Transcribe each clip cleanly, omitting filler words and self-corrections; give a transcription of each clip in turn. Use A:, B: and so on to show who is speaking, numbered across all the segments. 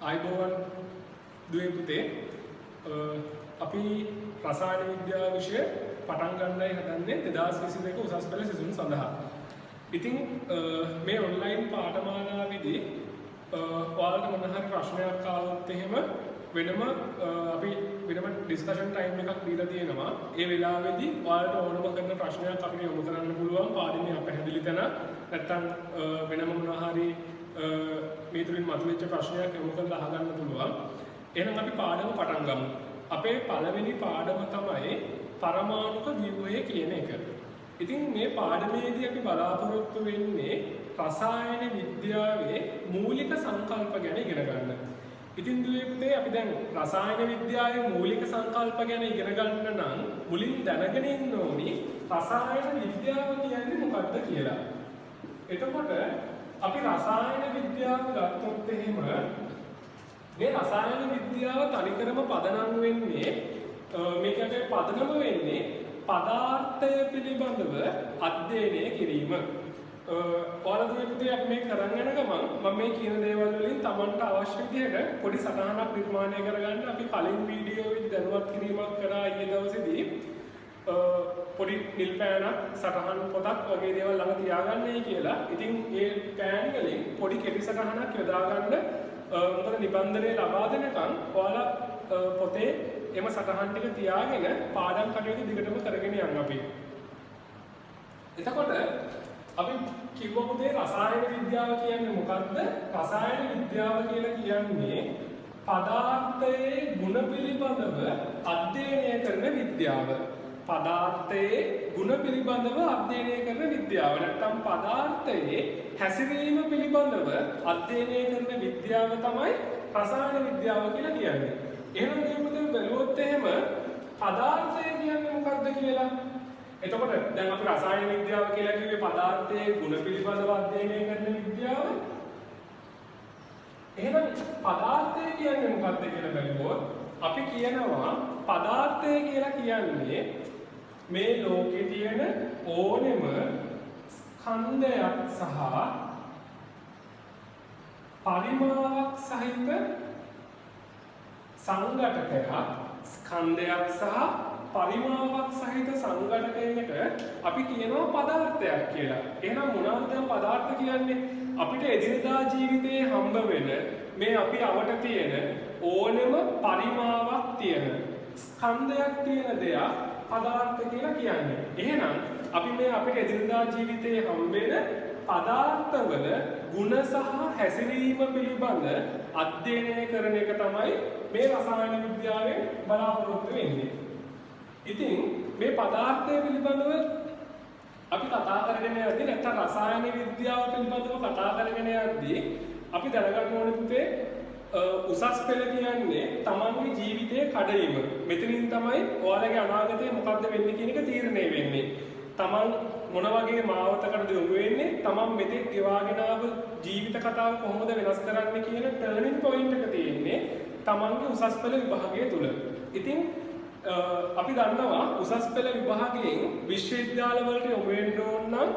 A: ආයුබෝවන් දුවේ පුතේ අපි රසායන විද්‍යාව විෂය පටන් ගන්නයි හදන්නේ 2022 උසස් පෙළ සෙසුන් සඳහා. ඉතින් මේ ඔන්ලයින් පාඨමාලාවේදී ඔයාලට මොන හරි ප්‍රශ්නයක් ආවොත් එහෙම වෙනම අපි වෙනම ඩිස්කෂන් ටයිම් එකක් දීලා තියෙනවා. ඒ වෙලාවේදී ඔයාලට ඕනම කරන ප්‍රශ්නයක් අපිට යොමු කරන්න පුළුවන්. පාඩමේ අපැහැදිලි තැන නැත්තම් වෙනම මොනවා හරි මේ තුලින් මතුවෙච්ච ප්‍රශ්නයක් යොමු කරලා අහගන්න පුළුවන්. එහෙනම් අපි පාඩම පටන් ගමු. අපේ පළවෙනි පාඩම තමයි පරමාණුක ව්‍යුහය කියන එක. ඉතින් මේ පාඩමේදී අපි බලාපොරොත්තු වෙන්නේ රසායන විද්‍යාවේ මූලික සංකල්ප ගැන ඉගෙන ගන්න. ඉතින් දුවේ පුතේ අපි දැන් රසායන විද්‍යාවේ මූලික සංකල්ප ගැන ඉගෙන ගන්න නම් මුලින් දැනගෙන ඉන්න ඕනි රසායන විද්‍යාව කියන්නේ මොකක්ද කියලා. එතකොට අපි රසායන විද්‍යාව ගත්තොත් එහෙම මේ රසායන විද්‍යාව තනිකරම පදනම් වෙන්නේ මේකට පදනම වෙන්නේ පදාර්ථය පිළිබඳව අධ්‍යයනය කිරීම. ඔයාලගේ පුතේ අපි මේ කරන් යන ගමන් මම මේ කියන දේවල් වලින් Tamanට අවශ්‍ය විදිහට පොඩි සටහනක් නිර්මාණය කරගන්න අපි කලින් වීඩියෝවේදී දැනුවත් කිරීමක් කරා ඊයේ දවසේදී පොඩි නිල් පෑනක් සටහන් පොතක් වගේ දේවල් ළඟ තියාගන්නයි කියලා. ඉතින් ඒ පෑන් වලින් පොඩි කෙටි සටහනක් යොදා ගන්න මොකද නිබන්ධනය ලබා දෙනකන් ඔයාලා පොතේ එම සටහන් ටික තියාගෙන පාඩම් කටයුතු දිගටම කරගෙන යන්න අපි. එතකොට අපි කිව්ව පොතේ රසායන විද්‍යාව කියන්නේ මොකක්ද? රසායන විද්‍යාව කියලා කියන්නේ පදාර්ථයේ ගුණ පිළිබඳව අධ්‍යයනය කරන විද්‍යාව. පදාර්ථයේ ගුණ පිළිබඳව අධ්‍යයනය කරන විද්‍යාව. නැත්නම් පදාර්ථයේ හැසිරීම පිළිබඳව අධ්‍යයනය කරන විද්‍යාව තමයි රසායන විද්‍යාව කියලා කියන්නේ. එහෙනම් මේ බැලුවොත් එහෙම පදාර්ථය කියන්නේ මොකක්ද කියලා. එතකොට දැන් අපි රසායන විද්‍යාව කියලා කිව්වේ පදාර්ථයේ ගුණ පිළිබඳව අධ්‍යයනය කරන විද්‍යාව. එහෙනම් පදාර්ථය කියන්නේ මොකක්ද කියලා බැලුවොත් අපි කියනවා පදාර්ථය කියලා කියන්නේ මේ ලෝකේ තියෙන ඕනෙම ස්කන්ධයක් සහ පරිමාවක් සහිත සංඝටකයක් ස්කන්ධයක් සහ පරිමාවක් සහිත සංඝටකයකට අපි කියනවා පදාර්ථයක් කියලා. එහෙනම් මොනවද දැන් පදාර්ථ කියන්නේ? අපිට එදිනදා ජීවිතේ හම්බ වෙන මේ අපි අවට තියෙන ඕනෙම පරිමාවක් තියෙන ස්කන්ධයක් තියෙන දෙයක් පදාර්ථ කියලා කියන්නේ. එහෙනම් අපි මේ අපේ එදිනදා ජීවිතයේ හම්බෙන පදාර්ථවල ගුණ සහ හැසිරීම පිළිබඳ අධ්‍යයනය කරන එක තමයි මේ රසායන විද්‍යාවෙන් බලාපොරොත්තු වෙන්නේ. ඉතින් මේ පදාර්ථය පිළිබඳව අපි කතා කරගෙන යද්දී නැත්නම් රසායන විද්‍යාව පිළිබඳව කතා කරගෙන යද්දී අපි දැනගන්න ඕනේ පුතේ උසස් පෙළ කියන්නේ තමන්ගේ ජීවිතයේ කඩවීම. මෙතනින් තමයි ඔයාලගේ අනාගතේ මොකද්ද වෙන්නේ කියන එක තීරණය වෙන්නේ. තමන් මොන වගේ මාවතකටද යොමු වෙන්නේ? තමන් මෙතෙක් ගෙවාගෙන ආව ජීවිත කතාව කොහොමද වෙනස් කරන්නේ කියන ටර්නින් පොයින්ට් එක තියෙන්නේ තමන්ගේ උසස් පෙළ විභාගය තුල. ඉතින් අපි දන්නවා උසස් පෙළ විභාගයෙන් විශ්වවිද්‍යාල වලට යොමු වෙන්න ඕන නම්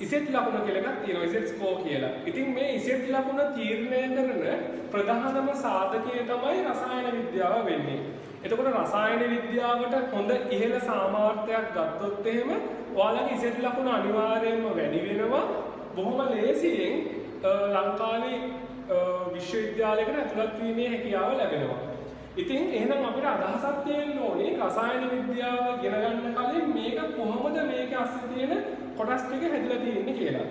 A: ඉසෙට් ලකුණ කියලා එකක් තියෙනවා. ඉසෙට් ස්කෝර් කියලා. ඉතින් මේ ඉසෙට් ලකුණ තීරණය කරන ප්‍රධානම සාධකය තමයි රසායන විද්‍යාව වෙන්නේ. එතකොට රසායන විද්‍යාවට හොඳ ඉහළ සාමාර්ථයක් ගත්තොත් එහෙම ඔයාලගේ ඉසෙට් ලකුණ අනිවාර්යයෙන්ම වැඩි වෙනවා. බොහොම ලේසියෙන් ලංකාවේ විශ්වවිද්‍යාලයකට ඇතුළත් වීමේ හැකියාව ලැබෙනවා. ඉතින් එහෙනම් අපිට අදහසක් තියෙන්න ඕනේ රසායන විද්‍යාව ඉගෙන ගන්න කලින් මේක කොහොමද මේක අස්සේ තියෙන කොටස් ටික හැදලා තියෙන්නේ කියලා.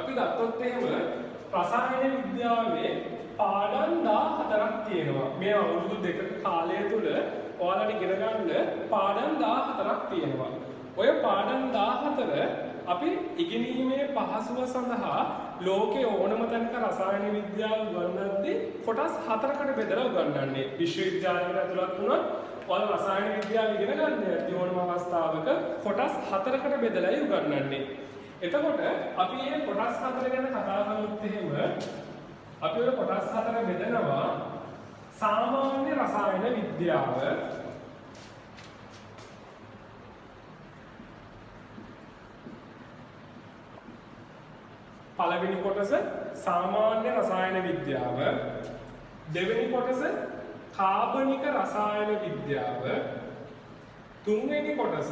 A: අපි ගත්තොත් එහෙම රසායන විද්‍යාවේ පාඩම් 14ක් තියෙනවා. මේ අවුරුදු දෙකක කාලය තුල ඔයාලට ඉගෙන ගන්න පාඩම් 14ක් තියෙනවා. ඔය පාඩම් 14 අපි ඉගෙනීමේ පහසුව සඳහා ලෝකේ ඕනම තැනක රසායන විද්‍යාව උගන්වද්දී කොටස් 4කට බෙදලා උගන්වන්නේ. විශ්වවිද්‍යාලයකට ඇතුළත් වුණොත් ඔයාලා රසායන විද්‍යාව ඉගෙන ගන්න යද්දී ඕනම අවස්ථාවක කොටස් 4කට බෙදලායි උගන්වන්නේ. එතකොට අපි මේ කොටස් 4 ගැන කතා කරනොත් එහෙම අපි ඔය කොටස් 4 බෙදනවා සාමාන්‍ය රසායන විද්‍යාව, පළවෙනි කොටස සාමාන්‍ය රසායන විද්‍යාව, දෙවෙනි කොටස කාබනික රසායන විද්‍යාව. තුන්වෙනි කොටස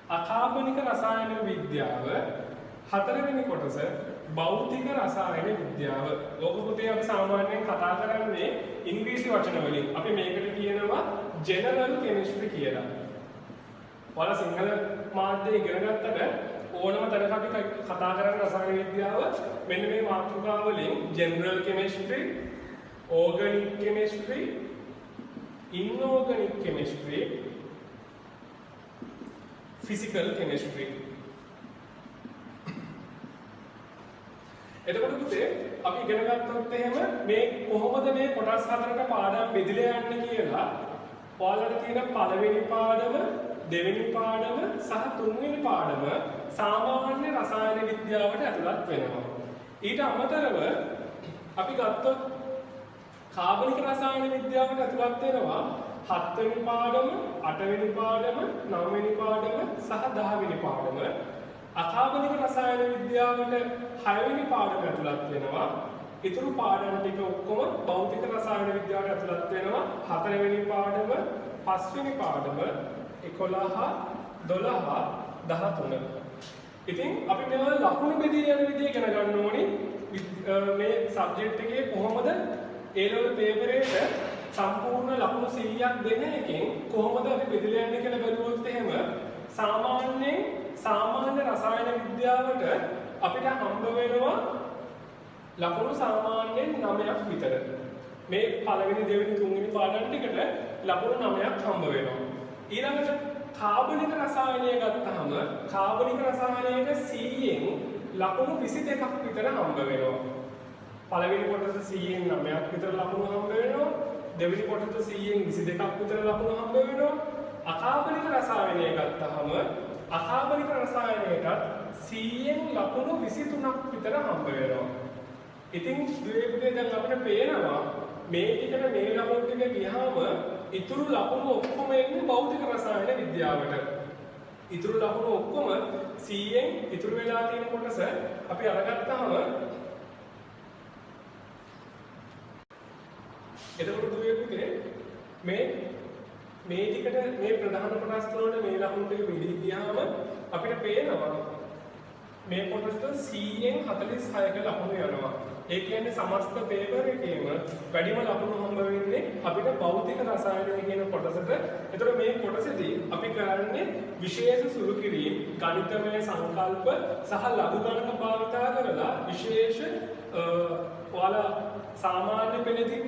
A: අකාබනික රසායන විද්‍යාව. හතරවෙනි කොටස භෞතික රසායන විද්‍යාව. ඕක පුතේ අපි සාමාන්‍යයෙන් කතා කරන්නේ ඉංග්‍රීසි වචන වලින්. අපි මේකට කියනවා ජෙනරල් කෙමිස්ට්‍රි කියලා. ඔයාලා සිංහල මාධ්‍ය ඉගෙන ගත්තට ඕනම තැනක අපි කතා කරන රසායන විද්‍යාව මෙන්න මේ මාතෘකාව වලින් general chemistry, organic chemistry, inorganic chemistry, physical chemistry. එතකොට පුතේ අපි ඉගෙන ගත්තොත් එහෙම මේ කොහොමද මේ කොටස් හතරකට පාඩම් බෙදලා යන්නේ කියලා ඔයාලට තියෙන පළවෙනි පාඩම, දෙවෙනි පාඩම සහ තුන්වෙනි පාඩම සාමාන්‍ය රසායන විද්‍යාවට ඇතුළත් වෙනවා. ඊට අමතරව අපි ගත්තොත් කාබනික රසායන විද්‍යාවට ඇතුළත් වෙනවා 7 වෙනි පාඩම, 8 වෙනි පාඩම, 9 වෙනි පාඩම සහ 10 වෙනි පාඩම. අකාබනික රසායන විද්‍යාවට 6 වෙනි පාඩම ඇතුළත් වෙනවා. ඉතුරු පාඩම් ටික ඔක්කොම භෞතික රසායන විද්‍යාවට ඇතුළත් වෙනවා. 4 වෙනි පාඩම, 5 වෙනි පාඩම, 11, 12, 13. ඉතින් අපි මේවා ලකුණු බෙදී යන විදිය ඉගෙන ගන්න ඕනේ. මේ සබ්ජෙක්ට් එකේ කොහොමද A level paper එකට සම්පූර්ණ ලකුණු 100ක් දෙන එකෙන් කොහොමද අපි බෙදලා යන්නේ කියලා බලුවොත් එහෙම සාමාන්‍ය රසායන විද්‍යාවට අපිට හම්බ වෙනවා ලකුණු සාමාන්‍යයෙන් 9ක් විතර. මේ පළවෙනි, දෙවෙනි, තුන්වෙනි පාඩම් ටිකට ලකුණු 9ක් හම්බ වෙනවා. ඊළඟට කාබනික රසායනය ගත්තාම කාබනික රසායනයේ 100න් ලකුණු 22ක් විතර හම්බ වෙනවා. පළවෙනි කොටස 100න් 9ක් විතර ලකුණු හම්බ වෙනවා. දෙවෙනි කොටස 100න් 22ක් විතර ලකුණු හම්බ වෙනවා. අකාබනික රසායනය ගත්තාම අකාබනික රසායනයටත් 100න් ලකුණු 23ක් විතර හම්බ වෙනවා. ඉතින් දුවේ පුතේ දැන් අපිට පේනවා මේ ටිකට මේ ලකුණු ටික ගියාම ඉතුරු ලකුණු ඔක්කොම එන්නේ භෞතික රසායන විද්‍යාවට. ඉතුරු ලකුණු ඔක්කොම 100න් ඉතුරු වෙලා තියෙන කොටස අපි අරගත්තාම එතකොට දුවේ පුතේ මේ ටිකට මේ ප්‍රධාන කොටස් වලට මේ ලකුණු ටික බෙදී ගියාම අපිට පේනවා මේ කොටසට 100න් 46ක ලකුණු යනවා. ඒ කියන්නේ සමස්ත පේපර් එකේම වැඩිම ලකුණු හම්බ වෙන්නේ අපිට භෞතික රසායනය කියන කොටසට. ඒතර මේ කොටසේදී අපි කරන්නේ විශේෂ සුළු කිරීම, ගණිතමය සංකල්ප සහ ලඝු ගණක භාවිතා කරලා විශේෂ ඔයාලා සාමාන්‍ය පෙළදී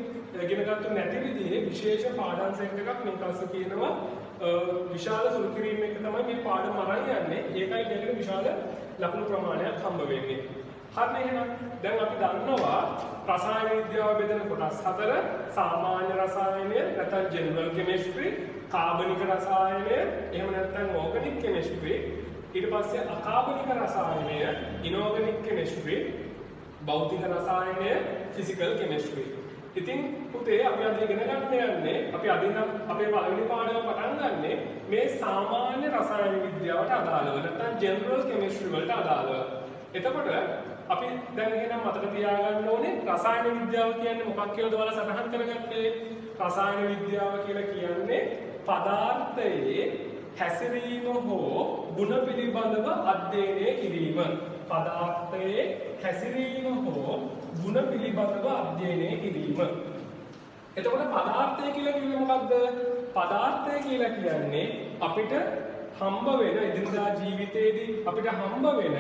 A: ඉගෙන ගන්න නැති විදිහේ විශේෂ පාඩම් සෙට් එකක් මේක අස්ස කියනවා. විශාල සුළු කිරීම එක තමයි මේ පාඩම අරන් යන්නේ. ඒකයි දෙකට විශාල ලකුණු ප්‍රමාණයක් හම්බ වෙන්නේ. හරි එහෙනම් දැන් අපි දන්නවා රසායන විද්‍යාව බෙදෙන කොටස් 4 සාමාන්‍ය රසායනය නැත්නම් ජෙනරල් කෙමිස්ට්‍රි, කාබනික රසායනය, එහෙම නැත්නම් ඕර්ගනික් කෙමිස්ට්‍රි, ඊට පස්සේ අකාබනික රසායනය, ඉනෝර්ගනික් කෙමිස්ට්‍රි, භෞතික රසායනය, ෆිසිකල් කෙමිස්ට්‍රි. ඉතින් පුතේ අපි අද ඉගෙන ගන්න යන්නේ අපි අද ඉඳන් අපේ පළවෙනි පාඩම පටන් ගන්නෙ මේ සාමාන්‍ය රසායන විද්‍යාවට අදාළව නැත්නම් ජෙනරල් කෙමිස්ට්‍රි වලට අදාළව. එතකොට අපි දැන් එහෙනම් මතක තියාගන්න ඕනේ රසායන විද්‍යාව කියන්නේ මොකක්ද කියලාද ඔයාලා සටහන් කරගත්තේ. රසායන විද්‍යාව කියලා කියන්නේ පදාර්ථයේ හැසිරීම හෝ ගුණ පිළිබඳව අධ්‍යයනය කිරීම. පදාර්ථයේ හැසිරීම හෝ ගුණ පිළිබඳව අධ්‍යයනය කිරීම. එතකොට පදාර්ථය කියලා කියන්නේ මොකක්ද? පදාර්ථය කියලා කියන්නේ අපිට හම්බ වෙන එදිනදා ජීවිතයේදී අපිට හම්බ වෙන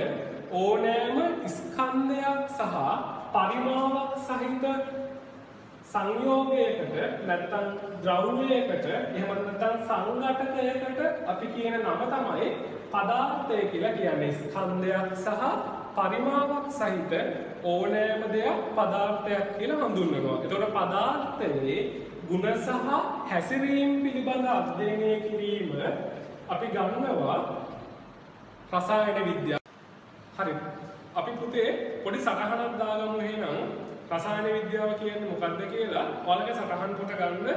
A: ඕනෑම ස්කන්ධයක් සහ පරිමාවක් සහිත සංයෝගයකට නැත්නම් ද්‍රව්‍යයකට එහෙම නැත්නම් සංඝටකයකට අපි කියන නම තමයි පදාර්ථය කියලා කියන්නේ. ස්කන්ධයක් සහ පරිමාවක් සහිත ඕනෑම දෙයක් පදාර්ථයක් කියලා හඳුන්වනවා. එතකොට පදාර්ථයේ ගුණ සහ හැසිරීම පිළිබඳ අධ්‍යයනය කිරීම අපි ගන්නවා රසායන විද්‍යාව. හරි. අපි පුතේ පොඩි සටහනක් දාගමු එහෙනම් රසායන විද්‍යාව කියන්නේ මොකක්ද කියලා. ඔයාලගේ සටහන් කොට ගන්න.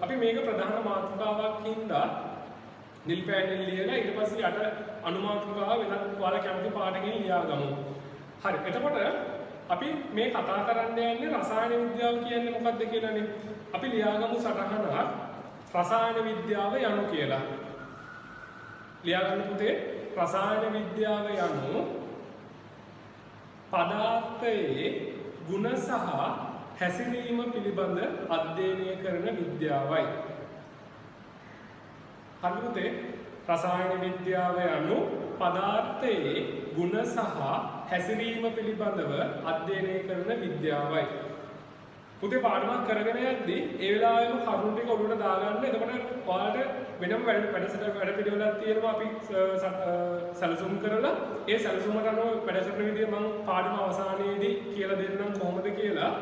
A: අපි මේක ප්‍රධාන මාතෘකාවක් හින්දා නිල් පෑනෙන් ලියලා ඊට පස්සේ යට අනුමාතෘකාව වෙනත් ඔයාලා කැමති පාඩකින් ලියාගමු. හරි. එතකොට අපි මේ කතා කරන්න යන්නේ රසායන විද්‍යාව කියන්නේ මොකක්ද කියලානේ. අපි ලියාගමු සටහනක් රසායන විද්‍යාව යනු කියලා. ලියාගන්න පුතේ රසායන විද්‍යාව යනු පදාර්ථයේ ගුණ සහ හැසිරීම පිළිබඳ අධ්‍යයනය කරන විද්‍යාවයි. හරි පුතේ රසායන විද්‍යාව යනු පදාර්ථයේ ගුණ සහ හැසිරීම පිළිබඳව අධ්‍යයනය කරන විද්‍යාවයි. පුතේ පාඩමක් කරගෙන යද්දී ඒ වෙලාවෙම කරුණු ටික ඔළුවට දාගන්න. එතකොට ඔයාලට වෙනම වැඩ පිළිවෙලක් තියෙනවා අපි සැලසුම් කරලා ඒ සැලසුමට අනුව වැඩ කරන විදිය මම පාඩම අවසානයේදී කියලා දෙන්නම් කොහොමද කියලා.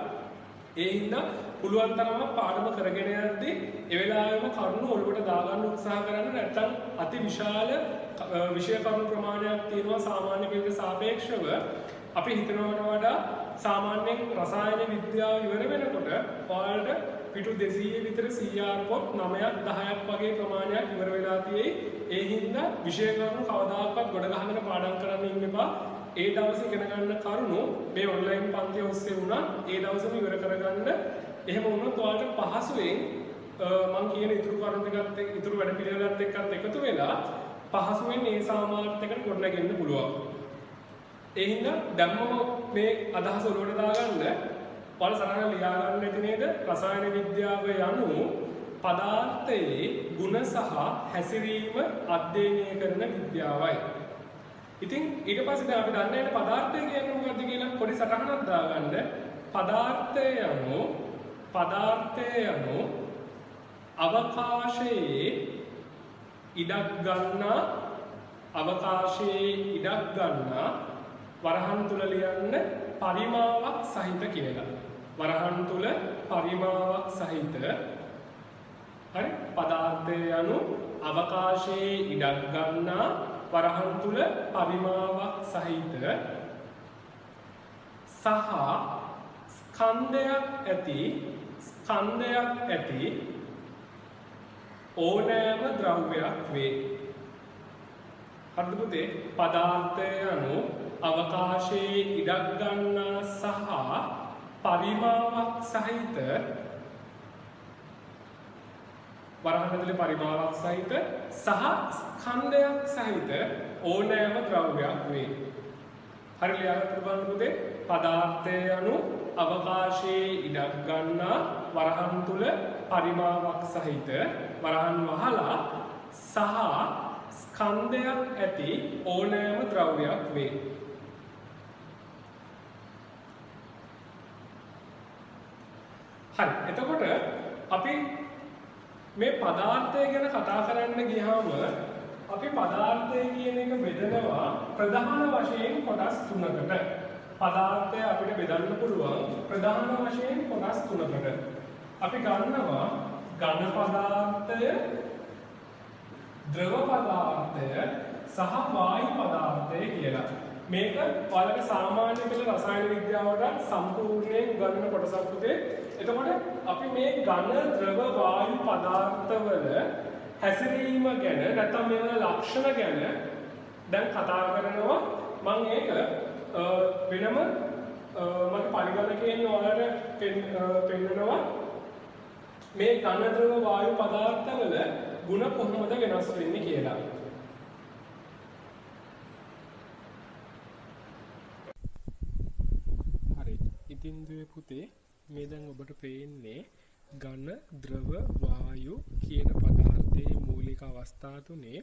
A: ඒ හින්දා පුළුවන් තරම පාඩම කරගෙන යද්දී ඒ වෙලාවෙම කරුණු ඔළුවට දාගන්න උත්සාහ කරන්න. නැත්නම් අති විශාල විෂය කරුණු ප්‍රමාණයක් තියෙනවා සාමාන්‍ය පෙළට සාපේක්ෂව. අපි හිතනවට වඩා සාමාන්‍යයෙන් රසායන විද්‍යාව ඉවර වෙනකොට ඔයාලට පිටු 200 විතර CR පොත් 9ක් 10ක් වගේ ප්‍රමාණයක් ඉවර වෙලා තියෙයි. ඒ හින්දා විෂය කරුණු කවදාකවත් ගොඩ ගහගෙන පාඩම් කරන්න ඉන්න එපා. ඒ දවසේ ඉගෙන ගන්න කරුණු මේ ඔන්ලයින් පන්ති ඔස්සේ වුණා ඒ දවසේම ඉවර කරගන්න. එහෙම වුණොත් ඔයාලට පහසුවෙන් මම කියන ඉතුරු කරුණු ටිකත් එක්ක ඉතුරු වැඩ පිළිවෙලත් එක්කත් එකතු වෙලා පහසුවෙන් ඒ සාමාර්ථයකට ගොඩනගෙන්න පුළුවන්. ඒ හින්දා ධම්මම මේ අදහස ඔලුවට දාගන්න ඔයාලා සරණ ලියා ගන්න ඇති නේද? රසායන විද්‍යාව යනු පදාර්ථයේ ගුණ සහ හැසිරීම අධ්‍යයනය කරන විද්‍යාවයි. ඉතින් ඊට පස්සේ දැන් අපි දන්නේ නැහැ පදාර්ථය කියන්නේ මොකක්ද කියලා. පොඩි සටහනක් දාගන්න. පදාර්ථය යනු අවකාශයේ ඉඩක් ගන්නා වරහන් තුල ලියන්න පරිමාවක් සහිත කියලා. වරහන් තුල පරිමාවක් සහිත. හරි? පදාර්ථය යනු අවකාශයේ ඉඩක් ගන්නා වරහන් තුල පරිමාවක් සහිත සහ ස්කන්ධයක් ඇති ඕනෑම ද්‍රව්‍යයක් වේ. හරිද පුතේ? පදාර්ථය යනු අවකාශයේ ඉඩක් ගන්නා සහ පරිමාවක් සහිත වරහන් ඇතුලේ පරිමාවක් සහිත සහ ස්කන්ධයක් සහිත ඕනෑම ද්‍රව්‍යයක් වේ. හරි ලියාගන්න බලන්න පුතේ. පදාර්ථය යනු අවකාශයේ ඉඩක් ගන්නා වරහන් තුල පරිමාවක් සහිත වරහන් වහලා සහ ස්කන්ධයක් ඇති ඕනෑම ද්‍රව්‍යයක් වේ. හරි. එතකොට අපි මේ පදාර්ථය ගැන කතා කරන්න ගියාම අපි පදාර්ථය කියන එක බෙදනවා ප්‍රධාන වශයෙන් කොටස් තුනකට. පදාර්ථය අපිට බෙදන්න පුළුවන් ප්‍රධාන වශයෙන් කොටස් තුනකට. අපි ගන්නවා ඝන පදාර්ථය, ද්‍රව පදාර්ථය සහ වායු පදාර්ථය කියලා. මේක ඔයාලගේ සාමාන්‍ය පෙළ රසායන විද්‍යාවට සම්පූර්ණයෙන් ගන්න කොටසක් පුතේ. එතකොට අපි මේ ඝන, ද්‍රව, වායු පදාර්ථවල හැසිරීම ගැන නැත්නම් මේවල ලක්ෂණ ගැන දැන් කතා කරනවා. මම ඒක වෙනම මගේ පරිගණකයෙන් ඔයාලට පෙන්නනවා මේ ඝන, ද්‍රව, වායු පදාර්ථවල ගුණ කොහොමද වෙනස් වෙන්නේ කියලා. හරි. ඉතින් දුවේ පුතේ මේ දැන් ඔබට පේන්නේ ඝන, ද්‍රව, වායු කියන පදාර්ථයේ මූලික අවස්ථා තුනේ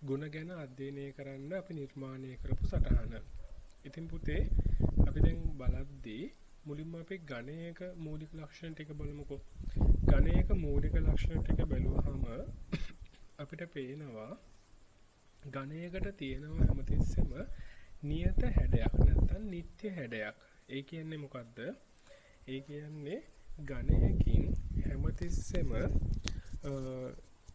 A: ගුණ ගැන අධ්‍යයනය කරන්න අපි නිර්මාණය කරපු සටහන. ඉතින් පුතේ අපි දැන් බලද්දී මුලින්ම අපි ඝනයක මූලික ලක්ෂණ ටික බලමුකෝ. ඝනයක මූලික ලක්ෂණ ටික බැලුවහම අපිට පේනවා ඝනයකට තියෙනවා හැමතිස්සෙම නියත හැඩයක් නැත්නම් නිත්‍ය හැඩයක්. ඒ කියන්නේ මොකද්ද? ඒ කියන්නේ ඝනයකින් හැමතිස්සෙම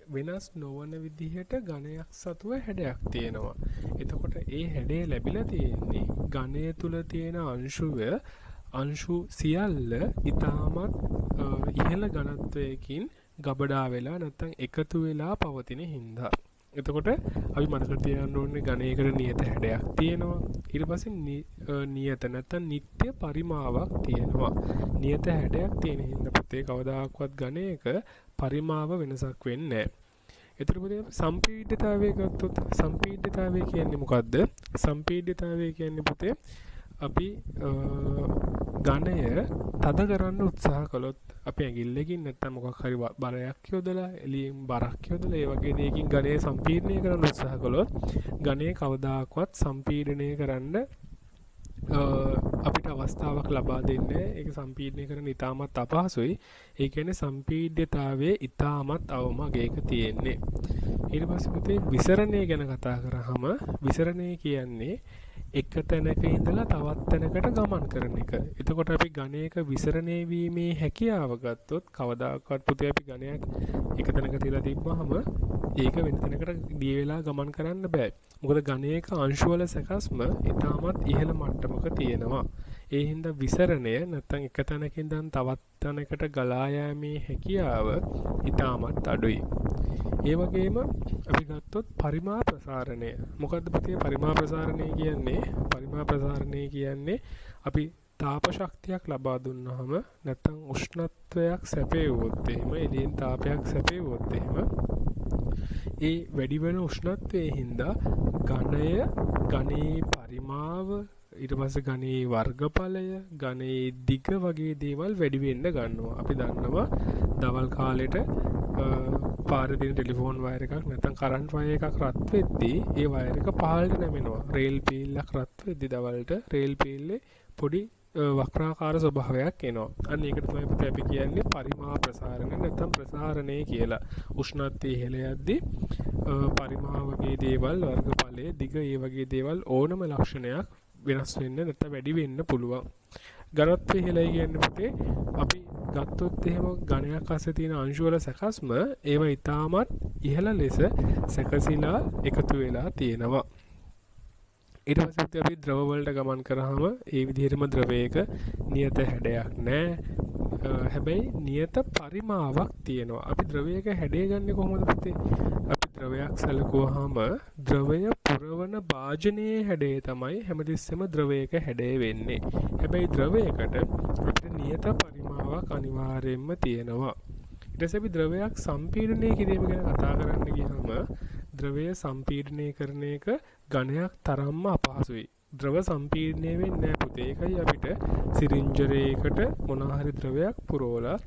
A: වෙනස් නොවන විදිහට ඝනයක් සතුව හැඩයක් තියෙනවා. එතකොට ඒ හැඩය ලැබිලා තියෙන්නේ ඝනය තුල තියෙන අංශු සියල්ල ඊටමත් ඉහළ ඝනත්වයකින් ගබඩා වෙලා නැත්නම් එකතු වෙලා පවතින හින්දා. එතකොට අපි මතක තියාගන්න ඕනේ ඝනයකට නියත හැඩයක් තියෙනවා. ඊට පස්සේ නියත නැත්නම් නිත්‍ය පරිමාවක් තියෙනවා. නියත හැඩයක් තියෙන හින්දා පුතේ කවදාකවත් ඝනයක පරිමාව වෙනසක් වෙන්නේ නැහැ. එතකොට පුතේ සම්පීඩ්‍යතාවය ගත්තොත් සම්පීඩ්‍යතාවය කියන්නේ මොකද්ද? සම්පීඩ්‍යතාවය කියන්නේ පුතේ අපි ඝනය තද කරන්න උත්සාහ කළොත් අපි ඇඟිල්ලකින් නැත්නම් මොකක් හරි බරයක් යොදලා එළියෙන් බරක් යොදලා ඒ වගේ දෙයකින් ඝනය සම්පීඩනය කරන්න උත්සාහ කළොත් ඝනය කවදාකවත් සම්පීඩනය කරන්න අපිට අවස්ථාවක් ලබා දෙන්නේ ඒක සම්පීඩනය කරන්න ඉතාමත් අපහසුයි. ඒ කියන්නේ සම්පීඩ්‍යතාවයේ ඉතාමත් අවමගයක තියෙන්නේ. ඊට පස්සේ පුතේ විසරණය ගැන කතා කරාම විසරණය කියන්නේ එක තැනක ඉඳලා තවත් තැනකට ගමන් කරන එක. එතකොට අපි ඝනයක විසරණය වීමේ හැකියාව ගත්තොත් කවදාකවත් පුතේ අපි ඝනයක් එක තැනක තියලා තිබ්බහම ඒක වෙන තැනකට දිය වෙලා ගමන් කරන්න බෑ. මොකද ඝනයක අංශු වල සැකස්ම ඉතාමත් ඉහළ මට්ටමක තියෙනවා. ඒ හින්දා විසරණය නැත්නම් එක තැනක ඉඳන් තවත් තැනකට ගලා යාමේ හැකියාව ඉතාමත් අඩුයි. ඒ වගේම අපි ගත්තොත් පරිමා ප්‍රසාරණය. මොකද්ද පුතේ පරිමා ප්‍රසාරණය කියන්නේ? පරිමා ප්‍රසාරණය කියන්නේ අපි තාප ශක්තියක් ලබා දුන්නාම නැත්නම් උෂ්ණත්වයක් සැපෙවුවොත් එහෙම එළියෙන් තාපයක් සැපෙවුවොත් එහෙම ඒ වැඩි වෙන උෂ්ණත්වයේ හින්දා ඝනයේ පරිමාව ඊට පස්සේ ඝනයේ වර්ගඵලය ඝනයේ දිග වගේ දේවල් වැඩි වෙන්න ගන්නවා. අපි දන්නවා දවල් කාලෙට පාරේ තියෙන ටෙලිෆෝන් වයර් එකක් නැත්නම් කරන්ට් වයර් එකක් රත් වෙද්දී ඒ වයර් එක පහළට නැමෙනවා. රේල් පීල්ලක් රත් වෙද්දී දවල්ට රේල් පීල්ලේ පොඩි වක්‍රාකාර ස්වභාවයක් එනවා. අන්න ඒකට තමයි පුතේ අපි කියන්නේ පරිමා ප්‍රසාරණය නැත්නම් ප්‍රසාරණය කියලා. උෂ්ණත්වය ඉහළ යද්දී පරිමා වගේ දේවල් වර්ගඵලයේ දිග ඒ වගේ දේවල් ඕනම ලක්ෂණයක් වෙනස් වෙන්න නැත්නම් වැඩි වෙන්න පුළුවන්. ඝනත්වය ඉහළයි කියන්නේ පුතේ අපි ගත්තොත් එහෙම ඝනයක් අස්සේ තියෙන අංශු වල සැකස්ම ඒවා ඊටමත් ඉහළ ලෙස සැකසීලා එකතු වෙලා තියෙනවා. ඊට පස්සේ අපි ද්‍රව වලට ගමන් කරාම ඒ විදිහටම ද්‍රවයක නියත හැඩයක් නැහැ. හැබැයි නියත පරිමාවක් තියෙනවා. අපි ද්‍රවයක හැඩය ගන්නෙ කොහොමද පුතේ? අපි ද්‍රවයක් සැලකුවාම ද්‍රවය පුරවන භාජනයේ හැඩය තමයි හැමතිස්සෙම ද්‍රවයක හැඩය වෙන්නේ. හැබැයි ද්‍රවයකට අපිට නියත පරිමාවක් අනිවාර්යයෙන්ම තියෙනවා. ඊට පස්සේ අපි ද්‍රවයක් සම්පීඩනය කිරීම ගැන කතා කරන්න ගියාම ද්‍රවය සම්පීඩනය කරන එක ඝනයක් තරම්ම අපහසුයි. ද්‍රව සම්පීඩනය වෙන්නේ නැහැ පුතේ. ඒකයි අපිට සිරින්ජරයකට මොනවා හරි ද්‍රවයක් පුරවලා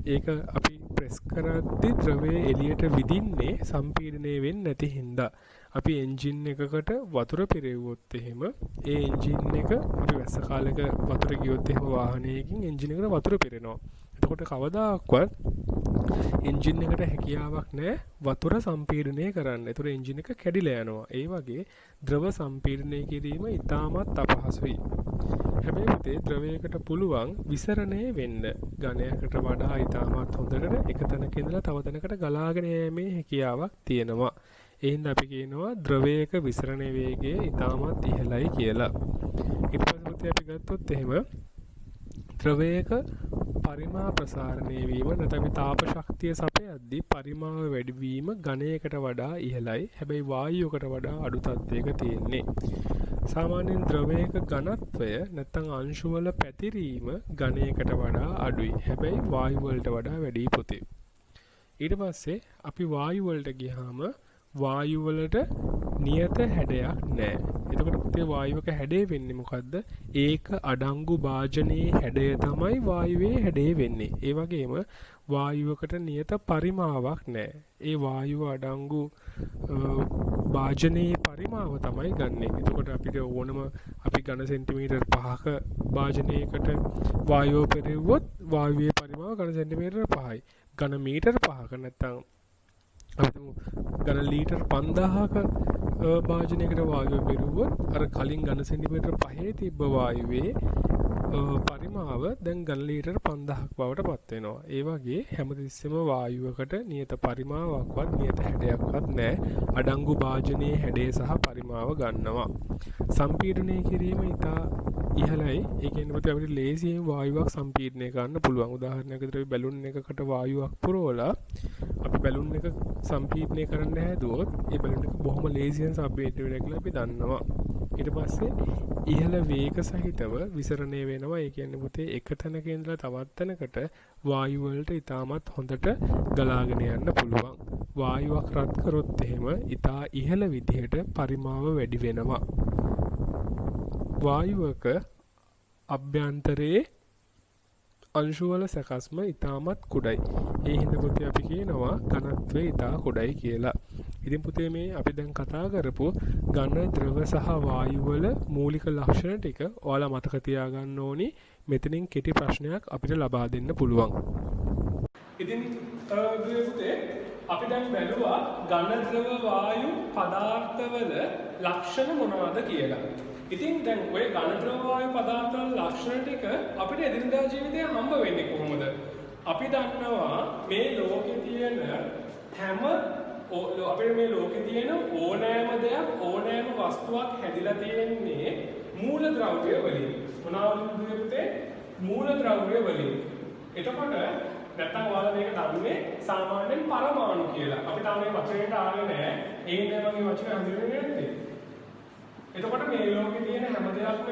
A: ඒක අපි ප්‍රෙස් කරද්දී ද්‍රවය එළියට විදින්නේ සම්පීඩනය වෙන්නේ නැති හින්දා. අපි එන්ජින් එකකට වතුර පිරෙව්වොත් එහෙම ඒ එන්ජින් එක අපි වැස්ස කාලෙක වතුර ගියොත් එහෙම වාහනයකින් එන්ජින් එකට වතුර පිරෙනවා. එතකොට කවදාකවත් එන්ජින් එකට හැකියාවක් නැහැ වතුර සම්පීඩනය කරන්න. ඒතර එන්ජින් එක කැඩිලා යනවා. ඒ වගේ ද්‍රව සම්පීඩනය කිරීම ඉතාමත් අපහසුයි. හැබැයි පුතේ ද්‍රවයකට පුළුවන් විසරණය වෙන්න. ඝනයකට වඩා ඉතාමත් හොඳට එක තැනක ඉඳලා තව තැනකට ගලාගෙන යෑමේ හැකියාවක් තියෙනවා. ඒ හින්දා අපි කියනවා ද්‍රවයක විසරණ වේගය ඉතාමත් ඉහළයි කියලා. ඊට පස්සේ පුතේ අපි ගත්තොත් එහෙම ද්‍රවයක පරිමා ප්‍රසාරණය වීම නැත්නම් තාප ශක්තිය සපයද්දී පරිමාව වැඩි වීම ඝනයකට වඩා ඉහළයි. හැබැයි වායුවකට වඩා අඩු තත්ත්වයක තියෙන්නේ. සාමාන්‍යයෙන් ද්‍රවයක ඝනත්වය නැත්නම් අංශු වල පැතිරීම ඝනයකට වඩා අඩුයි. හැබැයි වායු වලට වඩා වැඩි පුතේ. ඊට පස්සේ අපි වායු වලට ගියාම වායු වලට නියත හැඩයක් නැහැ. එතකොට පුතේ වායුවක හැඩය වෙන්නේ මොකද්ද? ඒක අඩංගු භාජනයේ හැඩය තමයි වායුවේ හැඩය වෙන්නේ. ඒ වගේම වායුවකට නියත පරිමාවක් නැහැ. ඒ වායුව අඩංගු භාජනයේ පරිමාව තමයි ගන්නෙ. එතකොට අපිට ඕනම අපි ඝන සෙන්ටිමීටර් 5ක භාජනයකට වායුව පෙරෙව්වොත් වායුවේ පරිමාව ඝන සෙන්ටිමීටර් 5යි. ඝන මීටර් 5ක නැත්තම් ඝන ලීටර් 5000ක භාජනයකට වායුව පෙරෙව්වොත් අර කලින් ඝන සෙන්ටිමීටර් 5 තිබ්බ වායුවේ පරිමාව දැන් ඝන ලීටර් 5000ක් බවට පත් වෙනවා. ඒ වගේ හැමතිස්සෙම වායුවකට නියත පරිමාවක්වත් නියත හැඩයක්වත් නැහැ. අඩංගු භාජනයේ හැඩය සහ පරිමාව ගන්නවා. සම්පීඩනය කිරීම ඉතා ඉහළයි. ඒ කියන්නේ පුතේ අපිට ලේසියෙන් වායුවක් සම්පීඩනය කරන්න පුළුවන්. උදාහරණයක් විදිහට අපි බැලුන් එකකට වායුවක් පුරවලා අපි බැලුන් එක සම්පීඩනය කරන්න හැදුවොත් ඒ බැලුන් එක බොහොම ලේසියෙන් සම්පීඩනය වෙනවා කියලා අපි දන්නවා. ඊට පස්සේ ඉහළ වේග සහිතව විසරණය වෙනවා. ඒ කියන්නේ පුතේ එක තැනක ඉඳලා තවත් තැනකට වායු වලට ඉතාමත් හොඳට ගලාගෙන යන්න පුළුවන්. වායුවක් රත් කරොත් එහෙම ඉතා ඉහළ විදිහට පරිමාව වැඩි වෙනවා. වායුවක අභ්‍යන්තරයේ අංශුවල සැකස්ම ඉතාමත් කුඩයි. ඒ හින්දා පුතේ අපි කියනවා ඝනත්වය ඉතා කුඩයි කියලා. ඉතින් පුතේ මේ අපි දැන් කතා කරපු ඝන, ද්‍රව සහ වායු වල මූලික ලක්ෂණ ටික ඔයාලා මතක තියාගන්න ඕනි. මෙතනින් කෙටි ප්‍රශ්නයක් අපිට ලබා දෙන්න පුළුවන්. ඉතින් පුතේ අපි දැන් බැලුවා ඝන, ද්‍රව, වායු පදාර්ථවල ලක්ෂණ මොනවද කියලා. ඉතින් දැන් ඔය ඝන, ද්‍රව, වායු පදාර්ථවල ලක්ෂණ ටික අපිට එදිනදා ජීවිතේ හම්බ වෙන්නේ කොහොමද? අපි දන්නවා මේ ලෝකේ තියෙන හැම අපේ මේ ලෝකේ තියෙන ඕනෑම දෙයක්, ඕනෑම වස්තුවක් හැදිලා තියෙන්නේ මූල ද්‍රව්‍ය වලින්. මොනවාද පුතේ? මූල ද්‍රව්‍ය වලින්. එතකොට නැත්තම් ඔයාලා මේක දන්නේ සාමාන්‍යයෙන් පරමාණු කියලා. අපි තාම මේ වචනයට ආවේ නැහැ. ඒ හින්දා මම මේ වචනේ හඳුන්වන්නේ නැත්තේ. එතකොට මේ ලෝකේ තියෙන හැම දෙයක්ම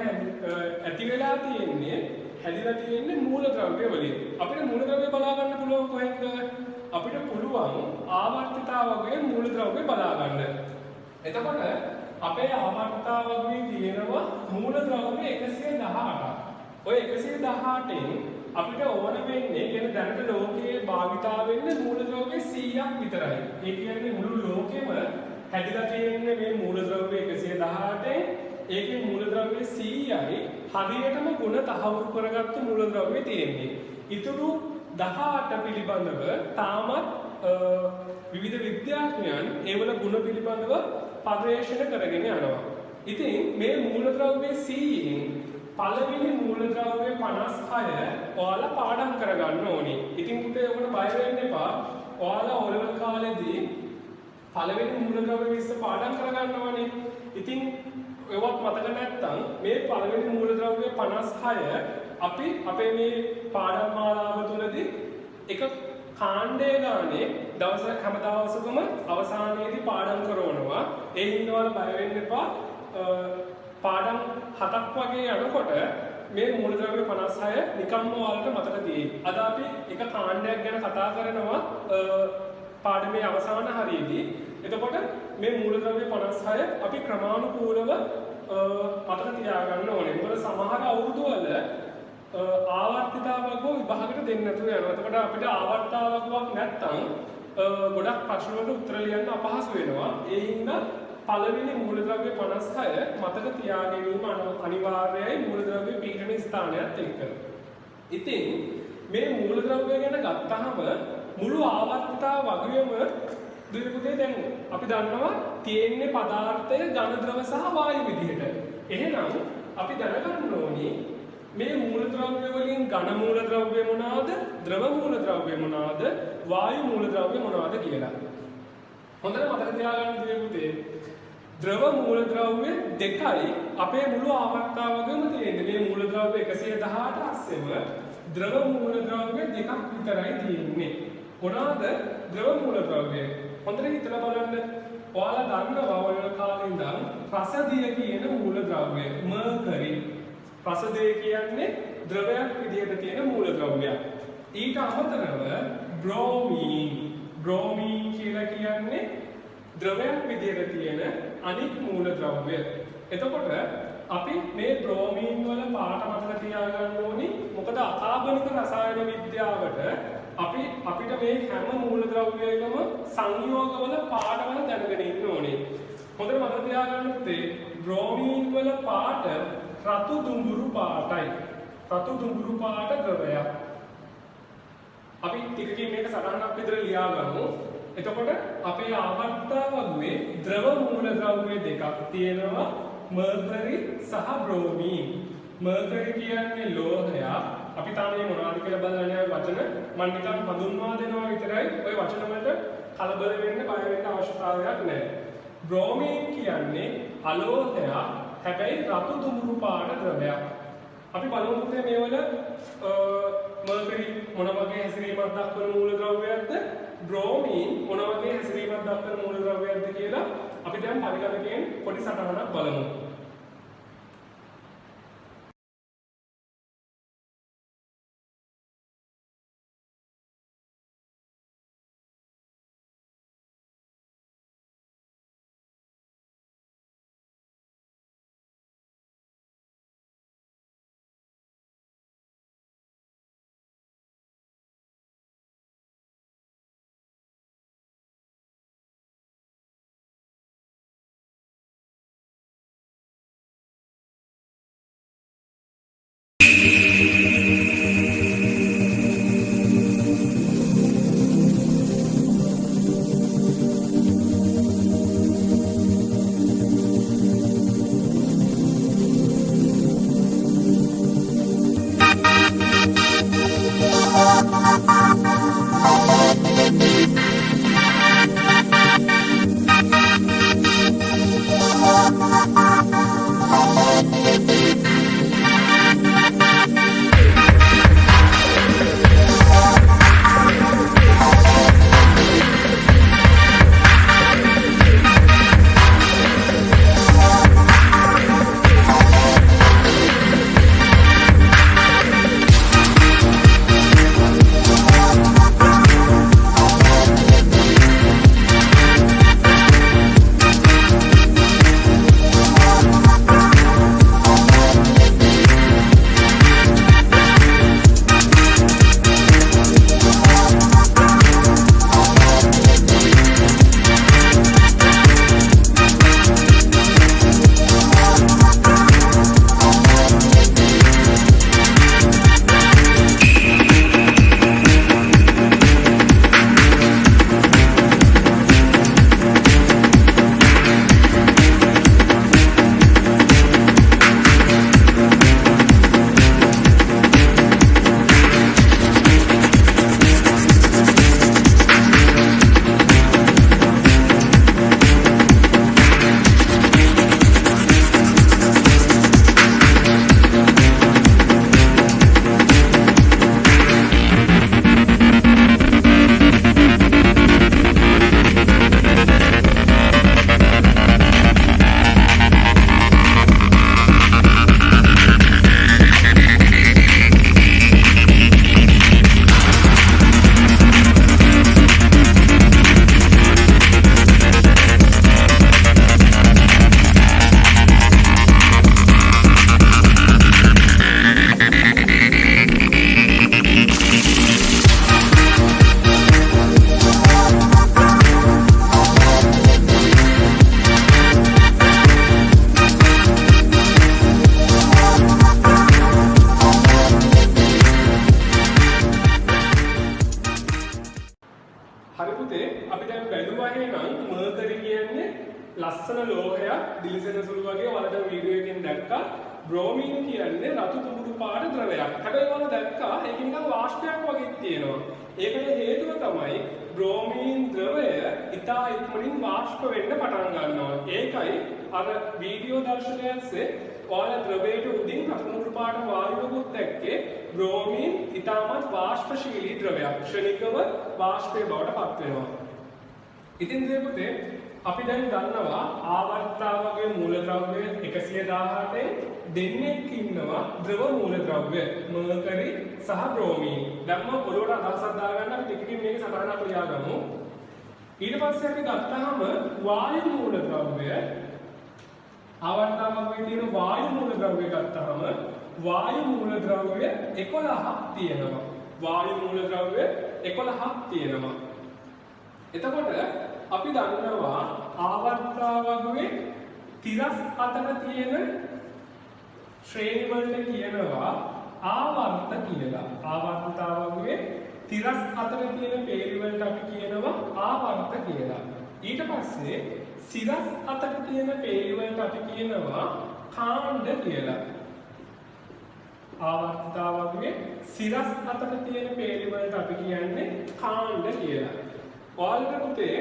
A: ඇති වෙලා තියෙන්නේ, හැදිලා තියෙන්නේ මූල ද්‍රව්‍ය වලින්. අපිට මූල ද්‍රව්‍ය බලා ගන්න පුළුවන් කොහෙන්ද? අපිට පුළුවන් ආවර්තිතාවකයේ මූල ද්‍රව්‍ය බලා ගන්න. එතකොට අපේ ආවර්තිතාවකයේ තියෙනවා මූල ද්‍රව්‍ය 118ක්. ඔය 118න් අපිට ඕන වෙන්නේ කියන දැනට ලෝකයේ භාවිතා වෙන්නේ මූල ද්‍රව්‍ය 100ක් විතරයි. ඒ කියන්නේ මුළු ලෝකෙම හැදිලා තියෙන්නේ මේ මූල ද්‍රව්‍ය 118න්. ඒකේ මූල ද්‍රව්‍ය 100යි හරියටම ගුණ තහවුරු කරගත්තු මූල ද්‍රව්‍ය තියෙන්නේ. ඊටු 18 පිළිබඳව තාමත් විවිධ විද්‍යාඥයන් ඒවල ගුණ පිළිබඳව පර්යේෂණ කරගෙන යනවා. ඉතින් මේ මූල ද්‍රව්‍ය 100න් පළවෙනි මූල ද්‍රව්‍ය 56 ඔයාලා පාඩම් කරගන්න ඕනේ. ඉතින් පුතේ ඔකට බය වෙන්න එපා. ඔයාලා ඔලෙවල් කාලේදී පළවෙනි මූල ද්‍රව්‍ය 20 පාඩම් කරගන්නවානේ. ඉතින් ඒවත් මතක නැත්නම් මේ පළවෙනි මූල ද්‍රව්‍ය 56 අපි අපේ මේ පාඩම් මාලාව තුළදී එක කාණ්ඩය ගානේ හැම දවසකම අවසානයේදී පාඩම් කරනවා. ඒ හින්දා ඔයාලා බය වෙන්න එපා. පාඩම් 7ක් වගේ යනකොට මේ මූලද්‍රව්‍ය 56 නිකම්ම ඔයාලට මතක තියෙයි. අද අපි එක කාණ්ඩයක් ගැන කතා කරනවා පාඩමේ අවසාන හරියේදී. එතකොට මේ මූලද්‍රව්‍ය 56 අපි ක්‍රමානුකූලව මතක තියාගන්න ඕනේ. මොකද සමහර අවුරුදු වල ආවර්තිතාවක විභාගයට දෙන්නේ නැතුව යනවා. එතකොට අපිට ආවර්තාවකයක් නැත්තම් ගොඩක් ප්‍රශ්න වලට උත්තර ලියන්න අපහසු වෙනවා. ඒ හින්දා පළවෙනි මූලද්‍රව්‍ය 56 මතක තියාගැනීම අනිවාර්යයි මූලද්‍රව්‍ය පිළිගැන ස්ථානයත් එක්ක. ඉතින් මේ මූලද්‍රව්‍ය ගැන ගත්තාම මුළු ආවර්තිතාව වගේම දුරපුතේ දැන් අපි දන්නවා තියෙන්නේ පදාර්ථය ඝන, ද්‍රව සහ වායු විදිහට. එහෙනම් අපි දැනගන්න ඕනේ මේ මූලද්‍රව්‍ය වලින් ඝන මූලද්‍රව්‍ය මොනවාද, ද්‍රව මූලද්‍රව්‍ය මොනවාද, වායු මූලද්‍රව්‍ය මොනවාද කියලා. හොඳට මතක තියාගන්න දුරපුතේ ද්‍රව මූලද්‍රව්‍ය දෙකයි අපේ මුළු ආවර්තාවකම තියෙන්නේ. මේ මූලද්‍රව්‍ය 118 අස්සෙම ද්‍රව මූලද්‍රව්‍ය දෙකක් විතරයි තියෙන්නේ. මොනවාද ද්‍රව මූලද්‍රව්‍ය? හොඳට හිතලා බලන්න. ඔයාලා දන්නවා ඔය කාලේ ඉඳන් රසදිය කියන මූලද්‍රව්‍ය මර්කරි. රසදිය කියන්නේ ද්‍රවයක් විදිහට තියෙන මූලද්‍රව්‍යයක්. ඊට අමතරව බ්‍රෝමීන් කියලා කියන්නේ ද්‍රවයක් විදිහට තියෙන අනික් මූලද්‍රව්‍ය. එතකොට අපි මේ බ්‍රෝමීන් වල පාට මතක තියාගන්න ඕනි. මොකද අකාබනික රසායන විද්‍යාවට අපිට මේ හැම මූලද්‍රව්‍යයකම සංයෝගවල පාටවල දැනගෙන ඉන්න ඕනේ. හොඳට මතක තියාගන්න පුතේ බ්‍රෝමීන් වල පාට රතු දුඹුරු පාටයි. රතු දුඹුරු පාට ද්‍රවයක්. අපි ටිකකින් මේක සටහනක් විතර ලියාගමු. එතකොට අපේ ආවර්තාවකයේ ද්‍රව මූලද්‍රව්‍ය දෙකක් තියෙනවා මර්කරි සහ බ්‍රෝමීන්. මර්කරි කියන්නේ ලෝහයක්. අපි තාම මේ මොනවද කියලා බලන්න යන වචන මම නිකන් හඳුන්වා දෙනවා විතරයි. ඔය වචන වලට කලබල වෙන්න බය වෙන්න අවශ්‍යතාවයක් නැහැ. බ්‍රෝමීන් කියන්නේ අලෝහයක්. හැබැයි රතු දුඹුරු පාට ද්‍රවයක්. අපි බලමු පුතේ මේවල මර්කරි මොන වගේ හැසිරීමක් දක්වන මූලද්‍රව්‍යයක්ද? බ්‍රෝමීන් මොන වගේ හැසිරීමක් දක්වන මූලද්‍රව්‍යයක්ද කියලා අපි දැන් පරිගණකයෙන් පොඩි සටහනක් බලමු. ලස්සන ලෝහයක් දිලිසෙන සුළු වගේ වලට වීඩියෝ එකෙන් දැක්කා. බ්‍රෝමීන් කියන්නේ රතු තුඹුරු පාට ද්‍රවයක්. හැබැයි වල දැක්කා ඒක නිකන් වාෂ්පයක් වගේ තියෙනවා. ඒකට හේතුව තමයි බ්‍රෝමීන් ද්‍රවය ඉතා ඉක්මනින් වාෂ්ප වෙන්න පටන් ගන්නවා. ඒකයි අර වීඩියෝ දර්ශනයේදී ඔයාලා ද්‍රවයට උඩින් රතු තුඹුරු පාට වායුවකුත් එක්කේ බ්‍රෝමීන් ඉතාමත් වාෂ්පශීලී ද්‍රවයක්. ක්ෂණිකව වාෂ්පයේ බවට පත් වෙනවා. ඉතින් දෙපොතේ අපි දැන් දන්නවා ආවර්තා වගේ මූලද්‍රව්‍ය 118න් දෙන්නෙක් ඉන්නවා ද්‍රව මූලද්‍රව්‍ය මර්කරි සහ බ්‍රෝමීන්. දැන් මම පොළොවට අදහසක් දාගන්න අපි ටිකකින් මේක සටහනක් ලියාගමු. ඊට පස්සේ අපි ගත්තාම වායු මූලද්‍රව්‍ය ආවර්තා වගේ තියෙන වායු මූලද්‍රව්‍ය ගත්තාම වායු මූලද්‍රව්‍ය 11ක් තියෙනවා. වායු මූලද්‍රව්‍ය 11ක් තියෙනවා. එතකොට අපි දන්නවා ආවර්තා වගේ තිරස් අතර තියෙන ශ්‍රේණි වලට කියනවා ආවර්ත කියලා. ආවර්තා වගේ තිරස් අතර තියෙන පේලි වලට අපි කියනවා ආවර්ත කියලා. ඊට පස්සේ සිරස් අතර තියෙන පේලි වලට අපි කියනවා කාණ්ඩ කියලා. ආවර්තා වගේ සිරස් අතර තියෙන පේලි වලට අපි කියන්නේ කාණ්ඩ කියලා. ඔයාලට පුතේ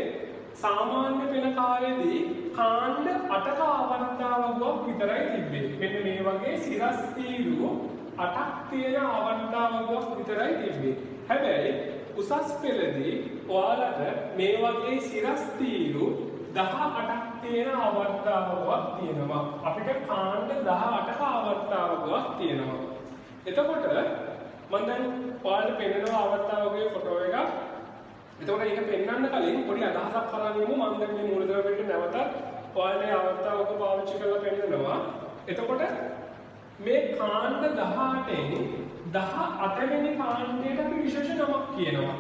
A: සාමාන්‍ය පෙළ කාලේදී කාණ්ඩ 8ක ආවර්තාවක් විතරයි තිබ්බේ. මෙන්න මේ වගේ සිරස් තීරු 8ක් තියෙන ආවර්තාවකයක් විතරයි තිබ්බේ. හැබැයි උසස් පෙළදී ඔයාලට මේ වගේ සිරස් තීරු 18ක් තියෙන ආවර්තාවකයක් තියෙනවා. අපිට කාණ්ඩ 18ක ආවර්තාවකයක් තියෙනවා. එතකොට මම දැන් ඔයාලට පෙන්නනවා ආවර්තාවකයේ ෆොටෝ එකක්. එතකොට ඒක පෙන්වන්න කලින් පොඩි අදහසක් කරන් ඉමු. මම දැන් මේ මූලද්‍රව්‍යයට නැවතත් ඔයාලට ආවර්තාවක පාවිච්චි කරලා පෙන්නනවා. එතකොට මේ කාණ්ඩ 18න් 18 වෙනි කාණ්ඩයට අපි විශේෂ නමක් කියනවා.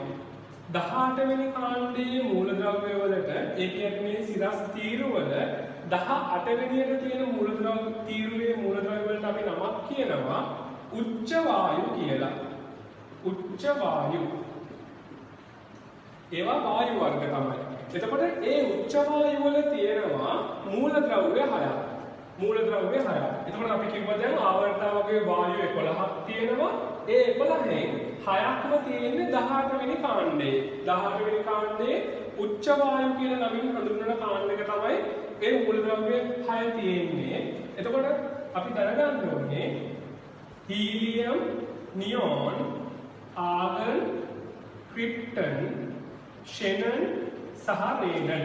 A: 18 වෙනි කාණ්ඩයේ මූලද්‍රව්‍ය වලට ඒ කියන්නේ මේ සිරස් තීරු වල 18 වෙනියට තියෙන මූලද්‍රව්‍ය තීරුවේ මූලද්‍රව්‍ය වලට අපි නමක් කියනවා උච්ච වායු කියලා. උච්ච වායු. ඒවා වායු වර්ග තමයි. එතකොට ඒ උච්ච වායු වල තියෙනවා මූලද්‍රව්‍ය 6ක්. මූලද්‍රව්‍ය 6ක්. එතකොට අපි කිව්වා දැන් ආවර්තාවකයේ වායු 11ක් තියෙනවා. ඒ 11න් 6ක්ම තියෙන්නේ 18 වෙනි කාණ්ඩයේ. 18 වෙනි කාණ්ඩයේ උච්ච වායු කියලා නමින් හඳුන්වන කාණ්ඩයක තමයි ඒ මූලද්‍රව්‍ය 6 තියෙන්නේ. එතකොට අපි දැනගන්න ඕනේ හීලියම්, නියෝන්, ආගන්, ක්‍රිප්ටන්, ෂෙනන් සහ රේඩන්.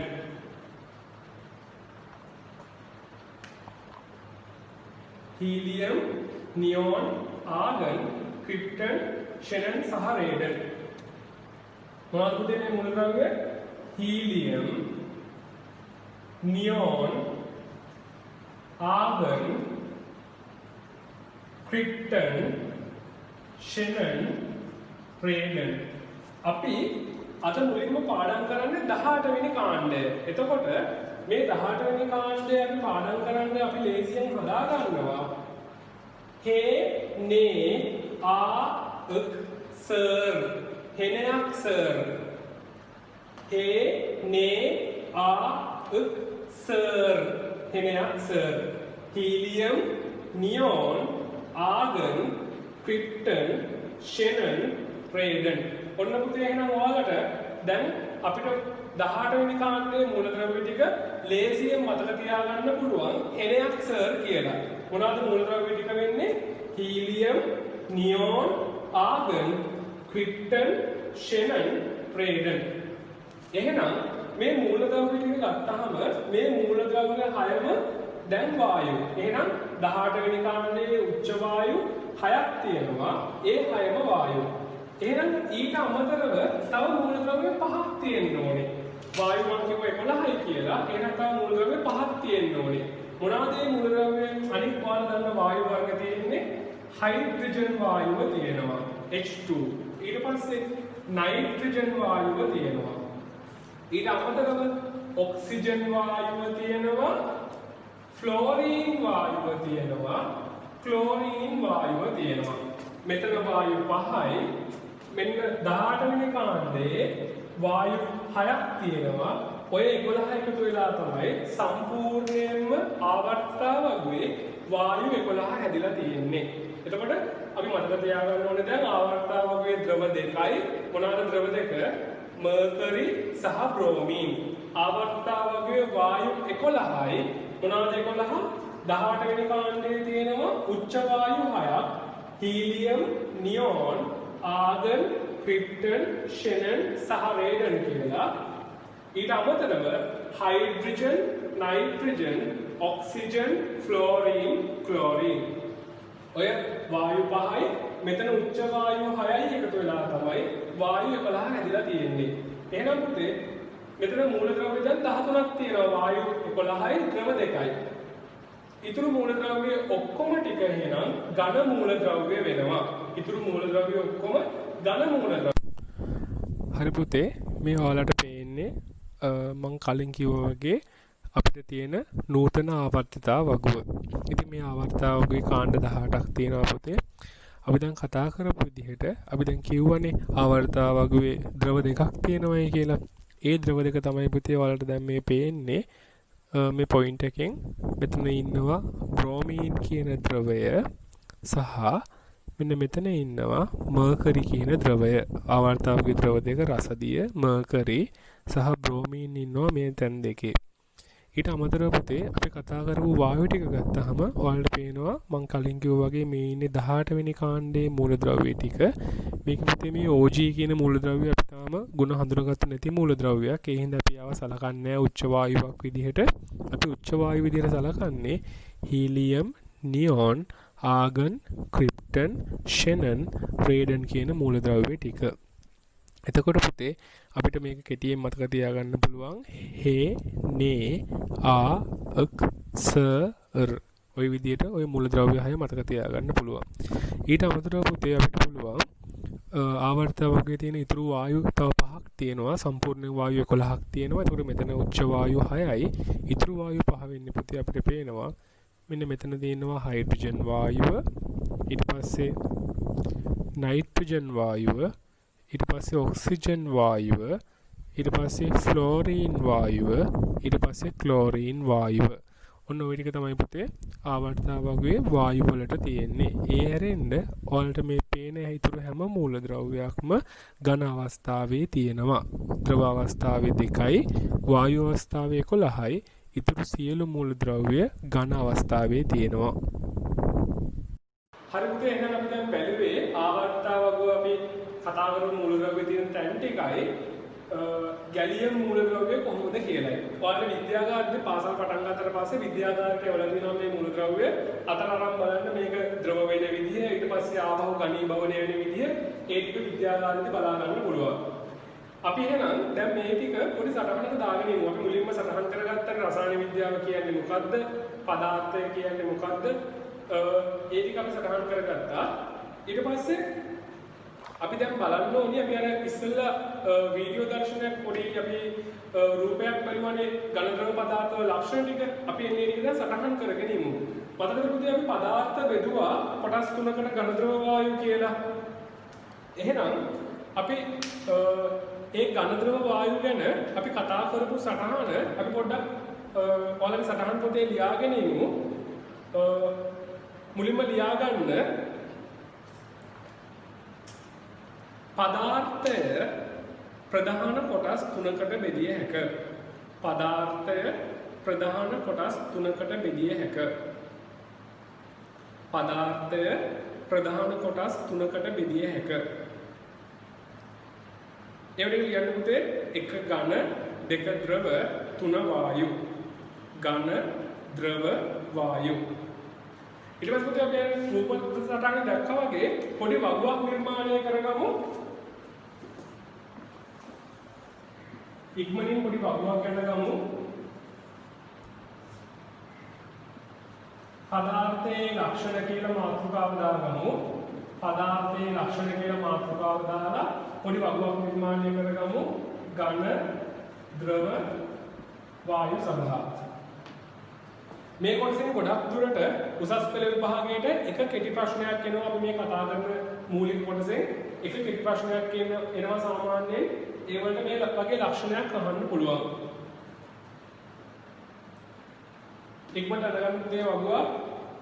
A: හීලියම්, නියෝන්, ආගන්, ක්‍රිප්ටන්, ෂෙනන් සහ රේඩන්. මොනවද මේ මූලද්‍රව්‍ය? Helium, neon, argon, krypton, xenon, රේඩන්. අපි අද මුලින්ම පාඩම් කරන්නේ 18 වෙනි කාණ්ඩය. එතකොට මේ 18 වෙනි කාණ්ඩය අපි පාඩම් කරන්න අපි ලේසියෙන් හදා ගන්නවා. හේ, නේ, ආ, ක්, සර්. හෙනයක් සර්. හේ, නේ, ආ, ක්, සර්. හෙනයක් sir. Helium, neon, argon, krypton, xenon, radon. ඔන්න පුතේ එහෙනම් ඔයාලට දැන් අපිට 18 වෙනි කාණ්ඩයේ මූලද්‍රව්‍ය ටික ලේසියෙන් මතක තියාගන්න පුළුවන් හෙනයක් සර් කියලා. මොනවාද මූලද්‍රව්‍ය ටික වෙන්නේ? Helium, neon, argon, krypton, xenon, radon. එහෙනම් මේ මූලද්‍රව්‍ය ටික ගත්තාම මේ මූලද්‍රව්‍ය 6ම දැන් වායු. එහෙනම් 18 වෙනි කාණ්ඩයේ උච්ච වායු 6ක් තියෙනවා. ඒ 6ම වායු. එහෙනම් ඊට අමතරව තව මූලද්‍රව්‍ය 5ක් තියෙන්න ඕනේ. වායු මම කිව්වා 11යි කියලා. එහෙනම් තව මූලද්‍රව්‍ය 5ක් තියෙන්න ඕනේ. මොනවාද මේ මූලද්‍රව්‍ය? අනිත් ඔයාලා දන්න වායු වර්ග තියෙන්නේ හයිඩ්‍රජන් වායුව තියෙනවා. H2. ඊට පස්සේ නයිට්‍රජන් වායුව තියෙනවා. ඊට අමතරව ඔක්සිජන් වායුව තියෙනවා. ෆ්ලෝරීන් වායුව තියෙනවා. ක්ලෝරීන් වායුව තියෙනවා. මෙතන වායු 5යි. මෙන්න 18 වෙනි කාණ්ඩයේ වායු 6ක් තියෙනවා. ඔය 11 එකතු වෙලා තමයි සම්පූර්ණයෙන්ම ආවර්තාවකයේ වායු 11 හැදිලා තියෙන්නේ. එතකොට අපි මතක තියාගන්න ඕනේ දැන් ආවර්තාවකයේ ද්‍රව දෙකයි. මොනවාද ද්‍රව දෙක? මර්කරි සහ බ්‍රෝමීන්. ආවර්තාවකයේ වායු 11යි. මොනවාද 11? 18 වෙනි කාණ්ඩයේ තියෙනවා උච්ච වායු 6ක්. හීලියම්, නියෝන්, ආගන්, ක්‍රිප්ටන්, ෂෙනන් සහ රේඩන් කියලා. ඊට අමතරව හයිඩ්‍රජන්, නයිට්‍රජන්, ඔක්සිජන්, ෆ්ලෝරීන්, ක්ලෝරීන්. ඔය වායු 5යි. මෙතන උච්ච වායු 6යි එකතු වෙලා තමයි වායු 11 හැදිලා තියෙන්නේ. එහෙනම් පුතේ මෙතන මූලද්‍රව්‍ය දැන් 13ක් තියෙනවා. වායු 11යි, ද්‍රව 2යි. ඉතුරු මූලද්‍රව්‍ය ඔක්කොම ටික එහෙනම් ඝන මූලද්‍රව්‍ය වෙනවා. ඉතුරු මූලද්‍රව්‍ය ඔක්කොම ඝන මූලද්‍රව්‍ය. හරි පුතේ මේ ඔයාලට පේන්නේ මම කලින් කිව්වා වගේ අපිට තියෙන නූතන ආවර්තිතා වගුව. ඉතින් මේ ආවර්තාවකයේ කාණ්ඩ 18ක් තියෙනවා පුතේ. අපි දැන් කතා කරපු විදිහට අපි දැන් කියවනේ ආවර්තාවකයේ ද්‍රව දෙකක් තියෙනවායි කියලා. ඒ ද්‍රව දෙක තමයි පුතේ ඔයාලට දැන් මේ පේන්නේ. මේ පොයින්ට් එකෙන් මෙතන ඉන්නවා බ්‍රෝමීන් කියන ද්‍රවය සහ මෙන්න මෙතන ඉන්නවා මර්කරි කියන ද්‍රවය. ආවර්තාවකයේ ද්‍රව දෙක රසදිය මර්කරි සහ බ්‍රෝමීන් ඉන්නවා මේ තැන් දෙකේ. ඊට අමතරව පුතේ අපි කතා කරපු වායු ටික ගත්තාම ඔයාලට පේනවා මම කලින් කිව්වා වගේ මේ ඉන්නේ 18 වෙනි කාණ්ඩයේ මූලද්‍රව්‍ය ටික. මේක පුතේ මේ OG කියන මූලද්‍රව්‍ය අපි තාම ගුණ හඳුනාගත්තේ නැති මූලද්‍රව්‍යයක්. ඒ හින්දා අපි ආව සලකන්නේ උච්ච වායුවක් විදිහට. අපි උච්ච වායු විදිහට සලකන්නේ helium, neon, argon, krypton, xenon, රේඩන් කියන මූලද්‍රව්‍ය ටික. එතකොට පුතේ අපිට මේක කෙටියෙන් මතක තියාගන්න පුළුවන් හේ නේ ආ අක් ස ර් ඔය විදිහට ඔය මූලද්‍රව්‍ය හය මතක තියාගන්න පුළුවන්. ඊට අමතරව පුතේ අපිට පුළුවන් ආවර්තය වගේ තියෙන ඉතුරු වායු තව පහක් තියෙනවා. සම්පූර්ණ වායු 11ක් තියෙනවා. එතකොට මෙතන උච්ච වායු 6යි ඉතුරු වායු 5 වෙන්නේ පුතේ අපිට පේනවා. මෙන්න මෙතන තියෙනවා හයිඩ්‍රජන් වායුව, ඊට පස්සේ නයිට්‍රජන් වායුව, ඊට පස්සේ ඔක්සිජන් වායුව, ඊට පස්සේ ෆ්ලෝරීන් වායුව, ඊට පස්සේ ක්ලෝරීන් වායුව. ඔන්න ඔය ටික තමයි පුතේ ආවර්තාවකයේ වායු වලට තියෙන්නේ. ඒ හැරෙන්න ඔයාලට මේ පේන ඉතුරු හැම මූලද්‍රව්‍යයක්ම ඝන අවස්ථාවේ තියෙනවා. ද්‍රව අවස්ථාවේ 2යි, වායු අවස්ථාවේ 11යි. ඉතුරු සියලු මූලද්‍රව්‍ය ඝන අවස්ථාවේ තියෙනවා. හරි පුතේ, එහෙනම් අපි දැන් බැලුවේ ආවර්තාවකයේ අපි කතා කරපු මූලද්‍රව්‍ය තියෙන තැන් ටිකයි ගැලියම් මූලද්‍රව්‍ය කොහොමද කියලායි. ඔයාලට විද්‍යාගාරයේ පාසල් පටන් ගන්නතර පස්සේ විද්‍යාගාරයට එවලා තියෙනවා මේ මූලද්‍රව්‍ය අතර අරන් බලන්න මේක ද්‍රව වෙන විදිය, ඊට පස්සේ ආපහු ඝනීභවණය වෙන විදිය ඒ ටික විද්‍යාගාරයේදී බලා ගන්න පුළුවන්. අපි එහෙනම් දැන් මේ ටික පොඩි සටහනකට දාගෙන ඉමු. අපි මුලින්ම සටහන් කරගත්තා රසායන විද්‍යාව කියන්නේ මොකද්ද? පදාර්ථය කියන්නේ මොකද්ද? ඒ ටික අපි සටහන් කරගත්තා. ඊට පස්සේ අපි දැන් බලන්න ඕනේ අපි අර ඉස්සෙල්ලා වීඩියෝ දර්ශනයක් පොඩි අපි රූපයක් බලුවානේ ඝන ද්‍රව පදාර්ථ වල ලක්ෂණ ටික අපි එන්නේ ටික දැන් සටහන් කරගෙන ඉමු. මතකද පුතේ අපි පදාර්ථ බෙදුවා කොටස් තුනකට ඝන ද්‍රව වායු කියලා. එහෙනම් අපි ඒ ඝන ද්‍රව වායු ගැන අපි කතා කරපු සටහන අපි පොඩ්ඩක් ඔයාලගේ සටහන් පොතේ ලියාගෙන ඉමු. මුලින්ම ලියා ගන්න පදාර්ථය ප්‍රධාන කොටස් තුනකට බෙදිය හැක. පදාර්ථය ප්‍රධාන කොටස් තුනකට බෙදිය හැක. පදාර්ථය ප්‍රධාන කොටස් තුනකට බෙදිය හැක. එවැනි ලියන්න පුතේ 1 ඝන 2 ද්‍රව 3 වායු. ඝන ද්‍රව වායු. ඊට පස්සේ පුතේ අපි රූප සටහන දැක්කා වගේ පොඩි වගුවක් නිර්මාණය කරගමු. ඉක්මනින් පොඩි වගුවක් ගන්න ගමු. පදාර්ථයේ ලක්ෂණ කියලා මාතෘකාව දාගමු. පදාර්ථයේ ලක්ෂණ කියලා මාතෘකාව දාලා පොඩි වගුවක් නිර්මාණය කරගමු. ඝන ද්‍රව වායු සඳහා. මේ කොටසෙන් ගොඩක් දුරට උසස් පෙළ විභාගයට එක කෙටි ප්‍රශ්නයක් එනවා. අපි මේ කතා කරන මූලික කොටසෙන් එක කෙටි ප්‍රශ්නයක් එනවා සාමාන්‍යයෙන්. ඒ වලට මේ වගේ ලක්ෂණයක් අහන්න පුළුවන්. ඉක්මනට අරගන්න පුතේ වගුව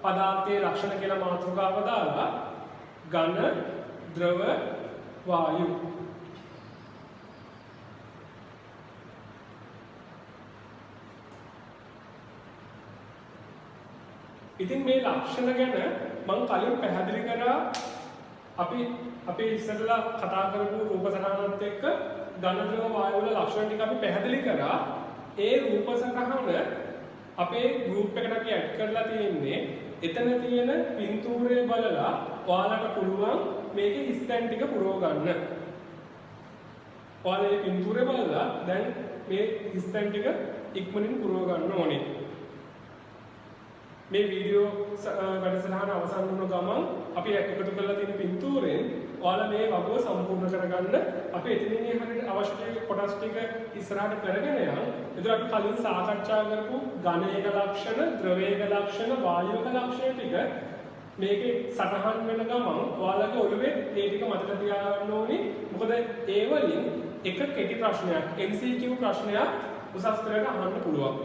A: පදාර්ථයේ ලක්ෂණ කියලා මාතෘකාව දාලා ඝන ද්‍රව වායු. ඉතින් මේ ලක්ෂණ ගැන මම කලින් පැහැදිලි කරා. අපි ඉස්සෙල්ලා කතා කරපු රූප සටහනත් එක්ක ඝන ද්‍රව වායු වල ලක්ෂණ ටික අපි පැහැදිලි කරා. ඒ රූප සටහන අපේ ගෲප් එකට අපි ඇඩ් කරලා තියෙන්නේ. එතන තියෙන පින්තූරය බලලා ඔයාලට පුළුවන් මේකේ හිස්තැන් ටික පුරව ගන්න. ඔයාලා මේ පින්තූරය බලලා දැන් මේ හිස්තැන් ටික ඉක්මනින් පුරව ගන්න ඕනේ. මේ වීඩියෝ වැඩසටහන අවසන් වුණ ගමන් අපි එකතු කරලා තියෙන පින්තූරෙන් ඔයාලා මේ වගුව සම්පූර්ණ කරගන්න අපි එතනින් එහාට අවශ්‍ය කොටස් ටික ඉස්සරහට කරගෙන යන්න. ඒතර අපි කලින් සාකච්ඡා කරපු ඝනයක ලක්ෂණ, ද්‍රවයක ලක්ෂණ, වායුවක ලක්ෂණ ටික මේකේ සටහන් වෙන ගමන් ඔයාලගේ ඔළුවේ ඒ ටික මතක තියාගන්න ඕනි. මොකද ඒ වලින් එක කෙටි ප්‍රශ්නයක් MCQ ප්‍රශ්නයක් උසස් පෙළට අහන්න පුළුවන්.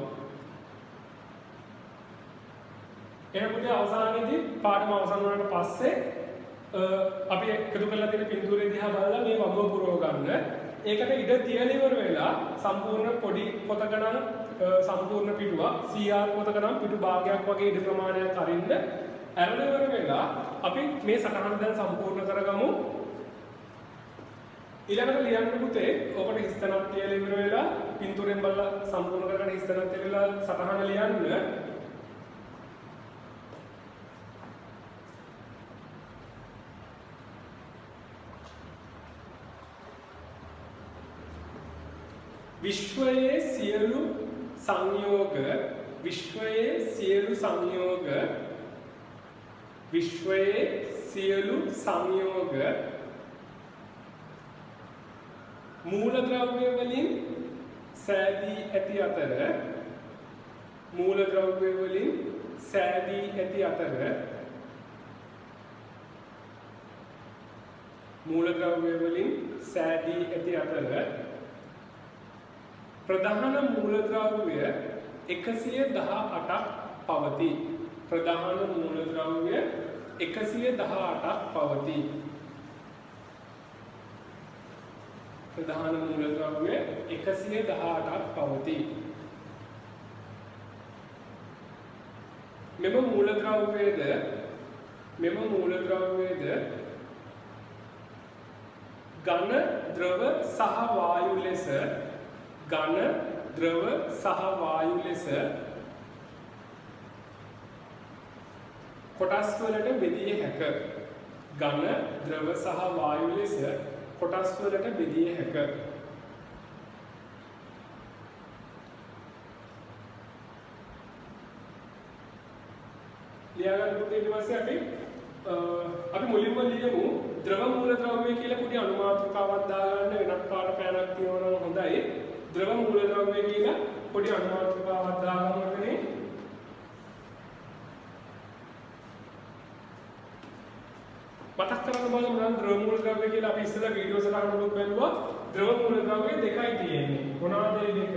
A: එහෙනම් අවසානයේදී පාඩම අවසන් වුණාට පස්සේ අපි එකතු කරලා තියෙන පින්තූරය දිහා බලලා මේ වගුව පුරව ගන්න. ඒකට ඉඩ තියන ඉවර වෙලා සම්පූර්ණ පොඩි පොතක නම් සම්පූර්ණ පිටුවක් CR පොතක නම් පිටු භාගයක් වගේ ඉඩ ප්‍රමාණයක් අරින්න ඇරලා ඉවර වෙලා අපි මේ සටහන දැන් සම්පූර්ණ කරගමු. ඊළඟට ලියන්න පුතේ ඔබට හිස්තනක් තියලා ඉවර වෙලා පින්තූරෙන් බලලා සම්පූර්ණ කරගන්න හිස්තනක් තියලා සටහන ලියන්න. විශ්වයේ සියලු සංයෝග මූලද්‍රව්‍ය වලින් සෑදී ඇති අතර මූලද්‍රව්‍ය වලින් සෑදී ඇති අතර ප්‍රධාන මූලද්‍රව්‍ය 118ක් පවතී. ප්‍රධාන මූලද්‍රව්‍ය 118ක් පවතී. ප්‍රධාන මූලද්‍රව්‍ය 118ක් පවතී. මෙම මූලද්‍රව්‍යද ඝන ද්‍රව සහ වායු ලෙස කොටස් වලට බෙදිය හැක. ඝන ද්‍රව සහ වායු ලෙස කොටස් වලට බෙදිය හැක. ලියාගන්න පුතේ ඊට පස්සේ අපි මුලින්ම ලියමු ද්‍රව මූලද්‍රව්‍ය කියලා පොඩි අනුමාත්‍රකාවක් දාගන්න වෙනත් පාඩ පෑනක් තියෙනවා නම් හොඳයි. ද්‍රව මූලද්‍රව්‍ය කියලා පොඩි අනුමාත්‍රකාවක් දාගන්නකනේ. මතක් කරගන්න බලමු නම් ද්‍රව මූලද්‍රව්‍ය කියලා අපි ඉස්සෙල්ලා වීඩියෝ සටහනකට බැලුවා. ද්‍රව මූලද්‍රව්‍ය දෙකයි තියෙන්නේ. මොනවද ඒ දෙක?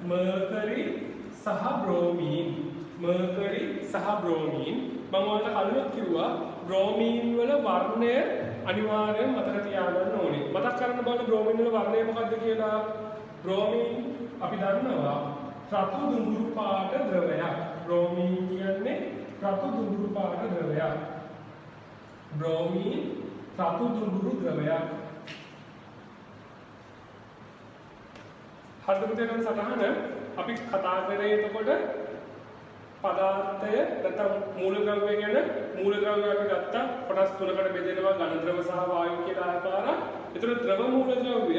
A: මර්කරි සහ බ්‍රෝමීන්. මම ඔයාලට කලින් කිව්වා බ්‍රෝමීන් වල වර්ණය අනිවාර්යයෙන් මතක තියාගන්න ඕනේ. මතක් කරන්න බලන්න බ්‍රෝමීන් වල වර්ණය මොකක්ද කියලා. බ්‍රෝමීන් අපි දන්නවා රතු දුඹුරු පාට ද්‍රවයක්. බ්‍රෝමීන් කියන්නේ රතු දුඹුරු පාට ද්‍රවයක්. හරිද පුතේ? සටහන අපි කතා කරේ එතකොට පදාර්ථය නැත්නම් මූලද්‍රව්‍ය ගැන. මූලද්‍රව්‍ය අපි ගත්තා කොටස් තුනකට බෙදෙනවා ඝන ද්‍රව සහ වායු කියලා ආකාරයක්. ඒතර ද්‍රව මූලද්‍රව්‍ය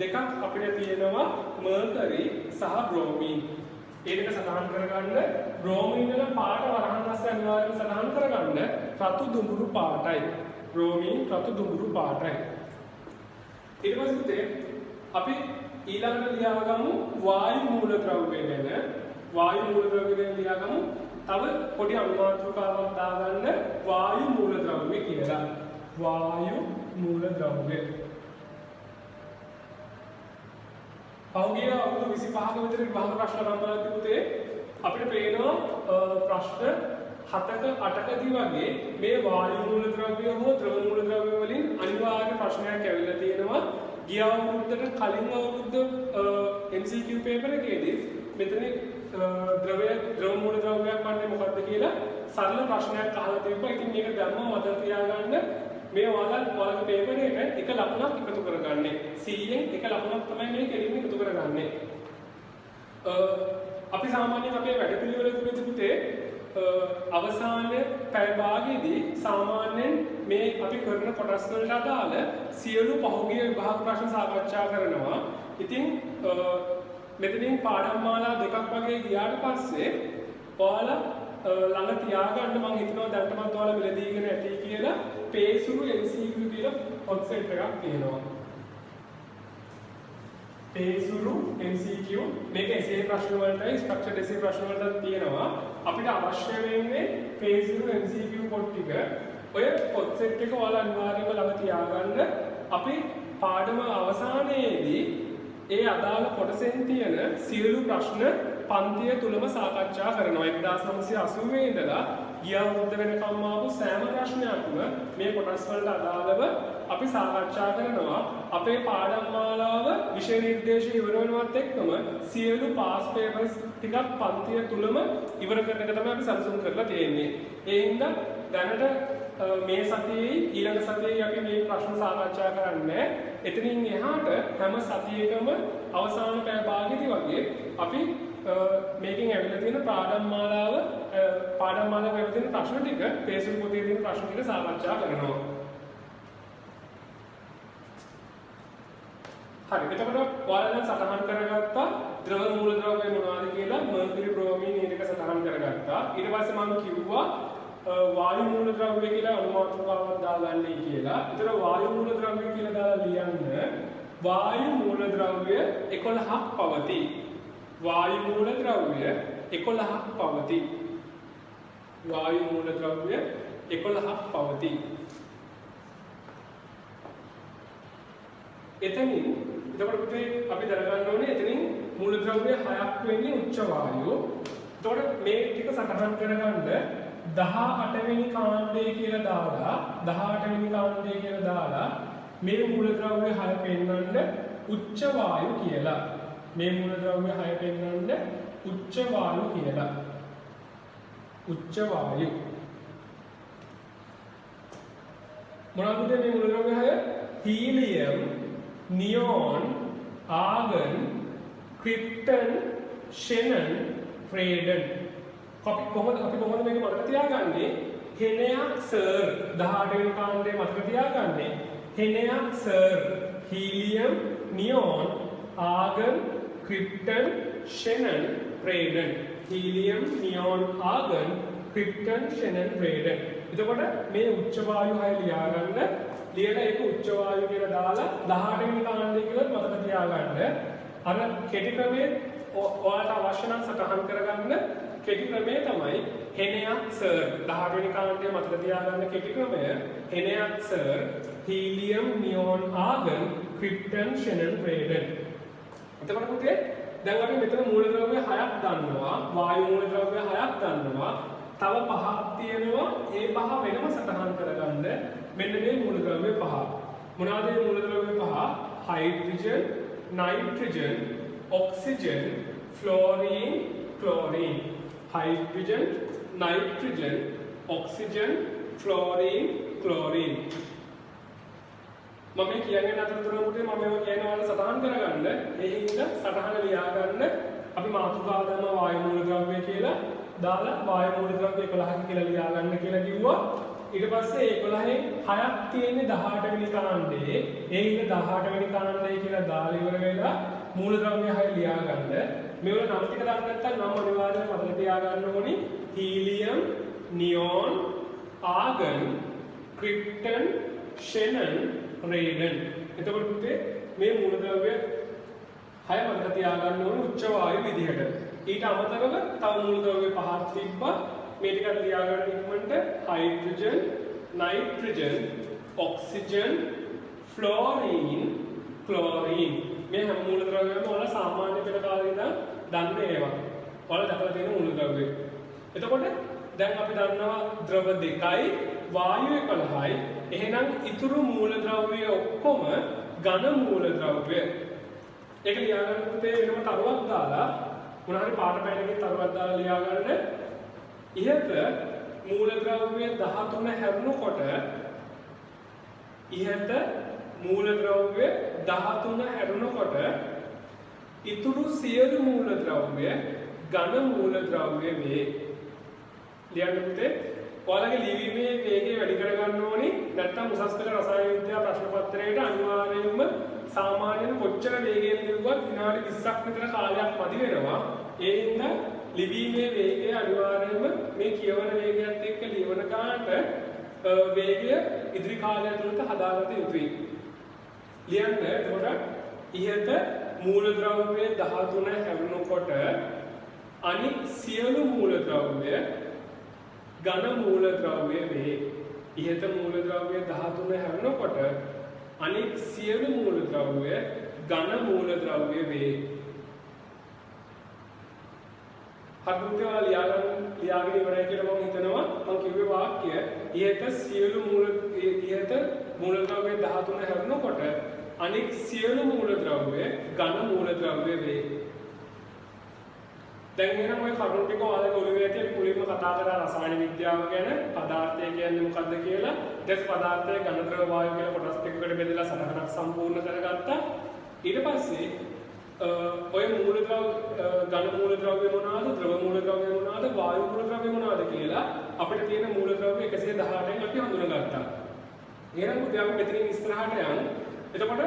A: දෙකක් අපිට තියෙනවා මර්කරි සහ බ්‍රෝමීන්. ඒ දෙක සටහන් කරගන්න බ්‍රෝමීන් වල පාට වරහන් රසය අනිවාර්යයෙන් සටහන් කරගන්න රතු දුඹුරු පාටයි. බ්‍රෝමීන් රතු දුඹුරු පාටයි. ඊට පස්සේ අපි ඊළඟට ලියාගමු වායු මූලද්‍රව්‍ය ගැන. වායු මූලද්‍රව්‍ය ගැන ලියාගමු. තව පොඩි අනුමාත්‍රකාවක් දාගන්න වායු මූලද්‍රව්‍ය කියලා. වායු මූලද්‍රව්‍ය. පහුගිය අවුරුදු 25ක විතර විභාග ප්‍රශ්න නම් බලද්දී පුතේ අපිට පේනවා ප්‍රශ්න 7ක 8කදී වගේ මේ වායු මූලද්‍රව්‍ය හෝ ද්‍රව මූලද්‍රව්‍ය වලින් අනිවාර්ය ප්‍රශ්නයක් ඇවිල්ලා තියෙනවා. ගිය අවුරුද්දට කලින් අවුරුද්ද MCQ පේපර් එකේදී මෙතන ද්‍රව මූලද්‍රව්‍යයක් වන්නේ මොකක්ද කියලා සරල ප්‍රශ්නයක් අහලා තිබ්බා. ඉතින් මේක දැම්මම මතක තියාගන්න මේ ඔයාලගේ පේපර් එකට එක ලකුණක් එකතු කරගන්නේ. 100න් එක ලකුණක් තමයි මේ කෙලින්ම එකතු කරගන්නේ. අපි සාමාන්‍යයෙන් අපේ වැඩපිළිවෙල තුලදී අවසාන පැය භාගයේදී සාමාන්‍යයෙන් මේ අපි කරන කොටස් වලට අදාළ සියලු පහුගිය විභාග ප්‍රශ්න සාකච්ඡා කරනවා. ඉතින් මෙතනින් පාඩම් මාලා දෙකක් වගේ ගියාට පස්සේ ඔයාලා ළඟ තියාගන්න මම හිතනවා දැන්ටමත් ඔයාලා මිලදීගෙන ඇති කියලා පේසුරු MCQ කියලා කොන්සෙප්ට් එකක් තියෙනවා. පේසුරු MCQ මේක එසේ ප්‍රශ්න වලටයි ස්ට්‍රක්චර්ඩ් එසේ ප්‍රශ්න වලට තියෙනවා. අපිට අවශ්‍ය වෙන්නේ පේසුරු MCQ පොත් ටික. ඔය කොන්සෙප්ට් එක ඔයාලා අනිවාර්යයෙන්ම ළඟ තියාගන්න. අපි පාඩම අවසානයේදී ඒ අදාළ කොටසෙන් තියෙන සියලු ප්‍රශ්න පන්තිය තුලම සාකච්ඡා කරනවා. 1980 ඉඳලා ගිය අවුරුද්ද වෙනකම් ආපු සෑම ප්‍රශ්නයක්ම මේ කොටස් වලට අදාළව අපි සාකච්ඡා කරනවා. අපේ පාඩම් මාලාව විෂය නිර්දේශ ඉවර වෙනවත් එක්කම සියලු පාස් පේපර්ස් ටිකක් පන්තිය තුලම ඉවර කරන එක තමයි අපි සැලසුම් කරලා තියෙන්නේ. ඒ හින්දා දැනට මේ සතියේ ඊළඟ සතියේ අපි මේ ප්‍රශ්න සාකච්ඡා කරන්නේ. එතනින් එහාට හැම සතියකම අවසාන පැය භාගෙදී වගේ අපි මේකෙන් ඇවිල්ලා තියෙන පාඩම් මාලාවේ ඇවිල්ලා තියෙන ප්‍රශ්න ටික පේසුල් පොතේ තියෙන ප්‍රශ්න ටික සාකච්ඡා කරනවා. හරි. එතකොට ඔයාලා දැන් සටහන් කරගත්තා ද්‍රව මූලද්‍රව්‍ය මොනවද කියලා මර්කියුරි බ්‍රෝමීන් මේ ටික සටහන් කරගත්තා. ඊට පස්සේ මම කිව්වා වායු මූලද්‍රව්‍ය කියලා අනුමාත්‍රකාවක් දාගන්නයි කියලා. ඒතර වායු මූලද්‍රව්‍ය කියලා දාලා ලියන්න වායු මූලද්‍රව්‍ය 11ක් පවතී. වායු මූලද්‍රව්‍ය 11ක් පවතී. වායු මූලද්‍රව්‍ය 11ක් පවතී. එතනින් එතකොට පුතේ අපි දැනගන්න ඕනේ එතනින් මූලද්‍රව්‍ය 6ක් වෙන්නේ උච්ච වායු. එතකොට මේ ටික සටහන් කරගන්න 18 වෙනි කාණ්ඩය කියලා දාලා මේ මූලද්‍රව්‍ය 6 පෙන්වන්න උච්ච වායු කියලා. මේ මූලද්‍රව්‍ය 6 පෙන්වන්න උච්ච වායු කියලා. උච්ච වායු මොනවද මේ මූලද්‍රව්‍ය 6? Helium, neon, argon, krypton, xenon, රේඩන්. අපි කොහොමද මේක මතක තියාගන්නේ? හෙනයක් සර් 18 වෙනි කාණ්ඩේ මතක තියාගන්නේ. හෙනයක් sir helium, neon, argon, krypton, xenon, radon. Helium, neon, argon, krypton, xenon, radon. එතකොට මේ උච්ච වායු 6 ලියාගන්න. ලියලා ඒක උච්ච වායු කියලා දාලා 18 වෙනි කාණ්ඩය කියලා මතක තියාගන්න. අර කෙටි ක්‍රමයේ ඔයාලට අවශ්‍ය නම් සටහන් කරගන්න කෙටි ක්‍රමය තමයි හෙනයක් සර් 18 වෙනි කාණ්ඩය මතක තියාගන්න කෙටි ක්‍රමය හෙනයක් sir helium, neon, argon, krypton, xenon, radon. එතකොට පුතේ දැන් අපි මෙතන මූලද්‍රව්‍ය 6ක් දන්නවා. වායු මූලද්‍රව්‍ය 6ක් දන්නවා. තව 5ක් තියෙනවා. ඒ 5 වෙනම සටහන් කරගන්න. මෙන්න මේ මූලද්‍රව්‍ය 5. මොනවාද මේ මූලද්‍රව්‍ය 5? Hydrogen, nitrogen, oxygen, fluorine, chlorine. Hydrogen, nitrogen, oxygen, fluorine, chlorine. මම කියන්නේ අතරතුරම පුතේ මම මේවා කියන වල සටහන් කරගන්න. ඒ හින්දා සටහන ලියා ගන්න. අපි මාතෘකාව දාන වායු මූලද්‍රව්‍ය කියලා දාලා වායු මූලද්‍රව්‍ය 11ක් කියලා ලියා ගන්න කියලා කිව්වා. ඊට පස්සේ 11න් 6ක් තියෙන්නේ 18 වෙනි කාණ්ඩේ. ඒ හින්දා 18 වෙනි කාණ්ඩය කියලා දාලා ඉවර වෙලා මූලද්‍රව්‍ය 6 ලියා ගන්න. මේවල නම් ටික දාන්න නැත්නම් නම් අනිවාර්යයෙන් මතක තියාගන්න ඕනි. Helium, neon, argon, krypton, xenon, radon. එතකොට පුතේ මේ මූලද්‍රව්‍ය 6 මතක තියාගන්න ඕනේ උච්ච වායු විදිහට. ඊට අමතරව තව මූලද්‍රව්‍ය 5ක් තිබ්බා. මේ ටිකත් ලියාගන්න ඉක්මනට hydrogen, nitrogen, oxygen, fluorine, chlorine. මේ හැම මූලද්‍රව්‍යයක්ම ඔයාලා සාමාන්‍ය පෙළ කාලේ ඉඳන් දන්නේ ඒවා. ඔයාලා දැකලා තියෙන මූලද්‍රව්‍ය. එතකොට දැන් අපි දන්නවා ද්‍රව 2යි වායු 11යි. එහෙනම් ඉතුරු මූලද්‍රව්‍ය ඔක්කොම ඝන මූලද්‍රව්‍ය. ඒක ලියාගන්න පුතේ වෙනම තරුවක් දාලා මොනවාරි පාට පැනකින් තරුවක් දාලා ලියාගන්න. ඉහත මූලද්‍රව්‍ය 13 හැරුණකොට ඉතුරු සියලු මූලද්‍රව්‍ය ඝන මූලද්‍රව්‍ය වේ. ලියන්න පුතේ ඔයාලගේ ලිවීමේ වේගය වැඩි කරගන්න ඕනේ. නැත්නම් උසස් පෙළ රසායන විද්‍යා ප්‍රශ්න පත්‍රයට අනිවාර්යයෙන්ම සාමාන්‍යයෙන් කොච්චර වේගයෙන් ලිව්වත් විනාඩි 20ක් විතර කාලයක් මදි වෙනවා. ඒ හින්දා ලිවීමේ වේගය අනිවාර්යයෙන්ම මේ කියවන වේගයත් එක්ක ලියවන කාට වේගය ඉදිරි කාලය තුළට හදාගත යුතුයි. ලියන්න. එතකොට ඉහත මූලද්‍රව්‍ය 13 හැරුණකොට අනිත් සියලු මූලද්‍රව්‍ය ඝන මූලද්‍රව්‍ය වේ. ඉහත මූලද්‍රව්‍ය 13 හැරුණකොට අනිත් සියලු මූලද්‍රව්‍ය ඝන මූලද්‍රව්‍ය වේ. හරිද ඔයාලා ලියාගෙන ඉවරයි කියලා මම හිතනවා මම කිව්වේ වාක්‍ය ඉහත සියලු මූලද්‍රව්‍ය 13 හැරුණකොට අනෙක් සියලු මූලද්‍රව්‍ය ඝන මූලද්‍රව්‍ය වේ. දැන් එහෙනම් ඔය කරුණු ටික ඔයාලගේ ඔළුවේ ඇති මුලින්ම කතා කරා රසායන විද්‍යාව ගැන පදාර්ථය කියන්නේ මොකක්ද කියලා. ඊට පදාර්ථය ඝන ද්‍රව වායු කියලා කොටස් දෙකකට බෙදලා සටහනක් සම්පූර්ණ කරගත්තා. ඊට පස්සේ ඔය මූලද්‍රව්‍ය ඝන මූලද්‍රව්‍ය මොනවාද, ද්‍රව මූලද්‍රව්‍ය මොනවාද, වායු මූලද්‍රව්‍ය මොනවාද කියලා අපිට තියෙන මූලද්‍රව්‍ය 118න් අපි හඳුනගත්තා. එහෙනම් අපි මෙතනින් ඉස්සරහට යමු. එතකොට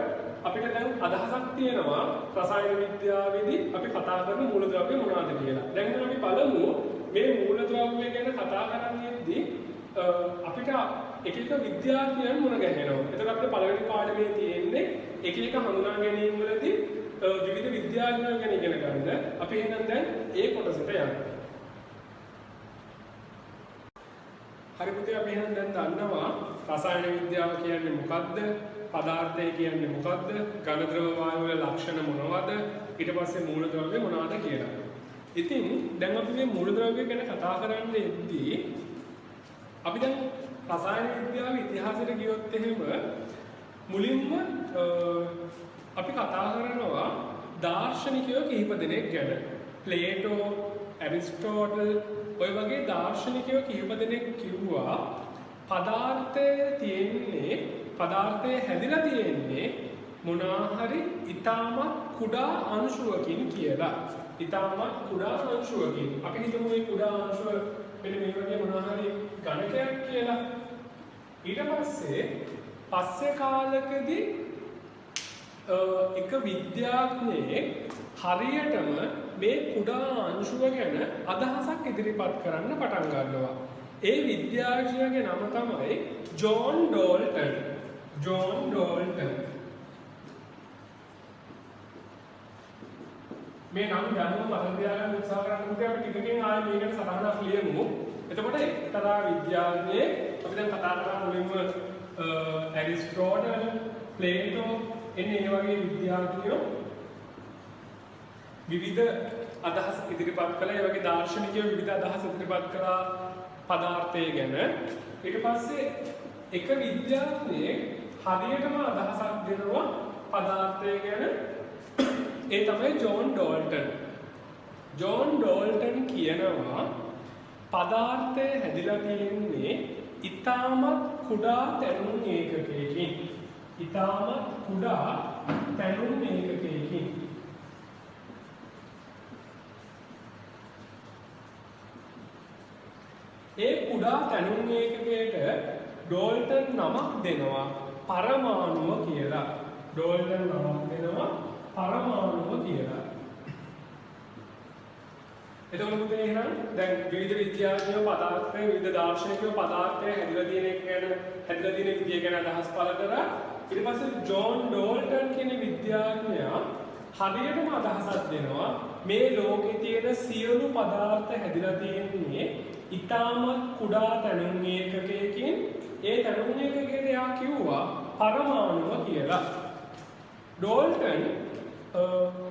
A: අපිට දැන් අදහසක් තියෙනවා රසායන විද්‍යාවේදී අපි කතා කරන මූලද්‍රව්‍ය මොනවාද කියලා. දැන් අපි බලමු මේ මූලද්‍රව්‍ය ගැන කතා කරන්නේදී අපිට එක එක විද්‍යාඥයන් මුණ ගැහෙනවා. එතකොට අපිට පළවෙනි පාඩමේ තියෙන්නේ එක එක හඳුනා ගැනීම වලදී විවිධ විද්‍යාඥයන් ගැන ඉගෙන ගන්න. අපි එහෙනම් දැන් ඒ කොටසට යමු. හරි පුතේ අපි එහෙනම් දැන් දන්නවා රසායන විද්‍යාව කියන්නේ මොකක්ද? පදාර්ථය කියන්නේ මොකක්ද? ඝන ද්‍රව වායු වල ලක්ෂණ මොනවද? ඊට පස්සේ මූලද්‍රව්‍ය මොනවද කියලා. ඉතින් දැන් අපි මේ මූලද්‍රව්‍ය ගැන කතා කරන්නේදී අපි දැන් රසායන විද්‍යාවේ ඉතිහාසයට ගියොත් එහෙම මුලින්ම අපි කතා කරනවා දාර්ශනිකයෝ කිහිප දෙනෙක් ගැන. ප්ලේටෝ, ඇරිස්ටෝටල් ඔය වගේ දාර්ශනිකයෝ කිහිප දෙනෙක් කිව්වා පදාර්ථය හැදිලා තියෙන්නේ මොනවා හරි ඊටමත් කුඩා අංශුවකින් කියලා. ඊටමත් කුඩා අංශුවකින්. අපි හිතමු මේ කුඩා අංශුව මෙන්න මේ වගේ මොනවා හරි ඝනකයක් කියලා. ඊට පස්සේ කාලෙකදී එක විද්‍යාඥයෙක් හරියටම මේ කුඩා අංශුව ගැන අදහසක් ඉදිරිපත් කරන්න පටන් ගන්නවා. ඒ විද්‍යාඥයාගේ නම තමයි ජෝන් ඩෝල්ටන්. මේ නම් දැනුම මතක තියාගන්න උත්සාහ කරන්න පුතේ අපි ටිකකින් ආයෙ මේකට සටහනක් ලියමු. එතකොට එක්තරා විද්‍යාඥයෙක් අපි දැන් කතා කරා මුලින්ම ඇරිස්ටෝටල්, ප්ලේටෝ එන්නේ මේ වගේ විද්‍යාඥයෝ විවිධ අදහස් ඉදිරිපත් කළා. ඒ වගේ දාර්ශනිකයෝ විවිධ අදහස් ඉදිරිපත් කළා පදාර්ථය ගැන. ඊට පස්සේ එක විද්‍යාඥයෙක් හරියටම අදහසක් දෙනවා පදාර්ථය ගැන. ඒ තමයි ජෝන් ඩෝල්ටන්. ජෝන් ඩෝල්ටන් කියනවා පදාර්ථය හැදිලා තියෙන්නේ ඊටමත් කුඩා තැනුම් ඒකකයකින්. ඊටමත් කුඩා තැනුම් ඒකකයකින්. ඒ කුඩා තැනුම් ඒකකයට ඩෝල්ටන් නමක් දෙනවා පරමාණුව කියලා. ඩෝල්ටන් නමක් දෙනවා පරමාණුව කියලා. එතකොට පුතේ එහෙනම් දැන් විවිධ විද්‍යාඥයෝ පදාර්ථය විවිධ දාර්ශනිකයෝ පදාර්ථය හැදිලා තියෙන විදිය ගැන අදහස් පළ කරා. ඊට පස්සේ ජෝන් ඩෝල්ටන් කියන විද්‍යාඥයා හරියටම අදහසක් දෙනවා මේ ලෝකේ තියෙන සියලු පදාර්ථ හැදිලා තියෙන්නේ ඊටමත් කුඩා තැනුම් ඒකකයකින්. ඒ තැනුම් ඒකකයට එයා කිව්වා පරමාණුව කියලා. ඩෝල්ටන්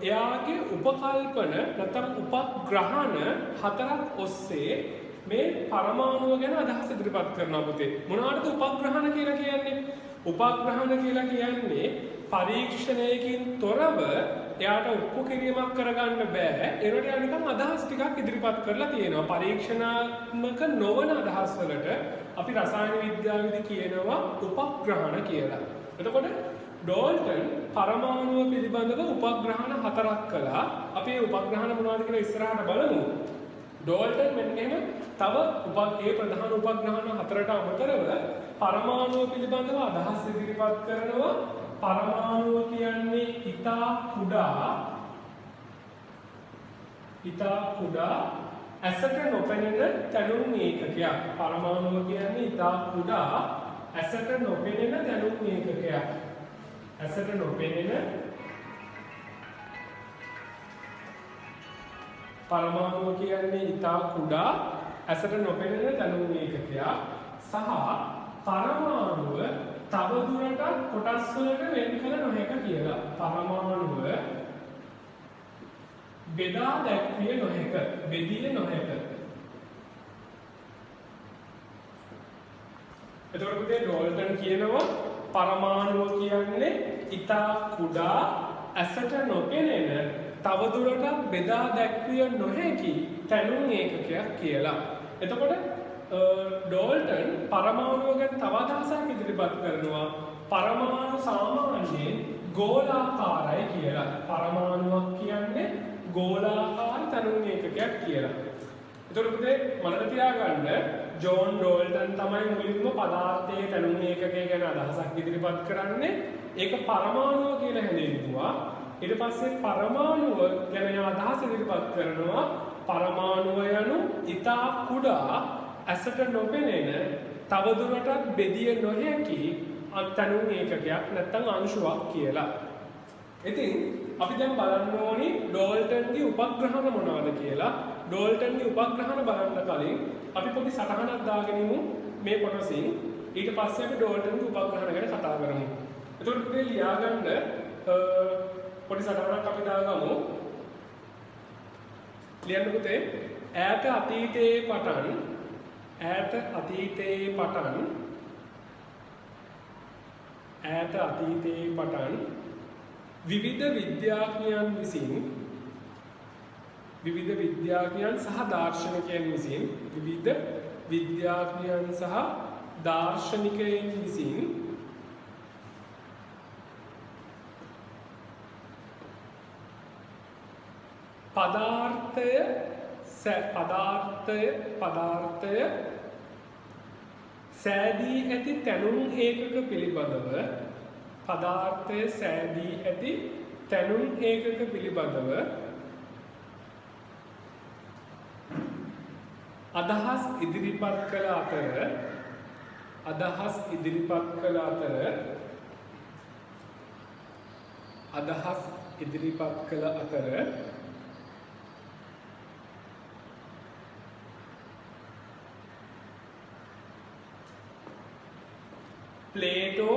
A: එයාගේ උපකල්පන නැත්නම් උපග්‍රහණ 4ක් ඔස්සේ මේ පරමාණුව ගැන අදහස් ඉදිරිපත් කරනවා පුතේ. මොනවටද උපග්‍රහණ කියලා කියන්නේ? උපග්‍රහණ කියලා කියන්නේ පරීක්ෂණයකින් තොරව එයාට ඔප්පු කිරීමක් කරගන්න බෑ. ඒකට එයා නිකන් අදහස් ටිකක් ඉදිරිපත් කරලා තියෙනවා. පරීක්ෂණාත්මක නොවන අදහස් වලට අපි රසායන විද්‍යාවේදී කියනවා උපග්‍රහණ කියලා. එතකොට ඩෝල්ටන් පරමාණුව පිළිබඳව උපග්‍රහණ 4ක් කළා. අපි මේ උපග්‍රහණ මොනවද කියලා ඉස්සරහට බලමු. ඩෝල්ටන් මෙන්න එහෙම තව ඒ ප්‍රධාන උපග්‍රහණ 4ට අමතරව පරමාණුව පිළිබඳව අදහස් ඉදිරිපත් කරනවා. පරමාණුව කියන්නේ ඉතා කුඩා ඇසට නොපෙනෙන තැනුම් ඒකකයක්. පරමාණුව කියන්නේ ඉතා කුඩා ඇසට නොපෙනෙන තැනුම් ඒකකයක්. ඇසට නොපෙනෙන පරමාණුව කියන්නේ ඉතා කුඩා ඇසට නොපෙනෙන තැනුම් ඒකකයක් සහ පරමාණුව තවදුරටත් කොටස් වලට වෙන් කළ නොහැක කියලා. පරමාණුව බෙදා දැක්විය නොහැක. බෙදිය නොහැක. එතකොට පුතේ ඩෝල්ටන් කියනවා පරමාණුව කියන්නේ ඉතා කුඩා ඇසට නොපෙනෙන තවදුරටත් බෙදා දැක්විය නොහැකි තැනුම් ඒකකයක් කියලා. එතකොට ඩෝල්ටන් පරමාණුව ගැන තව අදහසක් ඉදිරිපත් කරනවා. පරමාණු සාමාන්‍යයෙන් ගෝලාකාරයි කියලා. පරමාණුවක් කියන්නේ ගෝලාකාර තැනුම් ඒකකයක් කියලා. එතකොට පුතේ මතක තියාගන්න ජෝන් ඩෝල්ටන් තමයි මුලින්ම පදාර්ථයේ තැනුම් ඒකකය ගැන අදහසක් ඉදිරිපත් කරන්නේ. ඒක පරමාණුව කියලා හැඳින්වුවා. ඊට පස්සේ පරමාණුව ගැන අදහස ඉදිරිපත් කරනවා පරමාණුව යනු ඉතා කුඩා ඇසට නොපෙනෙන තවදුරටත් බෙදිය නොහැකි තැනුම් ඒකකයක් නැත්නම් අංශුවක් කියලා. ඉතින් අපි දැන් බලන්න ඕනි ඩෝල්ටන්ගේ උපග්‍රහණ මොනවද කියලා. ඩෝල්ටන්ගේ උපග්‍රහණ බලන්න කලින් අපි පොඩි සටහනක් දාගෙන ඉමු මේ කොටසින්. ඊට පස්සේ අපි ඩෝල්ටන්ගේ උපග්‍රහණ ගැන කතා කරමු. එතකොට පුතේ ලියාගන්න පොඩි සටහනක් අපි දාගමු. ලියන්න පුතේ ඈත අතීතයේ පටන් විවිධ විද්‍යාඥයන් සහ දාර්ශනිකයන් විසින් පදාර්ථය සෑදී ඇති තැනුම් ඒකක පිළිබඳව අදහස් ඉදිරිපත් කළ අතර Plato,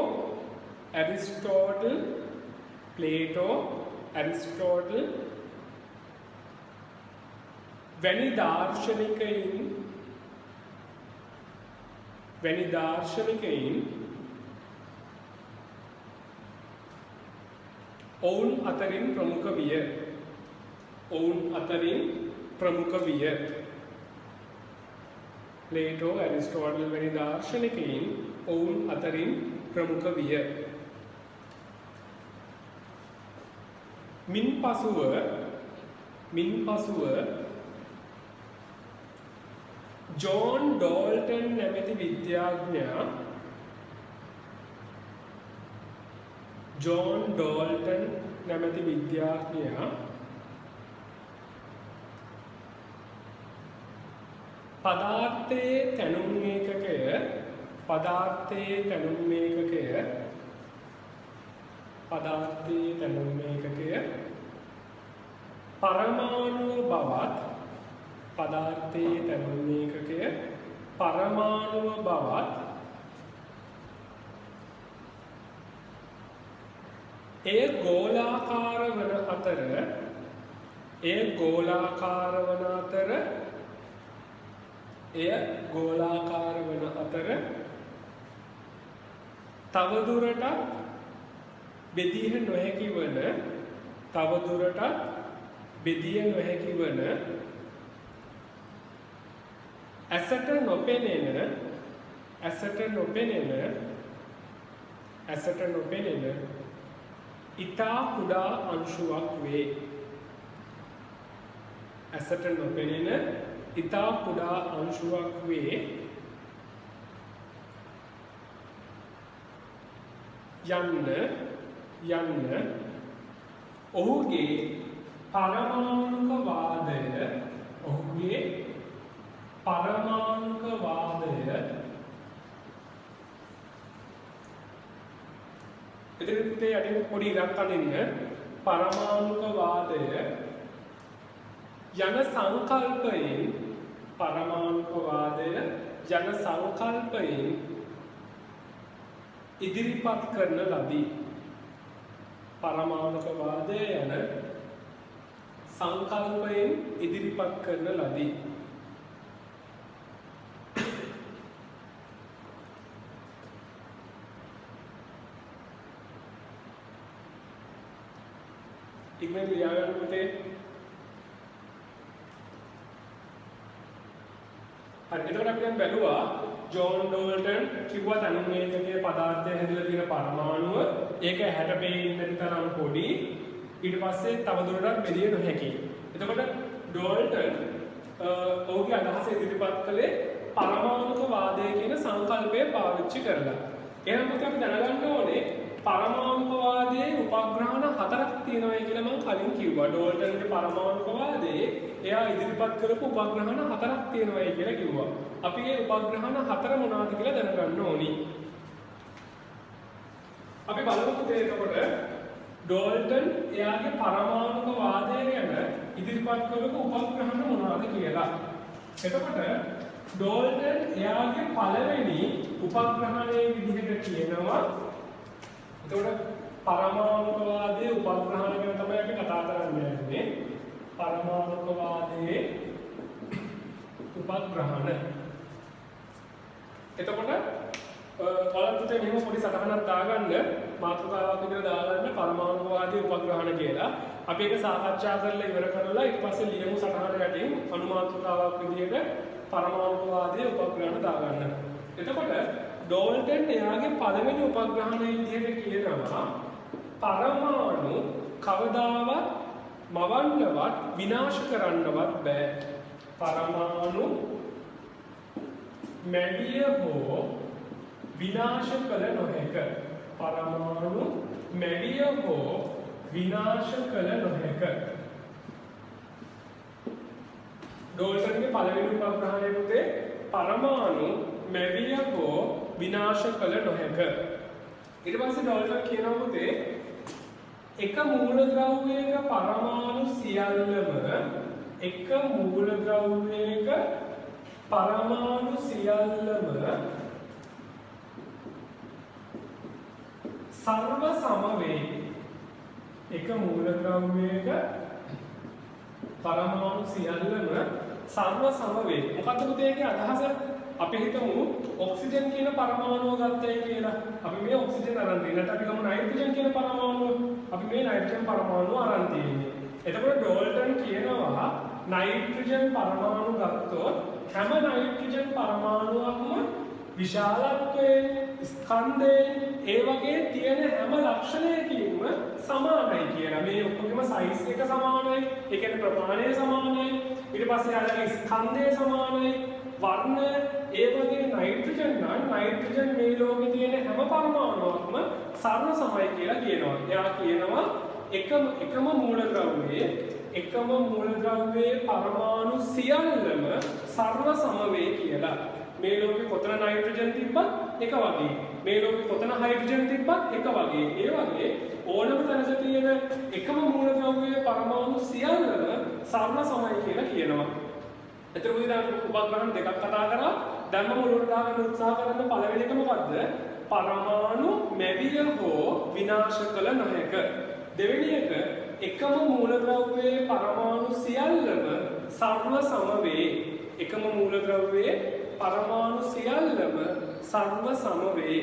A: Aristotle වැනි දාර්ශනිකයින් ඔවුන් අතරින් ප්‍රමුඛ විය. ප්ලේටෝ ඇරිස්ටෝටල් වැනි දාර්ශනිකයින් ඔවුන් අතරින් ප්‍රමුඛ විය. මින් පසුව ජෝන් ඩෝල්ටන් නැමැති විද්‍යාඥයා පදාර්ථයේ තැනුම් ඒකකය පරමාණුව බවත් එය ගෝලාකාර වන අතර තවදුරටත් බෙදිය නොහැකි වන ඇසට නොපෙනෙන ඉතා කුඩා අංශුවක් වේ. යන්න ඔහුගේ පරමාණුක වාදය එතන පුතේ යටින් පොඩි ඉරක් අදින්න. පරමාණුක වාදය යන සංකල්පයෙන් ඉදිරිපත් කරන ලදී. පරමාණුක වාදය යන සංකල්පයෙන් ඉදිරිපත් කරන ලදී. ඉක්මනට ලියා ගන්න පුතේ. හරි එතකොට අපි දැන් බැලුවා ජෝන් ඩෝල්ටන් කිව්වා තනුන් ඒකකයේ පදාර්ථය හැදලා තියෙන පරමාණුව ඒක 60 පේන්න තරම් පොඩි ඊට පස්සේ තවදුරටත් බෙදිය නොහැකි. එතකොට ඩෝල්ටන් ඔහුගේ අදහස ඉදිරිපත් කළේ පරමාණුක වාදය කියන සංකල්පය පාවිච්චි කරලා. එහෙනම් අපි දැනගන්න ඕනේ පරමාණුක වාදයේ උපග්‍රහණ 4ක් තියෙනවා කියලා මම කලින් කිව්වා. ඩෝල්ටන්ගේ පරමාණුක වාදයේ එයා ඉදිරිපත් කරපු උපග්‍රහණ 4ක් තියෙනවා කියලා කිව්වා. අපි මේ උපග්‍රහණ 4 මොනවද කියලා දැනගන්න ඕනි. අපි බලමු එතකොට ඩෝල්ටන් එයාගේ පරමාණුක වාදය ගැන ඉදිරිපත් කරපු උපග්‍රහණ මොනවද කියලා. එතකොට ඩෝල්ටන් එයාගේ පළවෙනි උපග්‍රහණයේ විදිහට කියනවා. එතකොට පරමාණුක වාදයේ උපග්‍රහණ ගැන තමයි අපි කතා කරන්න යන්නේ. පරමාණුක වාදයේ උපග්‍රහණ. එතකොට ඔයාලට මෙහෙම පොඩි සටහනක් දාගන්න මාතෘකාවක් විදිහට දාගන්න පරමාණුක වාදයේ උපග්‍රහණ කියලා. අපි ඒක සාකච්ඡා කරලා ඉවර කරලා ඊට පස්සේ ලියමු සටහන යටින් අනුමාතෘකාවක් විදිහට පරමාණුක වාදයේ උපග්‍රහණ දාගන්න. එතකොට ඩෝල්ටන් එයාගේ පළවෙනි උපග්‍රහණය විදිහට කියනවා පරමාණු කවදාවත් මවන්නවත් විනාශ කරන්නවත් බෑ. පරමාණු මැඩිය හෝ විනාශ කළ නොහැක. පරමාණු මැඩිය හෝ විනාශ කළ නොහැක. ඩෝල්ටන්ගේ පළවෙනි උපග්‍රහණය පුතේ පරමාණු මැඩිය හෝ විනාශ කළ නොහැක. ඊට පස්සේ ඩෝල්ටන් කියනවා පුතේ එක මූලද්‍රව්‍යයක පරමාණු සියල්ලම එක මූලද්‍රව්‍යයක පරමාණු සියල්ලම සර්ව සම වේ. එක මූලද්‍රව්‍යයක පරමාණු සියල්ලම සර්ව සම වේ. මොකක්ද පුතේ ඒකේ අදහස? අපි හිතමු ඔක්සිජන් කියන පරමාණුව ගත්තයි කියලා. අපි මේ ඔක්සිජන් අරන් දෙන්නට අපි ගමු නයිට්‍රජන් කියන පරමාණුව. අපි මේ නයිට්‍රජන් පරමාණුව අරන් තියෙන්නේ. එතකොට ඩෝල්ටන් කියනවා නයිට්‍රජන් පරමාණු ගත්තොත් හැම නයිට්‍රජන් පරමාණුවක්ම විශාලත්වයෙන් ස්කන්ධයෙන් ඒ වගේ තියෙන හැම ලක්ෂණයකින්ම සමානයි කියලා. මේ ඔක්කොගෙම සයිස් එක සමානයි. ඒ කියන්නේ ප්‍රමාණය සමානයි. ඊට පස්සේ යාලගේ ස්කන්ධය සමානයි. වර්ණ ඒ වගේ නයිට්‍රජන් නම් නයිට්‍රජන් මේ ලෝකේ තියෙන හැම පරමාණුවක්ම සර්ව සමයි කියලා කියනවා. එයා කියනවා එකම මූලද්‍රව්‍යයේ පරමාණු සියල්ලම සර්ව සම වේ කියලා. මේ ලෝකේ කොතන නයිට්‍රජන් තිබ්බත් එක වගේ. මේ ලෝකේ කොතන හයිඩ්‍රජන් තිබ්බත් එක වගේ. ඒ වගේ ඕනම තැනක තියෙන එකම මූලද්‍රව්‍යයේ පරමාණු සියල්ලම සර්ව සමයි කියලා කියනවා. එතකොට උදේ උපග්‍රහණ දෙකක් කතා කරා. දැන් මම උඩට දාගන්න උත්සාහ කරන පළවෙනි එක මොකද්ද? පරමාණු මැවිය හෝ විනාශ කළ නොහැක. දෙවෙනි එක එකම මූලද්‍රව්‍යයේ පරමාණු සියල්ලම සර්ව සම වේ. එකම මූලද්‍රව්‍යයේ පරමාණු සියල්ලම සර්ව සම වේ.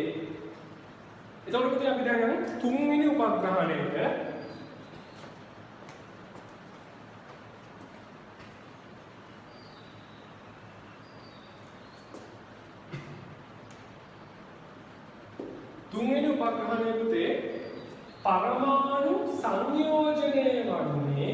A: එතකොට අපි දැන් තුන්වෙනි උපග්‍රහණයට පුතේ පරමාණු සංයෝජනය වන්නේ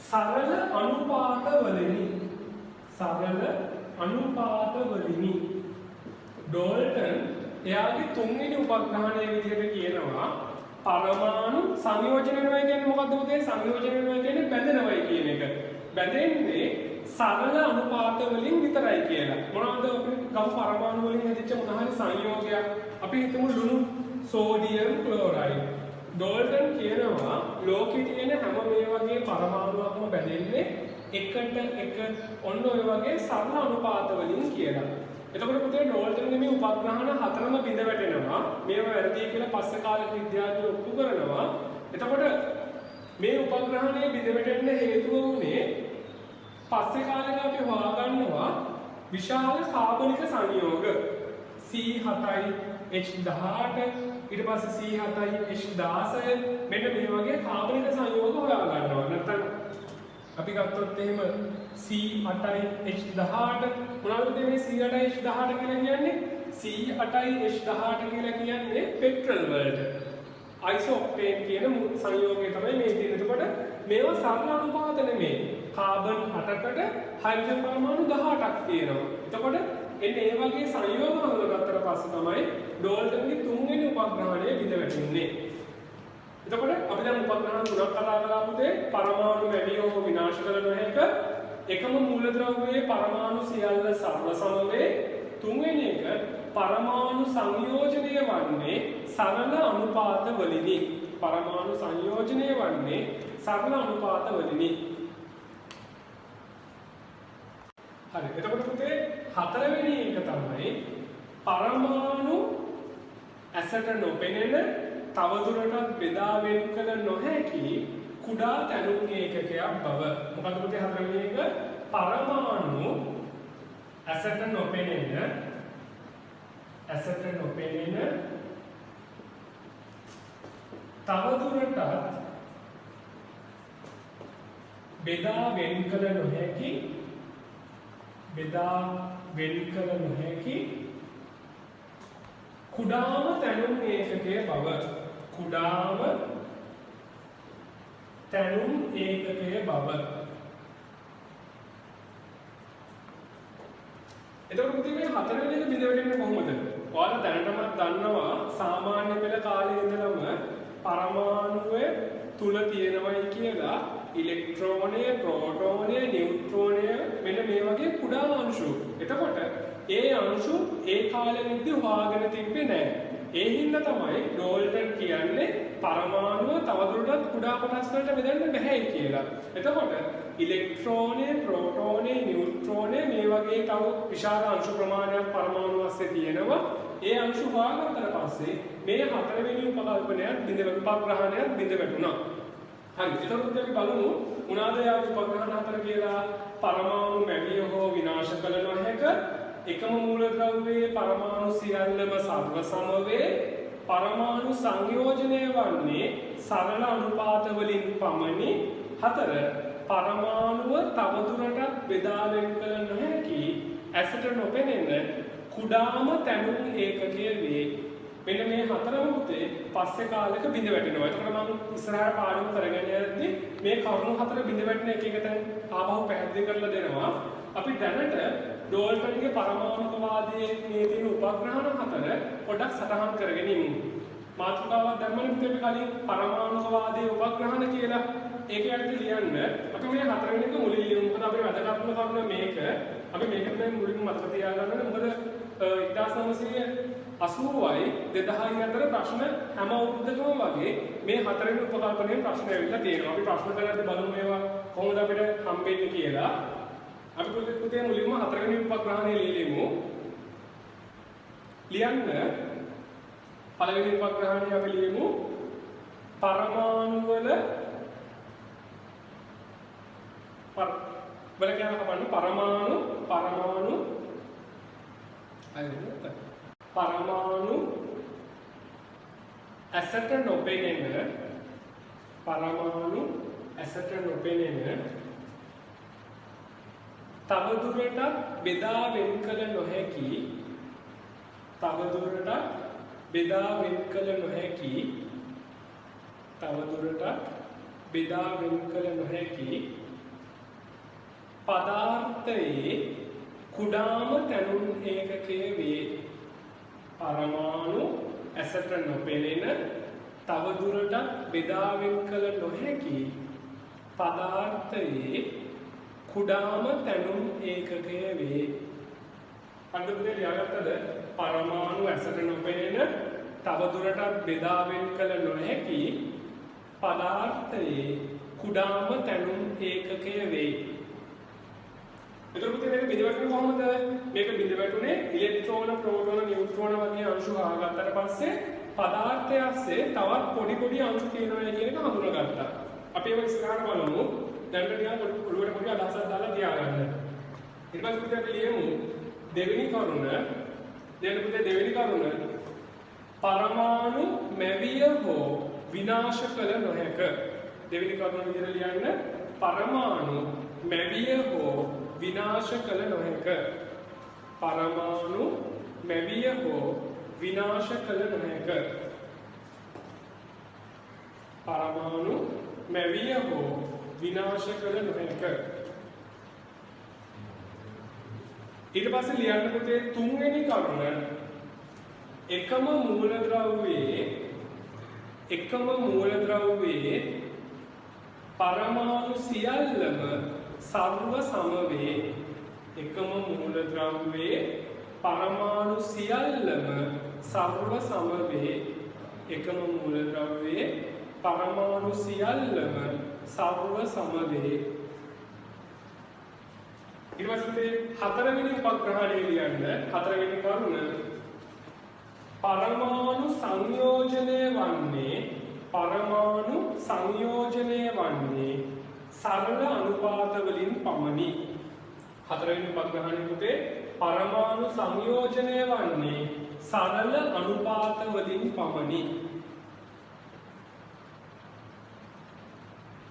A: සරල අනුපාතවලිනි. ඩෝල්ටන් එයාගේ තුන්වෙනි උපග්‍රහණය විදිහට කියනවා පරමාණු සංයෝජන වෙනවා කියන්නේ මොකද්ද පුතේ? සංයෝජන වෙනවා කියන්නේ බැඳෙනවයි කියන එක. බැඳෙන්නේ සරල අනුපාත වලින් විතරයි කියලා. මොනවද අපි ගමු පරමාණු වලින් හැදිච්ච මොනවාරි සංයෝගයක්. අපි හිතමු ලුණු සෝඩියම් ක්ලෝරයිඩ්. ඩෝල්ටන් කියනවා ලෝකේ තියෙන හැම මේ වගේ පරමාණුවක්ම බැඳෙන්නේ එකට එක ඔන්න ඔය වගේ සරල අනුපාත වලින් කියලා. එතකොට පුතේ ඩෝල්ටන්ගේ මේ උපග්‍රහණ හතරම බිඳ වැටෙනවා. මේවා වැරදි කියලා පස්සේ කාලේ විද්‍යාඥයෝ ඔප්පු කරනවා. එතකොට මේ උපග්‍රහණයේ බිඳ වැටෙන්න හේතුව උනේ පස්සේ කාලෙක අපි හොයාගන්නවා විශාල කාබනික සංයෝග C7යි H18 ඊට පස්සේ C7යි H16 මෙන්න මේ වගේ කාබනික සංයෝග හොයාගන්නවා. නැත්නම් අපි ගත්තොත් එහෙම C8යි H18 මොනවද මේ C8යි H18 කියලා කියන්නේ? C8යි H18 කියලා කියන්නේ පෙට්‍රල් වලට අයිසෝක්ටේන් කියන සංයෝගය තමයි මේ තියෙන්නේ. එතකොට මේවා සරල අනුපාත නෙමෙයි. කාබන් 8කට හයිඩ්‍රජන් පරමාණු 18ක් තියෙනවා. එතකොට එන්නේ මේ වගේ සංයෝග හඳුනාගත්තට පස්සේ තමයි ඩෝල්ටන්ගේ තුන්වෙනි උපග්‍රහණය බිඳ වැටෙන්නේ. එතකොට අපි දැන් උපග්‍රහණ තුනක් කතා කරලා පුතේ පරමාණු මැඩියෝ විනාශ කළ නොහැක එකම මූලද්‍රව්‍යයේ පරමාණු සියල්ල සරල සම වේ. තුන්වෙනි එක පරමාණු සංයෝජනය වන්නේ සරල අනුපාත වලිනි. පරමාණු සංයෝජනය වන්නේ සරල අනුපාත වලිනි. හරි. එතකොට පුතේ හතරවෙනි එක තමයි පරමාණු ඇසට නොපෙනෙන තවදුරටත් බෙදා වෙන් කළ නොහැකි කුඩා තැනුම් ඒකකයක් බව. මොකද පුතේ හතරවෙනි එක පරමාණු ඇසට නොපෙනෙන තවදුරටත් බෙදා වෙන් කළ නොහැකි කුඩාම තැනුම් ඒකකය බව. කුඩාම තැනුම් ඒකකය බව. එතකොට පුතේ මේ හතරවෙනි එක බිඳ වැටෙන්නේ කොහොමද? ඔයාලා දැනටමත් දන්නවා සාමාන්‍ය පෙළ කාලේ ඉඳලම පරමාණුවේ තුල තියෙනවයි කියලා ඉලෙක්ට්‍රෝනය, ප්‍රෝටෝනය, නියුට්‍රෝනය මෙන්න මේ වගේ කුඩා අංශු. එතකොට ඒ අංශු ඒ කාලෙදිදී හොයාගෙන තිබ්බේ නැහැ. ඒ හින්දා තමයි ඩෝල්ටන් කියන්නේ පරමාණුව තවදුරටත් කුඩා කොටස් වලට බෙදන්න බැහැ කියලා. එතකොට ඉලෙක්ට්‍රෝනය, ප්‍රෝටෝනය, නියුට්‍රෝනය මේ වගේ තව විශාල අංශු ප්‍රමාණයක් පරමාණු අස්සේ තියෙනවා. ඒ අංශු හොයාගත්තට පස්සේ මේ හතරවෙනි උපකල්පනයත් උපග්‍රහණයත් බිඳ වැටුණා. හරි. එතකොට අපි බලමු මොනවාද යා උපග්‍රහණ හතර කියලා. පරමාණු මැඩිය හෝ විනාශ කළ නොහැක එකම මූලද්‍රව්‍යයේ පරමාණු සියල්ලම සර්ව සම වේ. පරමාණු සංයෝජනය වන්නේ සරල අනුපාත වලින් පමණි. 4 පරමාණුව තවදුරටත් බෙදා වෙන් කළ නොහැකි ඇසට නොපෙනෙන කුඩාම තැනුම් ඒකකය වේ. මෙන්න මේ හතරම පුතේ පස්සේ කාලෙක බිඳ වැටෙනවා. එතකොට මම ඉස්සරහට පාඩම කරගෙන යද්දී මේ කරුණු හතර බිඳ වැටෙන එක එක තැන් ආපහු පැහැදිලි කරලා දෙනවා. අපි දැනට ඩෝල්ටන්ගේ පරමාණුකවාදයේ මේ තියෙන උපග්‍රහණ හතර පොඩ්ඩක් සටහන් කරගෙන ඉමු. මාතෘකාවක් දැම්මනේ පුතේ අපි කලින් පරමාණුකවාදයේ උපග්‍රහණ කියලා. ඒක යටතේ ලියන්න අපි මේ හතරවෙනි එක මුලින් ලියමු. මොකද අපේ වැදගත්ම කරුණ මේක. අපි මේකට දැන් මුලින්ම මතක තියාගන්න ඕනේ. මොකද 1980යි 2000යි අතර ප්‍රශ්න හැම අවුරුද්දකම වගේ මේ හතරවෙනි උපකල්පනයෙන් ප්‍රශ්න ඇවිල්ලා තියෙනවා. අපි ප්‍රශ්න කරද්දී බලමු ඒවා කොහොමද අපිට හම්බෙන්නේ කියලා. අපි පුතේ මුලින්ම හතරවෙනි උපග්‍රහණය ලියමු. ලියන්න පළවෙනි උපග්‍රහණය අපි ලියමු පරමාණු වල පරමාණු ඇසට නොපෙනෙන තවදුරටත් බෙදා වෙන් කළ නොහැකි පදාර්ථයේ කුඩාම තැනුම් ඒකකය වේ. පරමාණු ඇසට නොපෙනෙන තවදුරටත් බෙදා වෙන් කළ නොහැකි පදාර්ථයේ කුඩාම තැනුම් ඒකකය වේ. අන්තිමට ලියාගත්තද පරමාණු ඇසට නොපෙනෙන තවදුරටත් බෙදා වෙන් කළ නොහැකි පදාර්ථයේ කුඩාම තැනුම් ඒකකය වේ. එතකොට පුතේ මේක බිඳ වැටුනේ කොහොමද? මේක බිඳ වැටුනේ ඉලෙක්ට්‍රෝන, ප්‍රෝටෝන, නියුට්‍රෝන වගේ අංශු හොයාගත්තට පස්සේ පදාර්ථය ඇස්සේ තවත් පොඩි අංශු තියෙනවා කියන එක හඳුනාගත්තා. අපි ඒක ඉස්සරහට බලමු. දැන් ටිකක් ඔළුවට පොඩි අදහසක් දාලා තියාගන්න. ඊට පස්සේ පුතේ අපි ලියමු දෙවෙනි කරුණ. දැන් පුතේ දෙවෙනි කරුණ පරමාණු මැවිය හෝ විනාශ කළ නොහැක. දෙවෙනි කරුණ විදිහට ලියන්න පරමාණු මැවිය හෝ විනාශ කළ නොහැක. පරමාණු මැවිය හෝ විනාශ කළ නොහැක. පරමාණු මැවිය හෝ විනාශ කළ නොහැක. ඊට පස්සේ ලියන්න පුතේ තුන්වෙනි කරුණ එකම මූලද්‍රව්‍යයේ පරමාණු සියල්ලම සර්ව සම වේ. එකම මූලද්‍රව්‍යයේ පරමාණු සියල්ලම සර්ව සම වේ. එකම මූලද්‍රව්‍යයේ පරමාණු සියල්ලම සර්ව සම වේ. ඊට පස්සේ හතරවෙනි උපග්‍රහණය ලියන්න. හතරවෙනි කරුණ පරමාණු සංයෝජනය වන්නේ සරල අනුපාත වලින් පමණි. හතරවෙනි උපග්‍රහණය පුතේ පරමාණු සංයෝජනය වන්නේ සරල අනුපාත වලින් පමණි.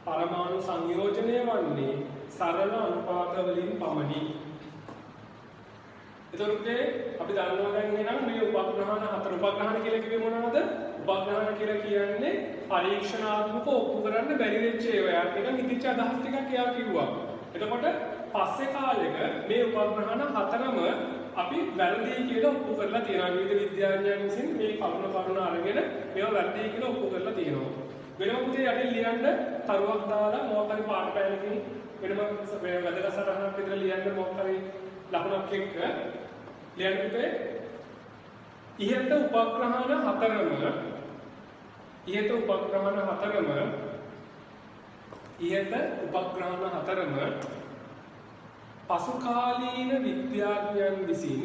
A: පරමාණු සංයෝජනය වන්නේ සරල අනුපාත වලින් පමණි. එතකොට අපි දන්නවා දැන් එහෙනම් මේ උපග්‍රහණ හතර උපග්‍රහණ කියලා කිව්වේ මොනවද? උපග්‍රහණ කියලා කියන්නේ පරීක්ෂණාත්මක ඔප්පු කරන්න බැරි වෙච්ච ඒවා. යාත් නිකන් හිතිච්ච අදහස් ටිකක් එයා කිව්වා. එතකොට පස්සේ කාලෙක මේ උපග්‍රහණ හතරම අපි වැරදි කියලා ඔප්පු කරලා තියෙනවා. විවිධ විද්‍යාඥයන් විසින් මේ කරුණ අරගෙන මේවා වැරදි කියලා ඔප්පු කරලා තියෙනවා. වෙනම පුතේ යටින් ලියන්න තරුවක් දාලා මොකක් හරි පාට පෑනකින් වෙනම වැදගත් සටහනක් විතර ලියන්න මොකක් හරි ලකුණක් එක්ක ලියන්න පුතේ ඉහත උපග්‍රහණ හතරම පසුකාලීන විද්‍යාඥයන් විසින්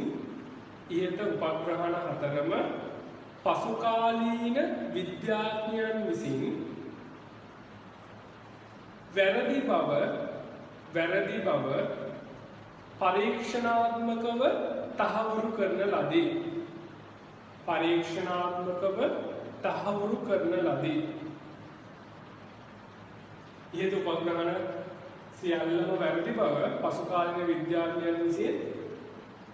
A: වැරදි බව පරීක්ෂණාත්මකව තහවුරු කරන ලදී. ඉහත උපග්‍රහණ සියල්ලම වැරදි බව පසුකාලීන විද්‍යාඥයන් විසින්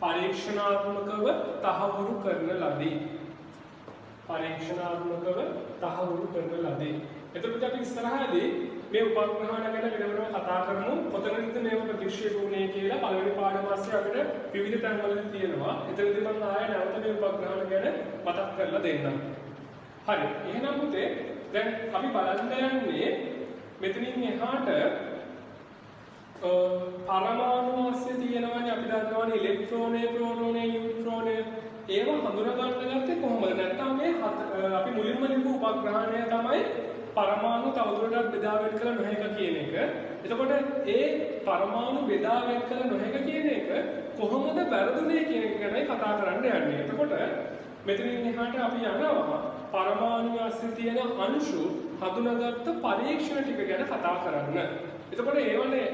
A: පරීක්ෂණාත්මකව තහවුරු කරන ලදී. එතකොට අපි ඉස්සරහදී මේ උපග්‍රහණ ගැන වෙනම කතා කරමු. කොතනද මේව ප්‍රතික්ෂේප වුණේ කියලා පළවෙනි පාඩම මාසේ අපිට විවිධ තැන්වලදී තියෙනවා. එතනදී මම ආයෙ නැවත මේ උපග්‍රහණ ගැන මතක් කරලා දෙන්නම්. හරි. එහෙනම් පුතේ දැන් අපි බලන්න යන්නේ මෙතනින් එහාට පරමාණු මාස්සේ තියෙනවානේ අපි දන්නවානේ ඉලෙක්ට්‍රෝනේ, ප්‍රෝටෝනේ, නියුට්‍රෝනේ ඒව හඳුනා ගන්න ගත්තේ කොහොමද? නැත්නම් මේ අපි මුලින්ම ලියපු උපග්‍රහණය තමයි පරමාණු තවදුරටත් බෙදා වෙන් කළ නොහැක කියන එක. එතකොට ඒ පරමාණු බෙදා වෙන් කළ නොහැක කියන එක කොහොමද වැරදුනේ කියන එක ගැනයි කතා කරන්න යන්නේ. එතකොට මෙතනින් එහාට අපි යනවා පරමාණු ඇස්සේ තියෙන අංශු හඳුනාගත්ත පරීක්ෂණ ටික ගැන කතා කරන්න. එතකොට ඒවනේ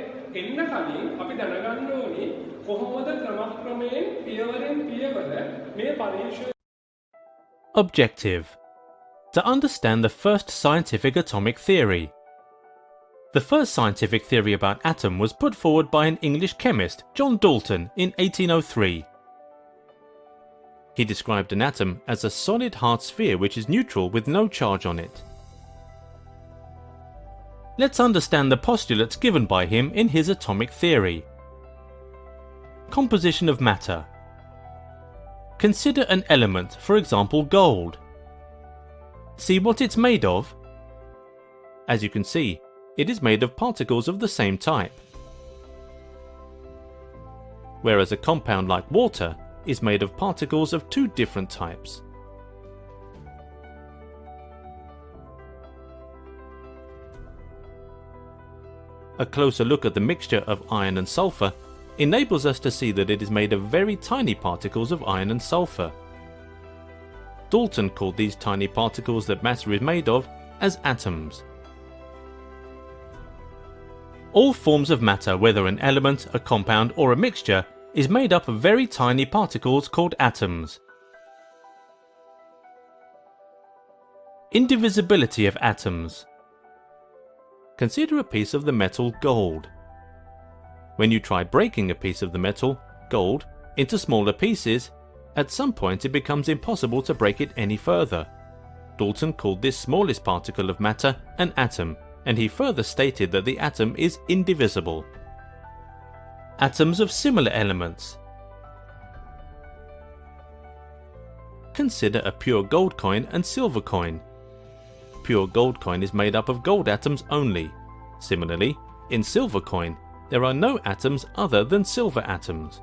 A: එන්න කලින් අපි දැනගන්න ඕනි කොහොමද ක්‍රමක්‍රමයෙන් පියවරෙන් පියවර මේ පරීක්ෂණ.
B: Objective: to understand the first scientific atomic theory. The first scientific theory about atom was put forward by an English chemist, John Dalton, in 1803. He described an atom as a solid hard sphere which is neutral with no charge on it. Let's understand the postulates given by him in his atomic theory. Composition of matter. Consider an element, for example gold. See what it's made of? As you can see, it is made of particles of the same type. Whereas a compound like water is made of particles of two different types. A closer look at the mixture of iron and sulfur enables us to see that it is made of very tiny particles of iron and sulfur. Dalton called these tiny particles that matter is made of as atoms. All forms of matter, whether an element, a compound, or a mixture, is made up of very tiny particles called atoms. Indivisibility of atoms. Consider a piece of the metal gold. When you try breaking a piece of the metal, gold, into smaller pieces, at some point it becomes impossible to break it any further. Dalton called this smallest particle of matter an atom, and he further stated that the atom is indivisible. Atoms of similar elements. Consider a pure gold coin and silver coin. Pure gold coin is made up of gold atoms only. Similarly, in silver coin, there are no atoms other than silver atoms.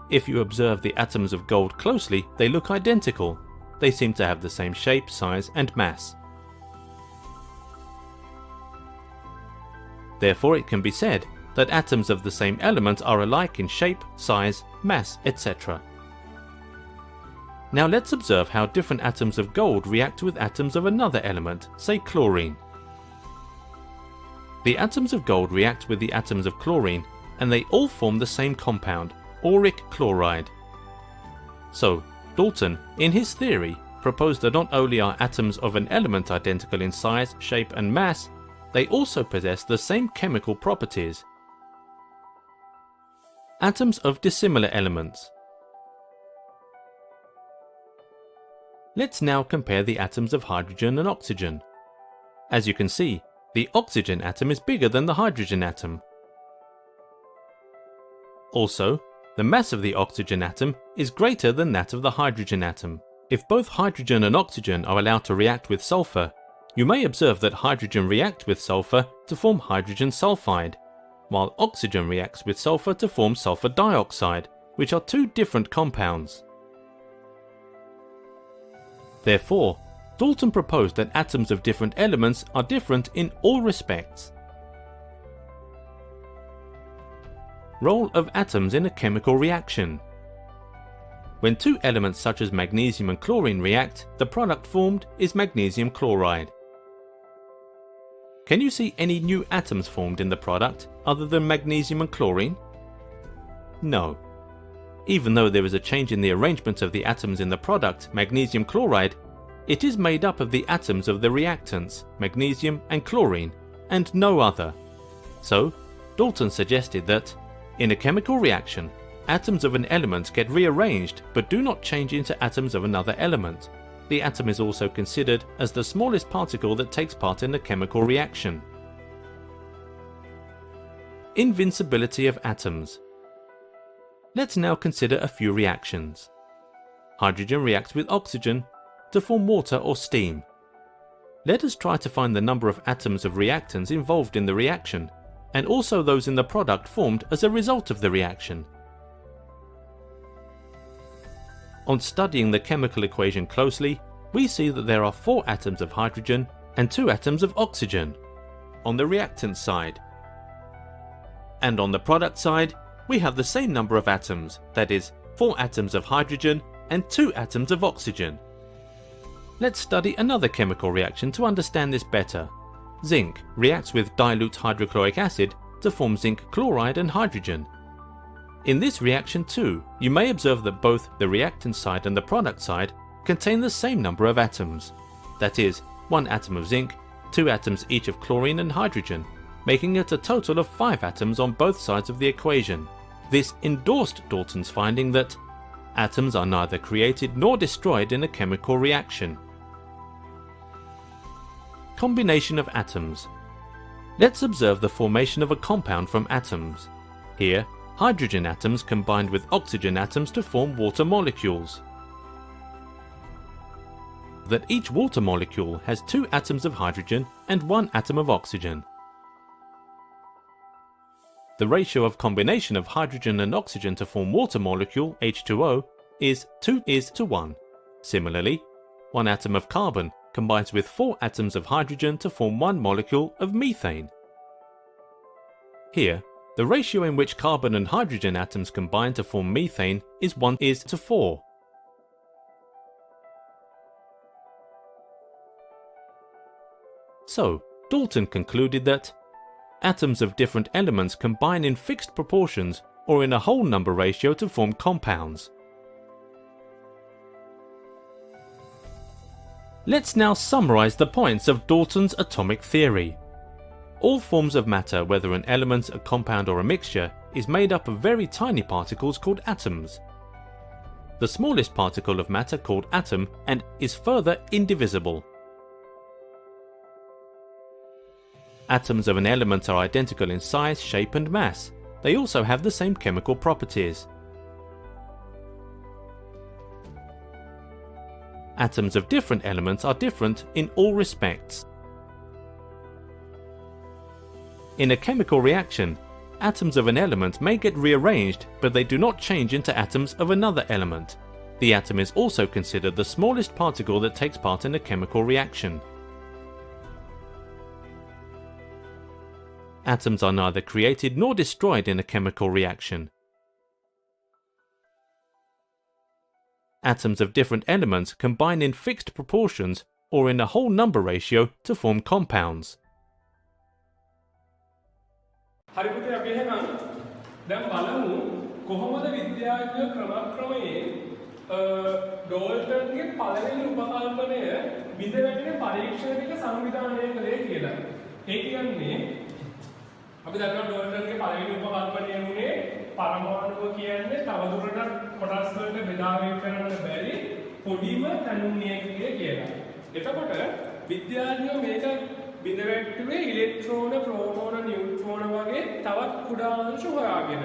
B: If you observe the atoms of gold closely, they look identical. They seem to have the same shape, size, and mass. Therefore, it can be said that atoms of the same element are alike in shape, size, mass, etc. Now let's observe how different atoms of gold react with atoms of another element, say chlorine. The atoms of gold react with the atoms of chlorine, and they all form the same compound, auric chloride. So, Dalton, in his theory, proposed that not only are atoms of an element identical in size, shape, and mass, they also possess the same chemical properties. Atoms of dissimilar elements. Let's now compare the atoms of hydrogen and oxygen. As you can see, the oxygen atom is bigger than the hydrogen atom. Also, the mass of the oxygen atom is greater than that of the hydrogen atom. If both hydrogen and oxygen are allowed to react with sulfur, you may observe that hydrogen reacts with sulfur to form hydrogen sulfide, while oxygen reacts with sulfur to form sulfur dioxide, which are two different compounds. Therefore, Dalton proposed that atoms of different elements are different in all respects. Role of atoms in a chemical reaction. When two elements such as magnesium and chlorine react, the product formed is magnesium chloride. Can you see any new atoms formed in the product other than magnesium and chlorine? No. Even though there is a change in the arrangement of the atoms in the product, magnesium chloride, it is made up of the atoms of the reactants, magnesium and chlorine, and no other. So, Dalton suggested that, in a chemical reaction, atoms of an element get rearranged but do not change into atoms of another element. The atom is also considered as the smallest particle that takes part in the chemical reaction. Invincibility of atoms. Let's now consider a few reactions. Hydrogen reacts with oxygen to form water or steam. Let us try to find the number of atoms of reactants involved in the reaction, and also those in the product formed as a result of the reaction. On studying the chemical equation closely, we see that there are 4 atoms of hydrogen and 2 atoms of oxygen on the reactant side. And on the product side, we have the same number of atoms, that is, 4 atoms of hydrogen and 2 atoms of oxygen. Let's study another chemical reaction to understand this better. Zinc reacts with dilute hydrochloric acid to form zinc chloride and hydrogen. In this reaction too, you may observe that both the reactant side and the product side contain the same number of atoms. That is, 1 atom of zinc, 2 atoms each of chlorine and hydrogen, making it a total of 5 atoms on both sides of the equation. This endorsed Dalton's finding that atoms are neither created nor destroyed in a chemical reaction. Combination of atoms. Let's observe the formation of a compound from atoms. Here, hydrogen atoms combined with oxygen atoms to form water molecules. That each water molecule has 2 atoms of hydrogen and 1 atom of oxygen. The ratio of combination of hydrogen and oxygen to form water molecule, H2O, is 2:1. Similarly, 1 atom of carbon combines with 4 atoms of hydrogen to form 1 molecule of methane. Here, The ratio in which carbon and hydrogen atoms combine to form methane is 1:4. So, Dalton concluded that atoms of different elements combine in fixed proportions or in a whole number ratio to form compounds. Let's now summarize the points of Dalton's atomic theory. All forms of matter, whether an element, a compound or a mixture, is made up of very tiny particles called atoms. The smallest particle of matter called atom and is further indivisible. Atoms of an element are identical in size, shape and mass. They also have the same chemical properties. Atoms of different elements are different in all respects. In a chemical reaction, atoms of an element may get rearranged, but they do not change into atoms of another element. The atom is also considered the smallest particle that takes part in a chemical reaction. Atoms are neither created nor destroyed in a chemical reaction. Atoms of different elements combine in fixed proportions or in a whole number ratio to form compounds.
A: හරි පුතේ අපි එහෙනම් දැන් බලමු කොහොමද විද්‍යාඥයෝ ක්‍රමක්‍රමයෙන් ඩෝල්ටන්ගේ පළවෙනි උපකල්පනය විඳ වැටෙන පරීක්ෂණයක සංවිධානය කළේ කියලා. ඒ කියන්නේ අපි දන්නවා ඩෝල්ටන්ගේ පළවෙනි උපකල්පනය වුණේ පරමාණුව කියන්නේ තවදුරටත් කොටස් වලට බෙදා වෙන් කරන්න බැරි පොඩිම තනුන්නියකගේ කියලා. එතකොට විද්‍යාඥයෝ මේක බිඳ වැටුවේ ඉලෙක්ට්‍රෝන, ප්‍රෝටෝන, නියුට්‍රෝන වගේ තවත් කුඩා අංශු හොයාගෙන.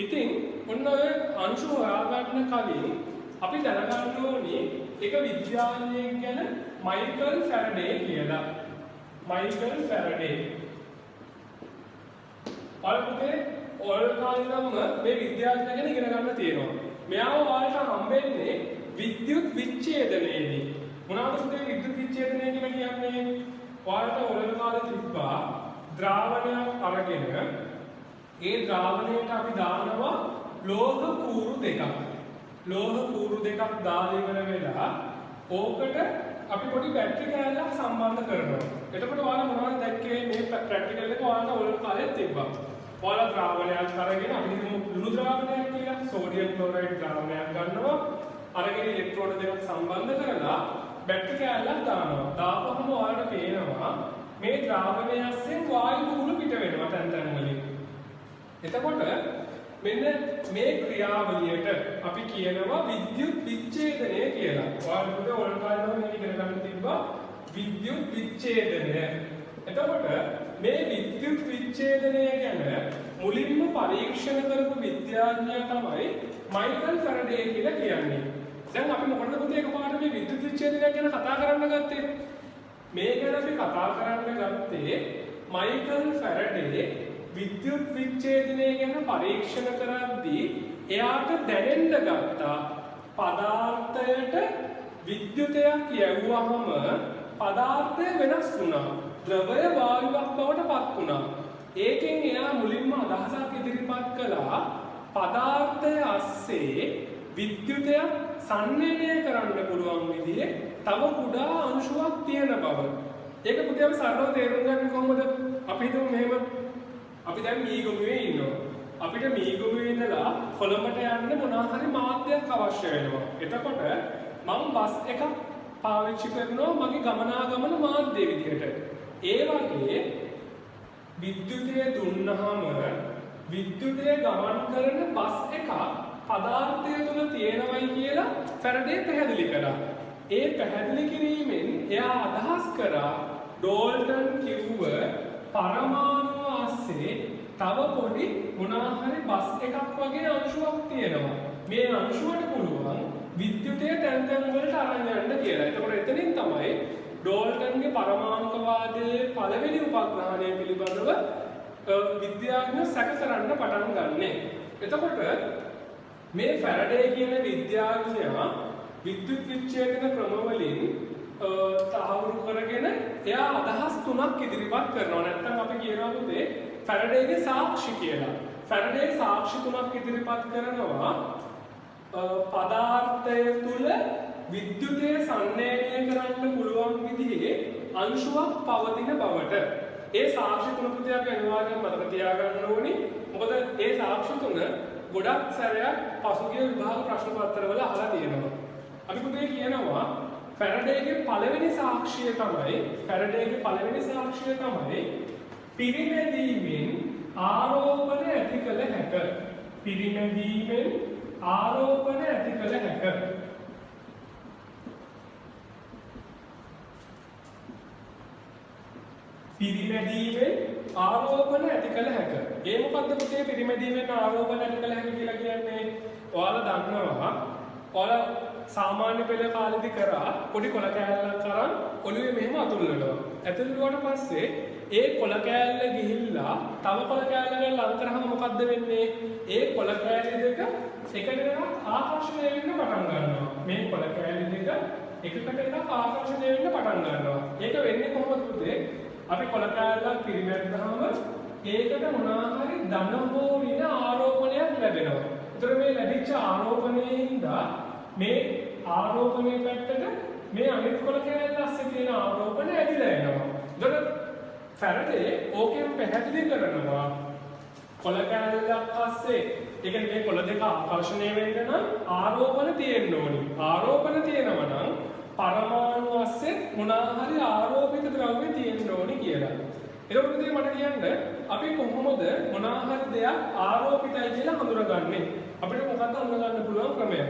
A: ඉතින් ඔන්න ඔය අංශු හොයාගන්න කලින් අපි දැනගන්න ඕනේ එක විද්‍යාඥයෙක් ගැන මයිකල් ෆැරඩේ කියලා. මයිකල් ෆැරඩේ. ඔයාලට ඔයල් කාලේ නම් මේ විද්‍යාඥයා ගැන ඉගෙන ගන්න තියෙනවා. මෙයාව ඔයාලට හම්බෙන්නේ විද්‍යුත් විච්ඡේදනයේදී. මොනවද පුතේ විද්‍යුත් විච්ඡේදනය කියලා කියන්නේ? ඔයාලට ඔයල් කාලේ තිබ්බා ද්‍රාවණයක් අරගෙන ඒ ද්‍රාවණයට අපි දානවා ලෝහ කූරු දෙකක්. ලෝහ කූරු දෙකක් දාලා ඉවර වෙලා ඕකට අපි පොඩි බැටරි කෑල්ලක් සම්බන්ධ කරනවා. එතකොට ඔයාලා මොනවද දැක්කේ මේ ප්‍රැක්ටිකල් එක ඔයාලට ඔයල් කාලේ තිබ්බා. ඔයාලා ද්‍රාවණයක් අරගෙන අපි හිතමු ලුණු ද්‍රාවණයක් කියලා සෝඩියම් ක්ලෝරයිඩ් ද්‍රාවණයක් ගන්නවා. අරගෙන ඉලෙක්ට්‍රෝන දෙකක් සම්බන්ධ කරලා බැටරි කෑල්ලක් දානවා. දාපුවම ඔයාලට පේනවා මේ ද්‍රාවණය ඇස්සේ වායු කූළු පිට වෙනවා තැන් තැන් වලින්. එතකොට මෙන්න මේ ක්‍රියාවලියට අපි කියනවා විද්‍යුත් විච්ඡේදනය කියලා. ඔයාලට ඔයල් කාලේ මේක ඉගෙන ගන්න තිබ්බා විද්‍යුත් විච්ඡේදනය. එතකොට මේ විද්‍යුත් විච්ඡේදනය ගැන මුලින්ම පරීක්ෂණ කරපු විද්‍යාඥයා තමයි මයිකල් ෆැරඩේ කියලා කියන්නේ. දැන් අපි මොකටද පුතේ එකපාරට මේ විද්‍යුත් විච්ඡේදනය ගැන කතා කරන්න ගත්තේ? මේ ගැන අපි කතා කරන්න ගත්තේ මයිකල් ෆැරඩේ විද්‍යුත් විච්ඡේදනය ගැන පරීක්ෂණ කරද්දී එයාට දැනෙන්න ගත්තා පදාර්ථයට විද්‍යුතයක් යවුවහම පදාර්ථය වෙනස් වුණා. ද්‍රවය වායුවක් බවට පත් වුණා. ඒකෙන් එයා මුලින්ම අදහසක් ඉදිරිපත් කළා පදාර්ථය අස්සේ විද්‍යුතයක් සංවේදනය කරන්න පුළුවන් විදිහේ තව කුඩා අංශුවක් තියෙන බව. ඒක පුතේ අපි සරලව තේරුම් ගන්න කොහොමද? අපි හිතමු මෙහෙම අපි දැන් මීගමුවේ ඉන්නවා. අපිට මීගමුවේ ඉඳලා කොළඹට යන්න මොනවා හරි මාධ්‍යයක් අවශ්‍ය වෙනවා. එතකොට මම බස් එකක් පාවිච්චි කරනවා මගේ ගමනාගමන මාධ්‍ය විදිහට. ඒ වගේ විද්‍යුතය දුන්නහම විද්‍යුතය ගමන් කරන බස් එකක් පදාර්ථය තුල තියෙනවයි කියලා ෆැරඩේ පැහැදිලි කළා. ඒ පැහැදිලි කිරීමෙන් එයා අදහස් කරා ඩෝල්ටන් කිව්ව පරමාණුව ASCII තව පොඩි මොනවා හරි බස් එකක් වගේ අංශුවක් තියෙනවා. මේ අංශුවට පුළුවන් විද්‍යුතය තැන් තැන් වලට අරන් යන්න කියලා. එතකොට එතනින් තමයි ඩෝල්ටන්ගේ පරමාණුකවාදයේ පළවෙනි උපග්‍රහණය පිළිබඳව විද්‍යාඥයෝ සැක කරන්න පටන් ගන්නෙ. එතකොට මේ ෆැරඩේ කියන විද්‍යාඥයා විද්‍යුත් විච්ඡේදන ක්‍රමවලින් තහවුරු කරගෙන එයා අදහස් තුනක් ඉදිරිපත් කරනවා. නැත්නම් අපි කියනවා පුතේ ෆැරඩේගේ සාක්ෂි කියලා. ෆැරඩේ සාක්ෂි තුනක් ඉදිරිපත් කරනවා පදාර්ථය තුල විද්‍යුතය සංනයනය කරන්න පුළුවන් විදිහේ අංශුවක් පවතින බවට. ඒ සාක්ෂි තුන පුතේ අපි අනිවාර්යයෙන් මතක තියාගන්න ඕනේ. මොකද ඒ සාක්ෂි තුන ගොඩක් සැරයක් පසුගිය විභාග ප්‍රශ්න පත්‍රවල අහලා තියෙනවා. අපි පුතේ කියනවා ෆැරඩේගේ පළවෙනි සාක්ෂිය තමයි පිරිමැදීමෙන් ආරෝපණ ඇති කළ හැක. පිරිමැදීමෙන් ආරෝපණ ඇති කළ හැක. පිරිමැදීමෙන් ආරෝපණ ඇති කළ හැක. ඒ මොකද්ද පුතේ පිරිමැදීමෙන් ආරෝපණ ඇති කළ හැක කියලා කියන්නේ? ඔයාලා දන්නවා ඔයාලා සාමාන්‍ය පෙළ කාලෙදි කරා පොඩි කොළ කෑල්ලක් අරන් ඔළුවේ මෙහෙම අතුල්ලනවා. ඇතුළුවාට පස්සේ ඒ කොළ කෑල්ල ගිහිල්ලා තව කොළ කෑල්ලකට ලං කරාම මොකද්ද වෙන්නේ? ඒ කොළ කෑලි දෙක එකට එකක් ආකර්ෂණය වෙන්න පටන් ගන්නවා. මේ කොළ කෑලි දෙක එකකට එකක් ආකර්ෂණය වෙන්න පටන් ගන්නවා. ඒක වෙන්නේ කොහොමද පුතේ? අපි කොළ කෑල්ලක් පිරිමැද්දාම ඒකට මොනවා හරි ධන හෝ ඍණ ආරෝපණයක් ලැබෙනවා. ඒතර මේ ලැබිච්ච ආරෝපණයෙන් හින්දා මේ ආරෝපණය පැත්තට මේ අනිත් කොළ කෑල්ල ASCII තියෙන ආරෝපණය ඇදිලා එනවා. ඒතර ෆැරඩේ ඕකෙන් පැහැදිලි කරනවා කොළ කෑල්ලක් ASCII ඒ කියන්නේ මේ කොළ දෙක ආකර්ෂණය වෙන්න නම් ආරෝපණ තියෙන්න ඕනි. ආරෝපණ තියෙනවා නම් පරමාණු ASCII මොනවා හරි ආරෝපිත ද්‍රව්‍ය තියෙන්න ඕනි කියලා. එතකොට ඉතින් මට කියන්න අපි කොහොමද මොනවා හරි දෙයක් ආරෝපිතයි කියලා හඳුනගන්නේ? අපිට මොකක්ද හඳුනගන්න පුළුවන් ක්‍රමය?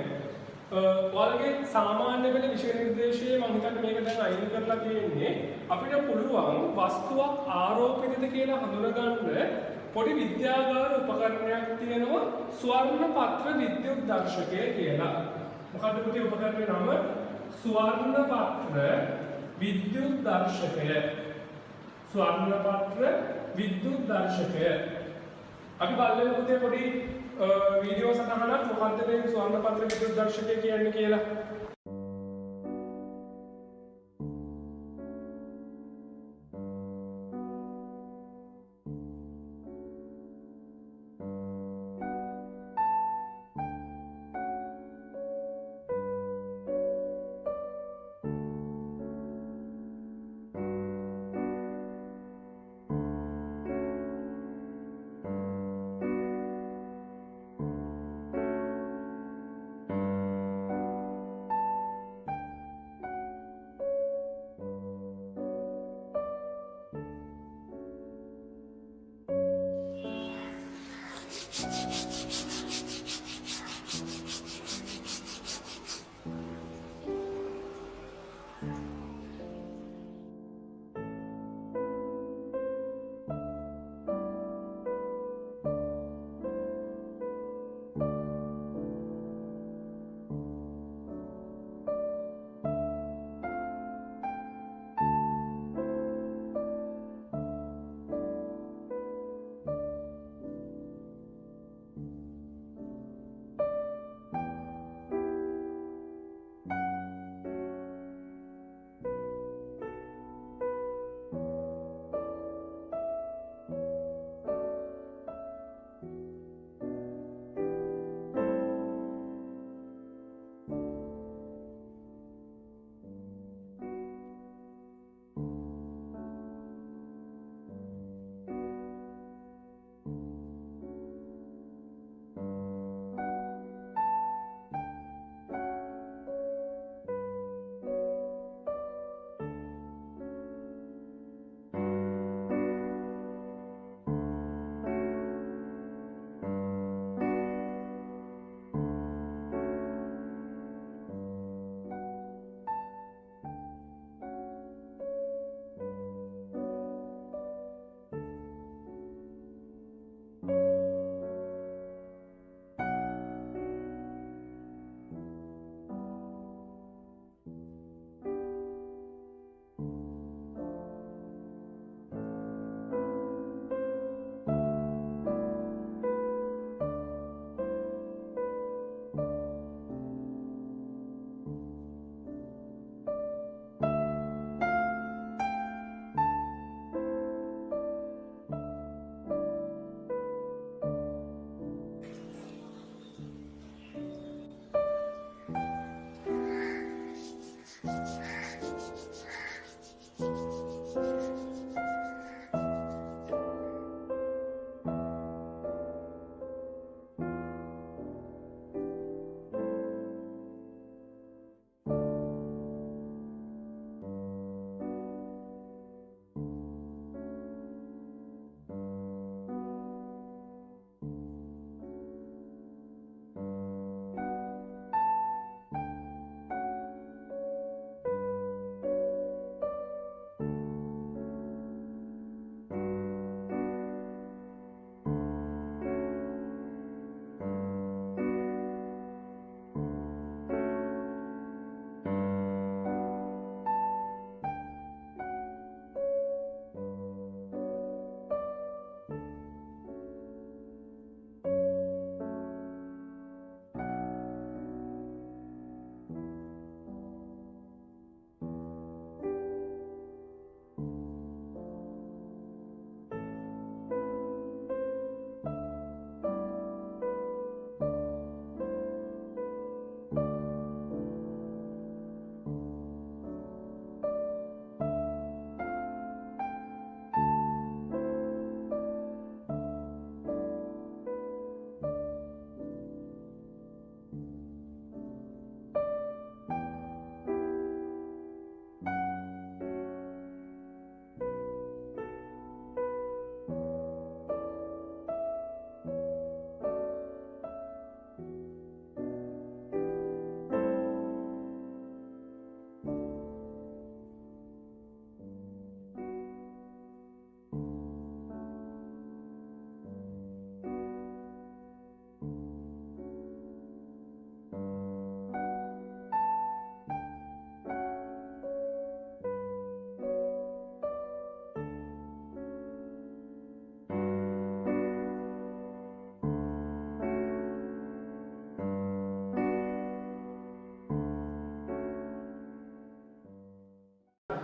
A: ඔයාලගේ සාමාන්‍ය වෙල විෂය නිර්දේශයේ මම හිතන්නේ මේක දැන් අයින් කරලා තියෙන්නේ අපිට පුළුවන් වස්තුවක් ආරෝපිතද කියලා හඳුනගන්න පොඩි විද්‍යාගාර උපකරණයක් තියෙනවා ස්වර්ණ පත්‍ර විද්‍යුත් දර්ශකය කියලා. මොකද්ද පුතේ උපකරණේ නම? ස්වර්ණ පත්‍ර විද්‍යුත් දර්ශකය. ස්වර්ණ පත්‍ර විද්‍යුත් දර්ශකය. අපි බලමු පුතේ පොඩි වීඩියෝ සටහනක් මොකක්ද මේ ස්වර්ණ පත්‍ර විද්‍යුත් දර්ශකය කියන්නේ කියලා.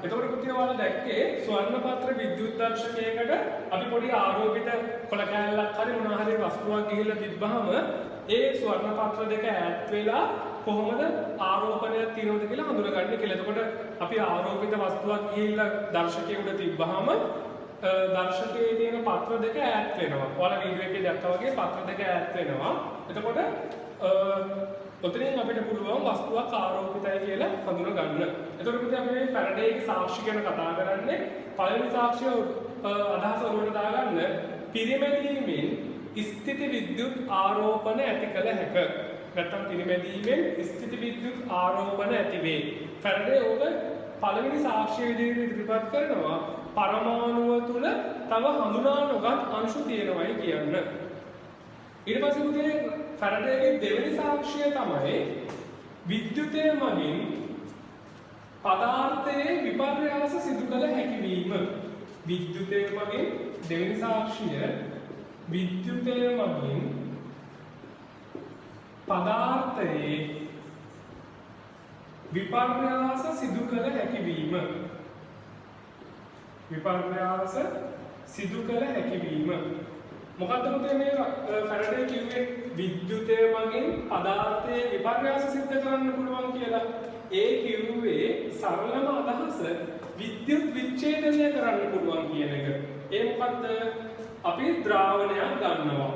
A: එතකොට පුතේ ඔයාලා දැක්කේ ස්වර්ණපත්‍ර විද්‍යුත් දර්ශකයකට අපි පොඩි ආරෝපිත කොළ කෑල්ලක් හරි මොනවා හරි වස්තුවක් ගිහිල්ලා තිබ්බහම ඒ ස්වර්ණපත්‍ර දෙක ඈත් වෙලා කොහොමද ආරෝපණයක් තියෙනවද කියලා හඳුනගන්නේ කියලා. එතකොට අපි ආරෝපිත වස්තුවක් ගිහිල්ලා දර්ශකයේ උඩ තිබ්බහම දර්ශකයේ තියෙන පත්‍ර දෙක ඈත් වෙනවා. ඔයාලා වීඩියෝ එකේ දැක්කා වගේ පත්‍ර දෙක ඈත් වෙනවා. එතකොට ඔතනින් අපිට පුළුවන් වස්තුවක් ආරෝපිතයි කියලා හඳුන ගන්න. එතකොට පුතේ අපි මේ ෆැරඩේගේ සාක්ෂි ගැන කතා කරන්නේ. පළවෙනි සාක්ෂිය අදහස ඔළුවට දාගන්න. පිරිමැදීමෙන් ස්ථිති විද්‍යුත් ආරෝපණ ඇති කළ හැක. නැත්නම් පිරිමැදීමෙන් ස්ථිති විද්‍යුත් ආරෝපණ ඇති වේ. ෆැරඩේ ඕක පළවෙනි සාක්ෂිය විදිහට ඉදිරිපත් කරනවා. පරමාණුව තුල තව හඳුනා නොගත් අංශු තියෙනවායි කියන්න. ඊට පස්සේ පුතේ ෆැරඩේගේ දෙවෙනි සාක්ෂිය තමයි විද්‍යුතය මගින් පදාර්ථයේ විපර්යාස සිදු කළ හැකි වීම. විද්‍යුතය මගින් දෙවෙනි සාක්ෂිය විද්‍යුතය මගින් පදාර්ථයේ විපර්යාස සිදු කළ හැකි වීම. විපර්යාස සිදු කළ හැකි වීම. මොකද්ද පුතේ මේ ෆැරඩේ කිව්වේ විද්‍යුතය මගින් පදාර්ථයේ විපර්යාස සිද්ධ කරන්න පුළුවන් කියලා. ඒ කිව්වේ සරලම අදහස විද්‍යුත් විච්ඡේදනය කරන්න පුළුවන් කියන එක. ඒ මොකද්ද? අපි ද්‍රාවණයක් ගන්නවා.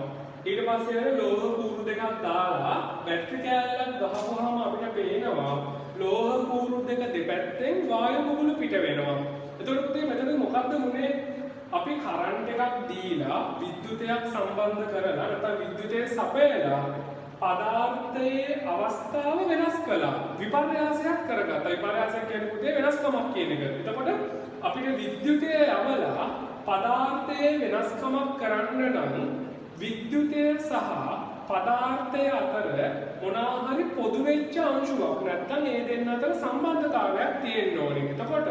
A: ඊට පස්සේ ලෝහ කූරු දෙකක් දාලා බැටරි කෑල්ලක් ගහපුවාම අපිට පේනවා ලෝහ කූරු දෙක දෙපැත්තෙන් වායු බුබුලු පිට වෙනවා. එතකොට පුතේ මෙතන මොකද්ද මුනේ? අපි කරන්ට් එකක් දීලා විද්‍යුතයක් සම්බන්ධ කරලා නැත්නම් විද්‍යුතය සපයලා පදාර්ථයේ අවස්ථාව වෙනස් කළා. විපර්යාසයක් කරගත්තා. විපර්යාසයක් කියන්නේ පුතේ වෙනස්කමක් කියන එක. එතකොට අපිට විද්‍යුතය යවලා පදාර්ථයේ වෙනස්කමක් කරන්න නම් විද්‍යුතය සහ පදාර්ථය අතර මොනවා හරි පොදු වෙච්ච අංශුවක් නැත්නම් ඒ දෙන්න අතර සම්බන්ධතාවයක් තියෙන්න ඕනේ. එතකොට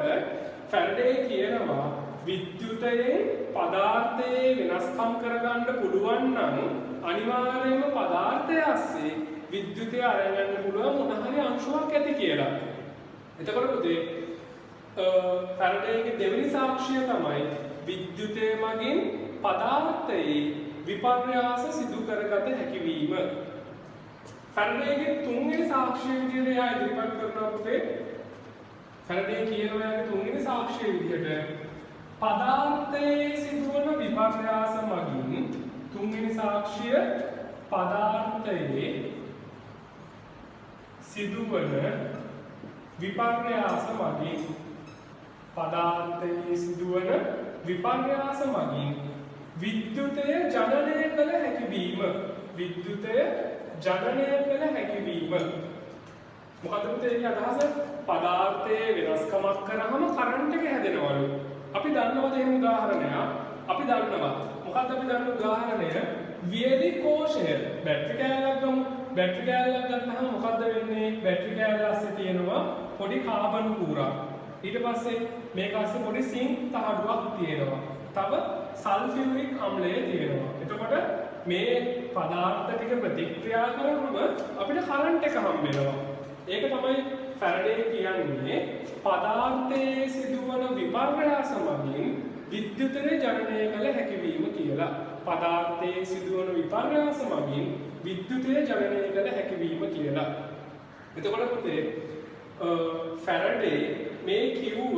A: ෆැරඩේ කියනවා විද්‍යුතයේ පදාර්ථයේ වෙනස්කම් කරගන්න පුළුවන් නම් අනිවාර්යයෙන්ම පදාර්ථය ASCII විද්‍යුතය අරගෙන යන්න පුළුවන් මොන හරි අංශුවක් ඇති කියලා. එතකොට පුතේ ෆැරඩේගේ දෙවෙනි සාක්ෂිය තමයි විද්‍යුතය මගින් පදාර්ථයේ විපර්යාස සිදු කරගත හැකි වීම. ෆැරඩේගේ තුන්වෙනි සාක්ෂිය විදිහට එයා ඉදිරිපත් කරනවා පුතේ. ෆැරඩේ කියනවා යාගේ තුන්වෙනි සාක්ෂිය විදිහට පදාර්ථයේ සිදුවන විපර්යාස මගින් තුන්වෙනි සාක්ෂිය පදාර්ථයේ සිදුවන විපර්යාස මගින් පදාර්ථයේ සිදුවන විපර්යාස මගින් විද්‍යුතය ජනනය කළ හැකි වීම. විද්‍යුතය ජනනය කළ හැකි වීම. මොකද පුතේ ඒකේ අදහස? පදාර්ථයේ වෙනස්කමක් කරාම කරන්ට් එක හැදෙනවලු. අපි දන්නවද එහෙම උදාහරණයක්? අපි දන්නවා. මොකක්ද අපි දන්න උදාහරණය? වියලි කෝෂය. බැටරි කෑල්ලක් ගමු. බැටරි කෑල්ලක් ගත්තාම මොකද්ද වෙන්නේ? බැටරි කෑල්ල ඇස්සේ තියෙනවා පොඩි කාබන් කූරක්. ඊට පස්සේ මේක ඇස්සේ පොඩි සිංක් තහඩුවක් තියෙනවා. තව සල්ෆියුරික් අම්ලය තියෙනවා. එතකොට මේ පදාර්ථ ටික ප්‍රතික්‍රියා කරනකොට අපිට කරන්ට් එක හම්බ වෙනවා. ඒක තමයි ෆැරඩේ කියන්නේ පදාර්ථයේ සිදුවන විපර්යාස මගින් විද්‍යුතය ජනනය කළ හැකි වීම කියලා. පදාර්ථයේ සිදුවන විපර්යාස මගින් විද්‍යුතය ජනනය කළ හැකි වීම කියලා. එතකොට පුතේ ෆැරඩේ මේ කිව්ව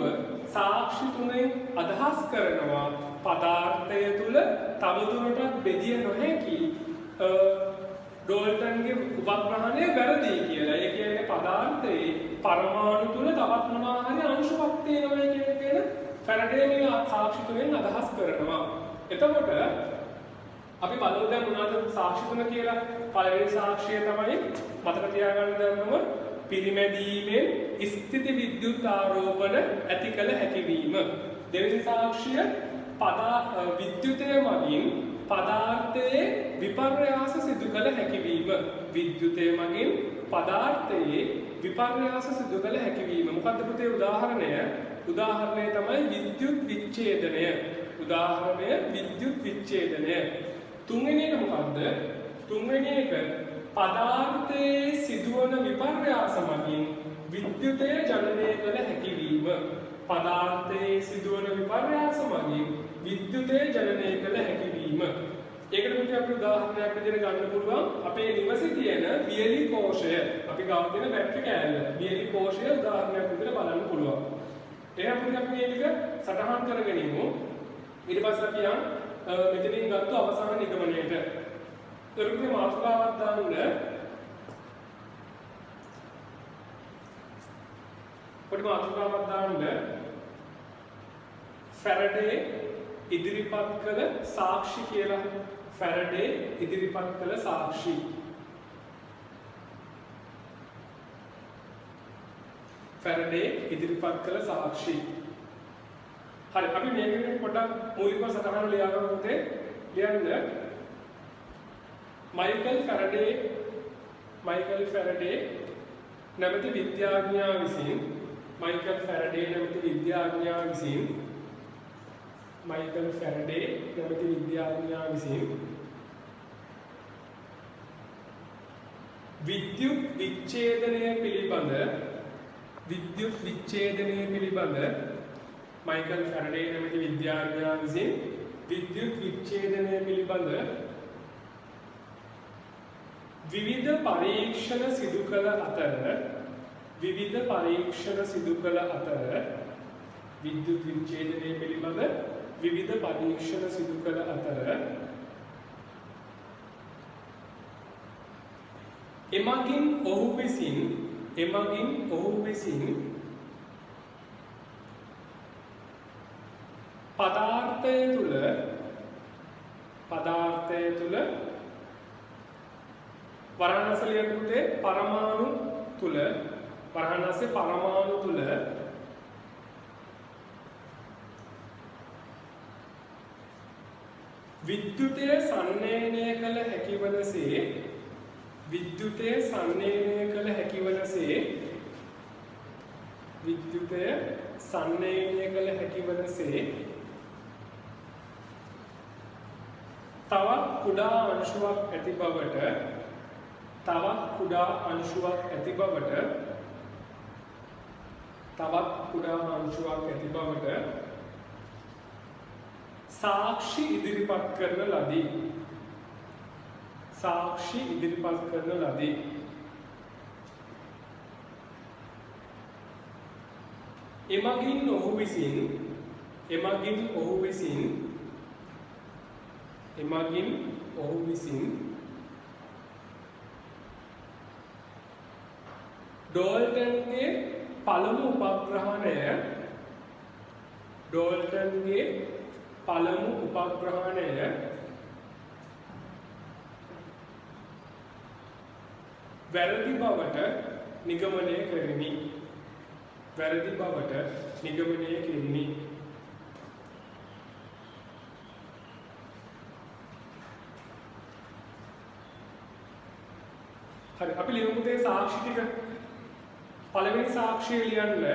A: සාක්ෂි තුනෙන් අදහස් කරනවා පදාර්ථය තුල තවදුරටත් බෙදිය නොහැකි ඩෝල්ටන්ගේ උපග්‍රහණය වැරදි කියලා. ඒ කියන්නේ පදාර්ථයේ පරමාණු තුල තවත් මොනවා හරි අංශුවක් තියෙනවා කියන ෆැරඩේ මේ සාක්ෂි තුනෙන් අදහස් කරනවා. එතකොට අපි බලමු දැන් මොනවද සාක්ෂි තුන කියලා. පළවෙනි සාක්ෂිය තමයි මතක තියාගන්න දන්නව පිරිමැදීමෙන් ස්ථිති විද්‍යුත් ආරෝපණ ඇති කළ හැකි වීම. දෙවෙනි සාක්ෂිය විද්‍යුතය මගින් පදාර්ථයේ විපර්යාස සිදු කළ හැකි වීම. විද්‍යුතය මගින් පදාර්ථයේ විපර්යාස සිදු කළ හැකි වීම. මොකද්ද පුතේ උදාහරණය? උදාහරණය තමයි විද්‍යුත් විච්ඡේදනය. උදාහරණය විද්‍යුත් විච්ඡේදනය. තුන්වෙනි එක මොකද්ද? තුන්වෙනි එක පදාර්ථයේ සිදුවන විපර්යාස මගින් විද්‍යුතය ජනනය කළ හැකි වීම. පදාර්ථයේ සිදුවන විපර්යාස මගින් විද්‍යුතය ජනනය කළ හැකි වීම. ඒකට මුලින්ම අපි උදාහරණයක් විදිහට ගන්න පුළුවන් අපේ නිවසේ තියෙන වියලි කෝෂය. අපි ගාව තියෙන බැටරි කෑල්ල. වියලි කෝෂය උදාහරණයක් විදිහට බලන්න පුළුවන්. එහෙනම් අපි මේක සටහන් කරගෙන ඉමු. ඊට පස්සේ අපි මෙතනින් ගත්ත අවසාන නිගමනයට. ඒකේ මාතෘකාවක් දාන්න. පොඩි මාතෘකාවක් දාන්න. ෆැරඩේ ඉදිරිපත් කළ සාක්ෂි කියලා. ෆැරඩේ ඉදිරිපත් කළ සාක්ෂි. ෆැරඩේ ඉදිරිපත් කළ සාක්ෂි. හරි අපි මේකෙන් පොඩ්ඩක් මූලිකව සටහන ලියාගමු පුතේ. ලියන්න. මයිකල් ෆැරඩේ නැමැති විද්‍යාඥයා විසින් විද්‍යුත් විච්ඡේදනය පිළිබඳ මයිකල් ෆැරඩේ නැමැති විද්‍යාඥයා විසින් විද්‍යුත් විච්ඡේදනය පිළිබඳ විවිධ පරීක්ෂණ සිදු කළ අතර විද්‍යුත් විච්ඡේදනය පිළිබඳ විවිධ පරීක්ෂණ සිදු කළ අතර එමගින් ඔහු විසින් පදාර්ථය තුල වරහන් පුතේ පරමාණු තුල විද්‍යුතය සන්නේනය කළ හැකි වනසේ තවත් කුඩා අංශුවක් ඇති බවට සාක්ෂි ඉදිරිපත් කරන ලදී. එමගින් ඔහු විසින් ඩෝල්ටන්ගේ පළමු උපග්‍රහණය වැරදි බවට නිගමනය කෙරිණි. හරි අපි ලියමු පුතේ සාක්ෂි ටික. පළවෙනි සාක්ෂිය ලියන්න.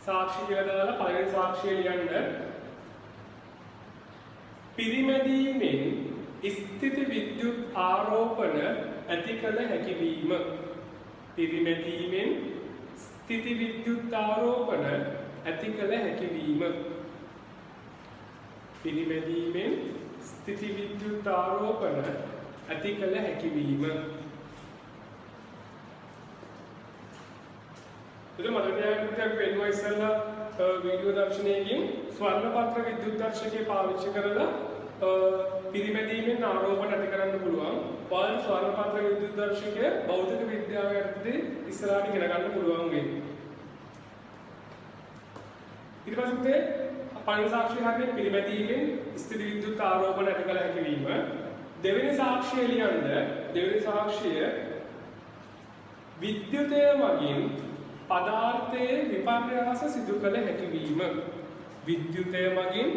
A: සාක්ෂි කියලා දාලා පළවෙනි සාක්ෂිය ලියන්න. පිරිමැදීමෙන් ස්ථිති විද්‍යුත් ආරෝපණ ඇති කළ හැකි වීම. तो पेन्वा इස්සල්ලා වීඩියෝ දර්ශනයකින් ස්වර්ණපත්‍ර විද්‍යුත් දර්ශකය පාවිච්චි කරලා පිරිමැදීමෙන් ආරෝපණ ඇති කරන්න පුළුවන්. ඔයාලට ස්වර්ණපත්‍ර විද්‍යුත් දර්ශකය භෞතික විද්‍යාව යටතේ ඉස්සරහට ඉගෙන ගන්න පුළුවන් වෙයි. ඊට පස්සේ පළවෙනි සාක්ෂිය හරියට පිරිමැදීමෙන් ස්ථිති විද්‍යුත් ආරෝපණ ඇති කළ හැකි වීම. දෙවෙනි සාක්ෂිය ලියන්න. දෙවෙනි සාක්ෂිය විද්‍යුතය මගින් පදාර්ථයේ විපර්යාස සිදු කළ හැකි වීම. විද්‍යුතය මගින්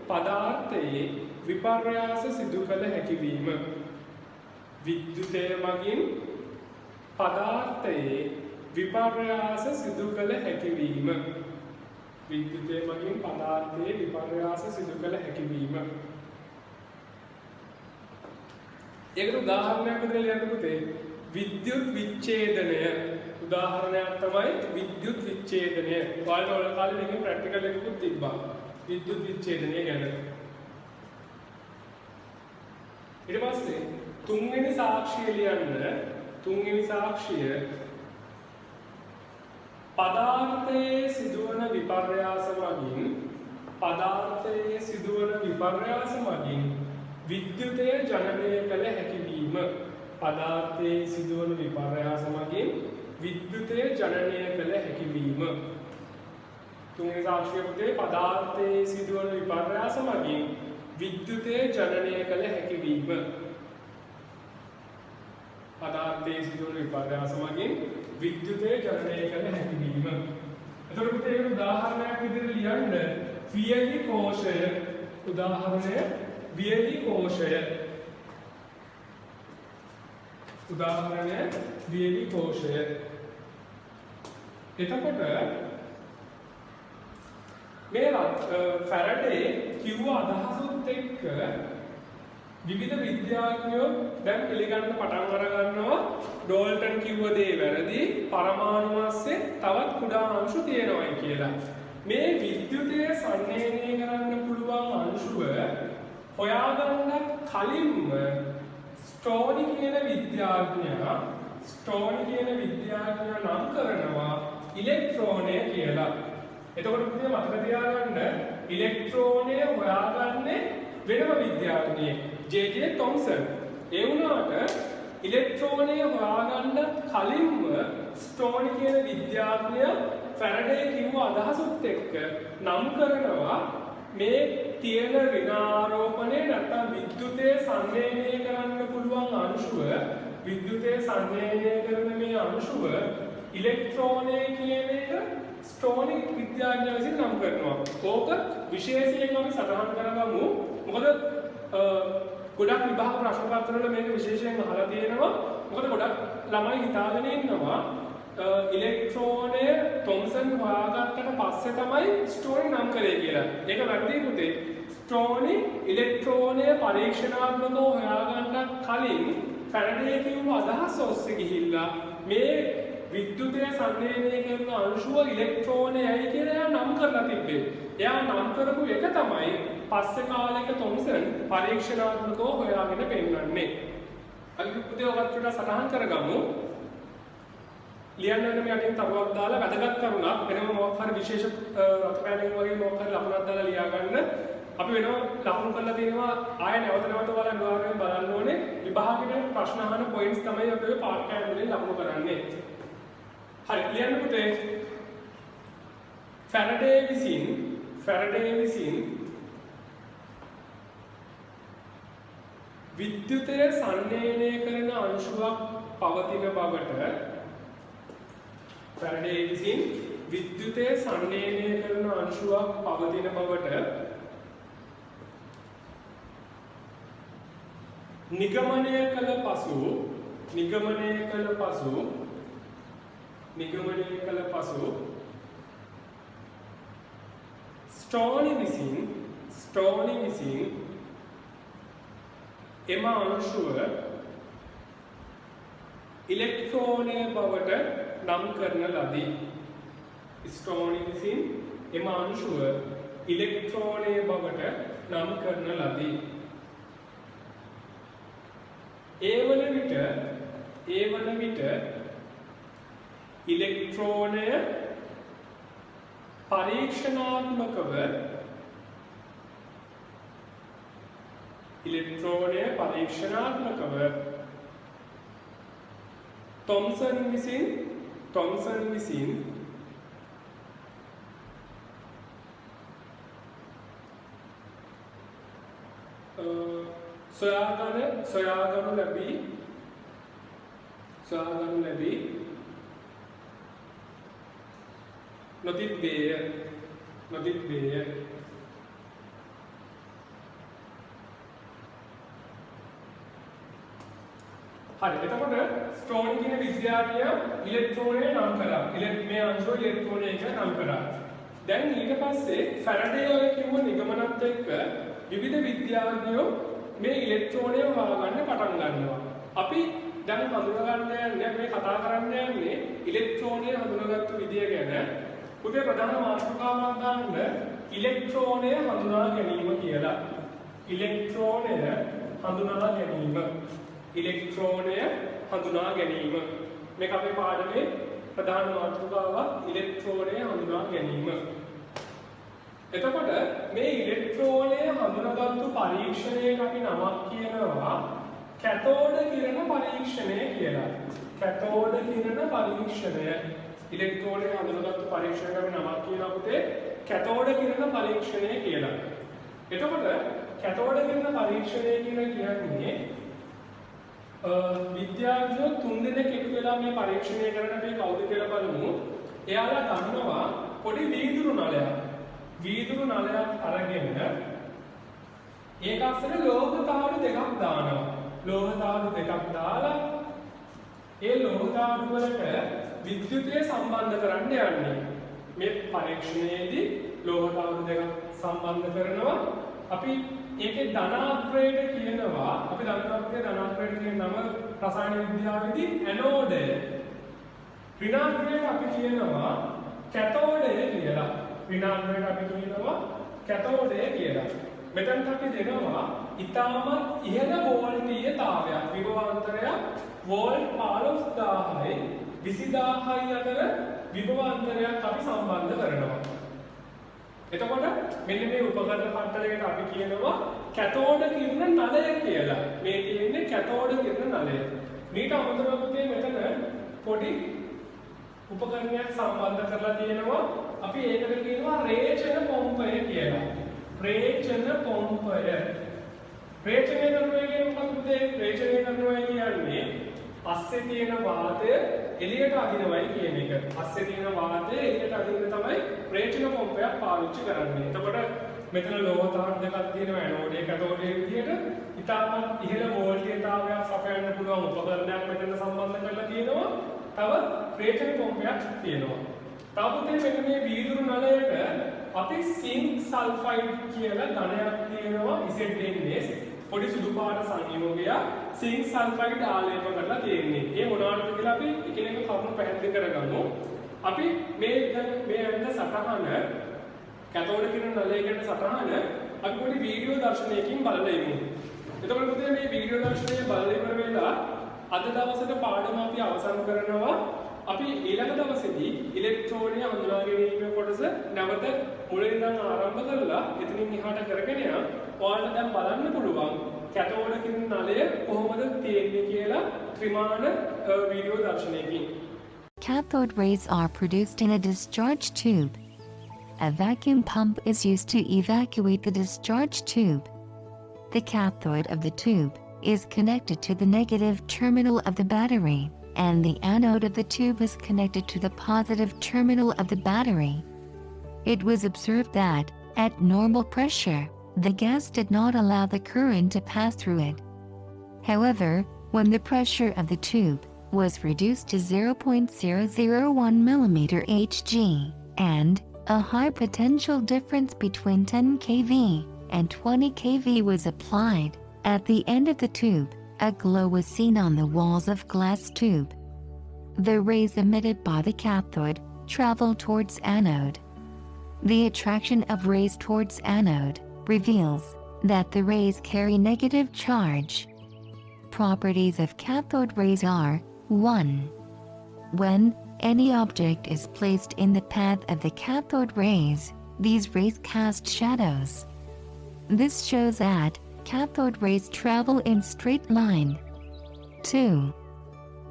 A: පදාර්ථයේ විපර්යාස සිදු කළ හැකි වීම. විද්‍යුතය මගින් පදාර්ථයේ විපර්යාස සිදු කළ හැකි වීම. විද්‍යුතය මගින් පදාර්ථයේ විපර්යාස සිදු කළ හැකි වීම. ඒකට උදාහරණයක් විදිහට ලියන්න පුතේ. විද්‍යුත් විච්ඡේදනය උදාහරණයක් තමයි විද්‍යුත් විච්ඡේදනය. ඔයාලට ඔය කාලේ මේකේ ප්‍රැක්ටිකල් එකකුත් තිබ්බා. විද්‍යුත් විච්ඡේදනය ගැන. ඊට පස්සේ තුන්වෙනි සාක්ෂිය ලියන්න. තුන්වෙනි සාක්ෂිය පදාර්ථයේ සිදුවන විපර්යාස මගින් විද්‍යුතය ජනනය කළ හැකි වීම. පදාර්ථයේ සිදුවන විපර්යාස මගින් විද්‍යුතය ජනනය කළ හැකි වීම. තුන්වෙනි සාක්ෂිය පුතේ පදාර්ථයේ සිදුවන විපර්යාස මගින් විද්‍යුතය ජනනය කළ හැකි වීම. පදාර්ථයේ සිදුවන විපර්යාස මගින් විද්‍යුතය ජනනය කළ හැකි වීම. එතකොට පුතේ ඒක උදාහරණයක් විදිහට ලියන්න. වියලි කෝෂය. උදාහරණය වියලි කෝෂය. උදාහරණය වියලි කෝෂය. එතකොට මේ ෆැරඩේ කිව්ව අදහසත් එක්ක විවිධ විද්‍යාඥයෝ දැන් පිළිගන්න පටන් අර ගන්නවා ඩෝල්ටන් කිව්ව දේ වැරදි, පරමාණු මාස්සේ තවත් කුඩා අංශු තියෙනවායි කියලා. මේ විද්‍යුතය සංවේදනය කරන්න පුළුවන් අංශුව හොයාගන්න කලින්ම ස්ටෝනි කියන විද්‍යාඥයා නම් කරනවා ඉලෙක්ට්‍රෝනය කියලා. එතකොට පුතේ මතක තියාගන්න ඉලෙක්ට්‍රෝනය හොයාගන්නේ වෙනම විද්‍යාඥයෙක් ජේ.ජේ. තොම්සන්. ඒ වුණාට ඉලෙක්ට්‍රෝනය හොයාගන්න කලින්ම ස්ටෝනි කියන විද්‍යාඥයා ෆැරඩේ කිව්ව අදහසත් එක්ක නම් කරනවා මේ තියෙන ඍණාරෝපණය නැත්නම් විද්‍යුතය සංවේදනය කරන්න පුළුවන් අංශුව විද්‍යුතය සංවේදනය කරන මේ අංශුව ඉලෙක්ට්‍රෝනය කියන එක ස්ටෝනි විද්‍යාඥයා විසින් නම් කරනවා. ඕක විශේෂයෙන් අපි සටහන් කරගමු. මොකද ගොඩක් විභාග ප්‍රශ්න පත්‍රවල මේක විශේෂයෙන් අහලා තියෙනවා. මොකද ගොඩක් ළමයි හිතාගෙන ඉන්නවා ඉලෙක්ට්‍රෝනය තොම්සන් හොයාගත්තට පස්සේ තමයි ස්ටෝනි නම් කරේ කියලා. ඒක වැරදි පුතේ. ස්ටෝනි ඉලෙක්ට්‍රෝනය පරීක්ෂණාත්මකව හොයාගන්න කලින් ෆැරඩේ කිව්ව අදහස ඔස්සේ ගිහිල්ලා මේ විද්‍යුතය සංවේදනය කරන අංශුව ඉලෙක්ට්‍රෝනයයි කියලා එයා නම් කරලා තිබ්බේ. එයා නම් කරපු එක තමයි පස්සේ කාලෙක තොම්සන් පරීක්ෂණාත්මකව හොයාගෙන පෙන්වන්නේ. අපි පුතේ ඔකට සටහන් කරගමු. ලියන්න වෙන මේ අටින් තරුවක් දාලා වැදගත් කරුණක් වෙනම මොකක් හරි විශේෂ රතුපෑනින් වගේ මොකක් හරි ලකුණක් දාලා ලියා ගන්න. අපි වෙනම ලකුණු කරලා තියෙනවා ආය නැවත ඔයාලා අනිවාර්යයෙන් බලන්න ඕනේ. විභාගෙට ප්‍රශ්න අහන පොයින්ට්ස් තමයි අපි ඔය පාර්ට් කෑන් වලින් ලකුණු කරන්නේ. හරි ලියන්න පුතේ. ෆැරඩේ විසින් විද්‍යුතය සංවේදනය කරන අංශුවක් පවතින බවට නිගමනය කළ පසු ස්ටෝනි විසින් එම අංශුව ඉලෙක්ට්‍රෝනය බවට නම් කරන ලදී. ස්ටෝනි විසින් එම අංශුව ඉලෙක්ට්‍රෝනය බවට නම් කරන ලදී. ඒ වන විට ඉලෙක්ට්‍රෝනය පරීක්ෂණාත්මකව තොම්සන් විසින් සොයාගනු ලැබී නොතිබ්බේය. හරි එතකොට ස්ටෝනි කියන විද්‍යාඥයා ඉලෙක්ට්‍රෝනය නම් කරා. මේ අංශුව ඉලෙක්ට්‍රෝනය කියලා නම් කරා. දැන් ඊට පස්සේ ෆැරඩේ ඔය කිව්ව නිගමනත් එක්ක විවිධ විද්‍යාඥයෝ මේ ඉලෙක්ට්‍රෝනය හොයාගන්න පටන් ගන්නවා. අපි දැන් හඳුනගන්න යන්නේ මේ කතා කරන්න යන්නේ ඉලෙක්ට්‍රෝනය හඳුනාගත්තු විදිය ගැන. පුතේ ප්‍රධාන මාතෘකාවක් ගන්න ඉලෙක්ට්‍රෝනය හඳුනා ගැනීම කියලා. ඉලෙක්ට්‍රෝනය හඳුනා ගැනීම. ඉලෙක්ට්‍රෝනය හඳුනා ගැනීම. මේක අපේ පාඩමේ ප්‍රධාන මාතෘකාවක් ඉලෙක්ට්‍රෝනය හඳුනා ගැනීම. එතකොට මේ ඉලෙක්ට්‍රෝනය හඳුනාගත්තු පරීක්ෂණයට අපි නමක් කියනවා කැතෝඩ කිරණ පරීක්ෂණය කියලා. කැතෝඩ කිරණ පරීක්ෂණය. ඉලෙක්ට්‍රෝනය හඳුනාගත්තු පරීක්ෂණයට අපි නමක් කියනවා පුතේ කැතෝඩ කිරණ පරීක්ෂණය කියලා. එතකොට කැතෝඩ කිරණ පරීක්ෂණය කියලා කියන්නේ විද්‍යාඥයෝ 3 දෙනෙක් එකතු වෙලා මේ පරීක්ෂණය කරන මේ කවුද කියලා බලමු. එයාලා ගන්නවා පොඩි වීදුරු නලයක්. වීදුරු නලයක් අරගෙන ඒක අස්සට ලෝහ තාඩු දෙකක් දානවා. ලෝහ තාඩු දෙකක් දාලා ඒ ලෝහ තාඩු වලට විද්‍යුතය සම්බන්ධ කරන්න යන්නේ. මේ පරීක්ෂණයේදී ලෝහ තාඩු දෙකක් සම්බන්ධ කරනවා. අපි ඒකේ ධනාග්‍රයට කියනවා අපි ධනාග්‍රයට කියන නම රසායන විද්‍යාවේදී ඇනෝඩය. ඍණාග්‍රයට අපි කියනවා කැතෝඩය කියලා. ඍණාග්‍රයට අපි කියනවා කැතෝඩය කියලා. මෙතනට අපි දෙනවා ඉතාමත් ඉහළ වෝල්ටීයතාවයක්. විභවාන්තරයක් වෝල්ට් 15000යි 20000යි අතර විභවාන්තරයක් අපි සම්බන්ධ කරනවා. එතකොට මෙන්න මේ උපකරණ කට්ටලයකට අපි කියනවා කැතෝඩ කිරණ නලය කියලා. මේ තියෙන්නේ කැතෝඩ කිරණ නලය. ඊට අමතරව පුතේ මෙතන පොඩි උපකරණයක් සම්බන්ධ කරලා තියෙනවා. අපි ඒකට කියනවා රේචන පොම්පය කියලා. රේචන පොම්පය. රේචනය කරනවා කියන්නේ මොකක්ද පුතේ? රේචනය කරනවා කියන්නේ අස්සේ තියෙන වාතය එළියට අදිනවයි කියන එක. අස්සේ තියෙන වාතය එළියට අදින්න තමයි රේචන පොම්පයක් පාවිච්චි කරන්නේ. එතකොට මෙතන ලෝහ තාඩු දෙකක් තියෙනවා ඇනෝඩය කැතෝඩය විදියට. ඉතාමත් ඉහළ වෝල්ටේජතාවයක් සපයන්න පුළුවන් උපකරණයක් මෙතන සම්බන්ධ කරලා තියෙනවා. තව රේචන පොම්පයක් තියෙනවා. තවපුතේ මෙන්න මේ වීදුරු නලයට අපි සිංක් සල්ෆයිඩ් කියලා ධනයක් තියෙනවා ZNS. පොඩි සුදු පාට සංයෝගයක් සිංක් සල්ෆයිඩ් ආලේප කරලා තියෙන්නේ. ඒ මොනවාටද කියලා අපි එකිනෙක කරුණු පැහැදිලි කරගමු. අපි මේ අන්න සටහන කැතෝඩ කිරණ නලයකට සටහන අපි පොඩි වීඩියෝ දර්ශනයකින් බලලා ඉමු. එතකොට පුතේ මේ වීඩියෝ දර්ශනය බලලා ඉවර වෙලා අද දවසට පාඩම අපි අවසන් කරනවා. අපි ඊළඟ දවසේදී ඉලෙක්ට්‍රෝනය හඳුනා ගැනීම කොටස නැවත මුලින් ඉඳන් ආරම්භ කරලා එතනින් එහාට කරගෙන යන ඔයාලට දැන් බලන්න පුළුවන් කැතෝඩ කිරණ නලය කොහොමද තියෙන්නේ කියලා ත්‍රිමාන video දර්ශනයකින්.
C: Cathode rays are produced in a discharge tube. A vacuum pump is used to evacuate the discharge tube. The cathode of the tube is connected to the negative terminal of the battery, and the anode of the tube is connected to the positive terminal of the battery. It was observed that, at normal pressure, the gas did not allow the current to pass through it. However, when the pressure of the tube was reduced to 0.001 mm Hg, and a high potential difference between 10 kV and 20 kV was applied, at the end of the tube, a glow was seen on the walls of glass tube. The rays emitted by the cathode travel towards anode. The attraction of rays towards anode reveals that the rays carry negative charge. Properties of cathode rays are: 1. When any object is placed in the path of the cathode rays, these rays cast shadows. This shows that cathode rays travel in straight line. 2.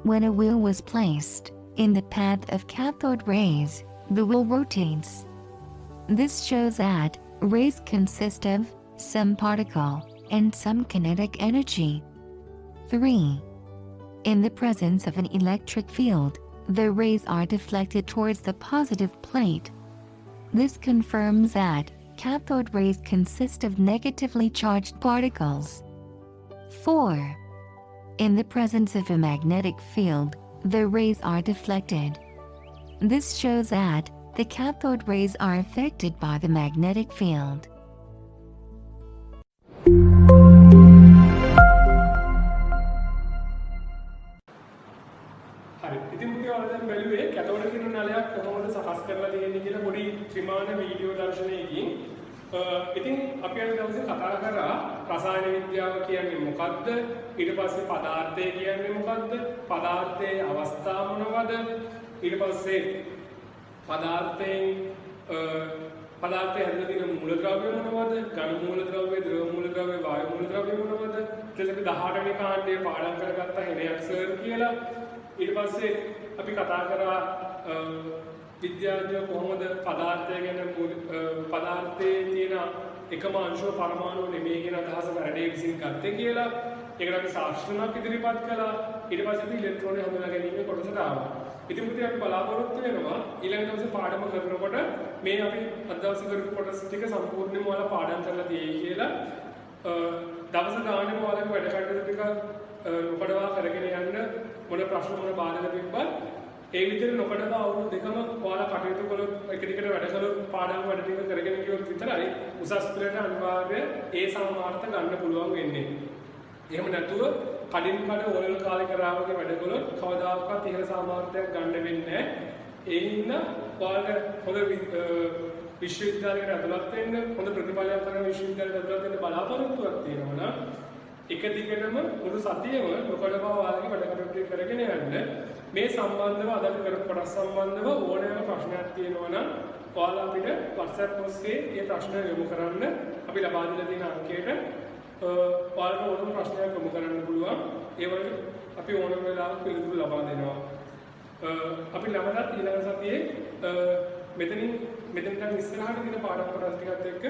C: When a wheel was placed in the path of cathode rays, the wheel rotates. This shows that rays consist of some particle and some kinetic energy. 3. In the presence of an electric field, the rays are deflected towards the positive plate. This confirms that cathode rays consist of negatively charged particles. 4. In the presence of a magnetic field, the rays are deflected. This shows that the cathode rays are affected by the magnetic field.
A: අපි අද දවසේ කතා කරා රසායන විද්‍යාව කියන්නේ මොකක්ද? ඊට පස්සේ පදාර්ථය කියන්නේ මොකක්ද? පදාර්ථයේ අවස්ථා මොනවද? ඊට පස්සේ පදාර්ථයෙන් පදාර්ථය හැදලා තියෙන මූලද්‍රව්‍ය මොනවද? ඝන මූලද්‍රව්‍ය, ද්‍රව මූලද්‍රව්‍ය, වායු මූලද්‍රව්‍ය මොනවද? ඊට පස්සේ 18 වෙනි කාණ්ඩයේ පාඩම් කරගත්ත හෙනයක් සර් කියලා. ඊට පස්සේ අපි කතා කරා විද්‍යාඥයෝ කොහොමද පදාර්ථය ගැන පදාර්ථයේ තියෙන එකම අංශුව පරමාණුව නෙමෙයි කියන අදහස වැරදේ විසින් ගත්තේ කියලා. ඒකට අපි සාක්ෂණයක් ඉදිරිපත් කළා. ඊට පස්සේ අපි ඉලෙක්ට්‍රෝන හඳුනා ගැනීමේ කොටසට ආවා. ඉතින් මුලින්ම අපි බලාපොරොත්තු වෙනවා ඊළඟ දවසේ පාඩම කරනකොට මේ අපි අද දවසේ කරපු කොටස් ටික සම්පූර්ණයෙන්ම ඔයාලා පාඩම් කරලා තියෙයි කියලා. දවස ගානේ ඔයාලගේ වැඩ කටයුතු ටික නොකඩවා කරගෙන යන්න මොන ප්‍රශ්න මොන බාධක තිබ්බත් ඒ විදිහට නොකඩවා අවුරුදු දෙකම ඔයාලා කටයුතු කළොත් එක දිගට වැඩ කළොත් පාඩම් වැඩ ටික කරගෙන ගියොත් විතරයි උසස් පෙළට අනිවාර්ය ඒ සමාර්ථ ගන්න පුළුවන් වෙන්නේ. එහෙම නැතුව කඩින් කඩ ඕලෙවල් කාලේ කරා වගේ වැඩ කළොත් කවදාකවත් ඉහළ සමාර්ථයක් ගන්න වෙන්නේ නැහැ. ඒ හින්දා ඔයාලට හොඳ විශ්වවිද්‍යාලයකට ඇතුළත් වෙන්න හොඳ ප්‍රතිඵලයක් කරන විශ්වවිද්‍යාලයකට ඇතුළත් වෙන්න බලාපොරොත්තුවක් තියෙනවා නම් එක දිගටම මුළු සතියෙම නොකඩවා ඔයාලගේ වැඩ කටයුතු කරගෙන යන්න. මේ සම්බන්ධව අද අපි කරපු කොටස් සම්බන්ධව ඕනෑම ප්‍රශ්නයක් තියෙනවා නම් ඔයාලා අපිට WhatsApp ඔස්සේ ඒ ප්‍රශ්න යොමු කරන්න. අපි ලබා දීලා තියෙන අංකයට ඔයාලට ඕනම ප්‍රශ්නයක් යොමු කරන්න පුළුවන්. ඒ වගේ අපි ඕනම වෙලාවක පිළිතුරු ලබා දෙනවා. අපි ළමදත් ඊළඟ සතියේ මෙතනින් ඉස්සරහට තියෙන පාඩම් කොටස් ටිකත් එක්ක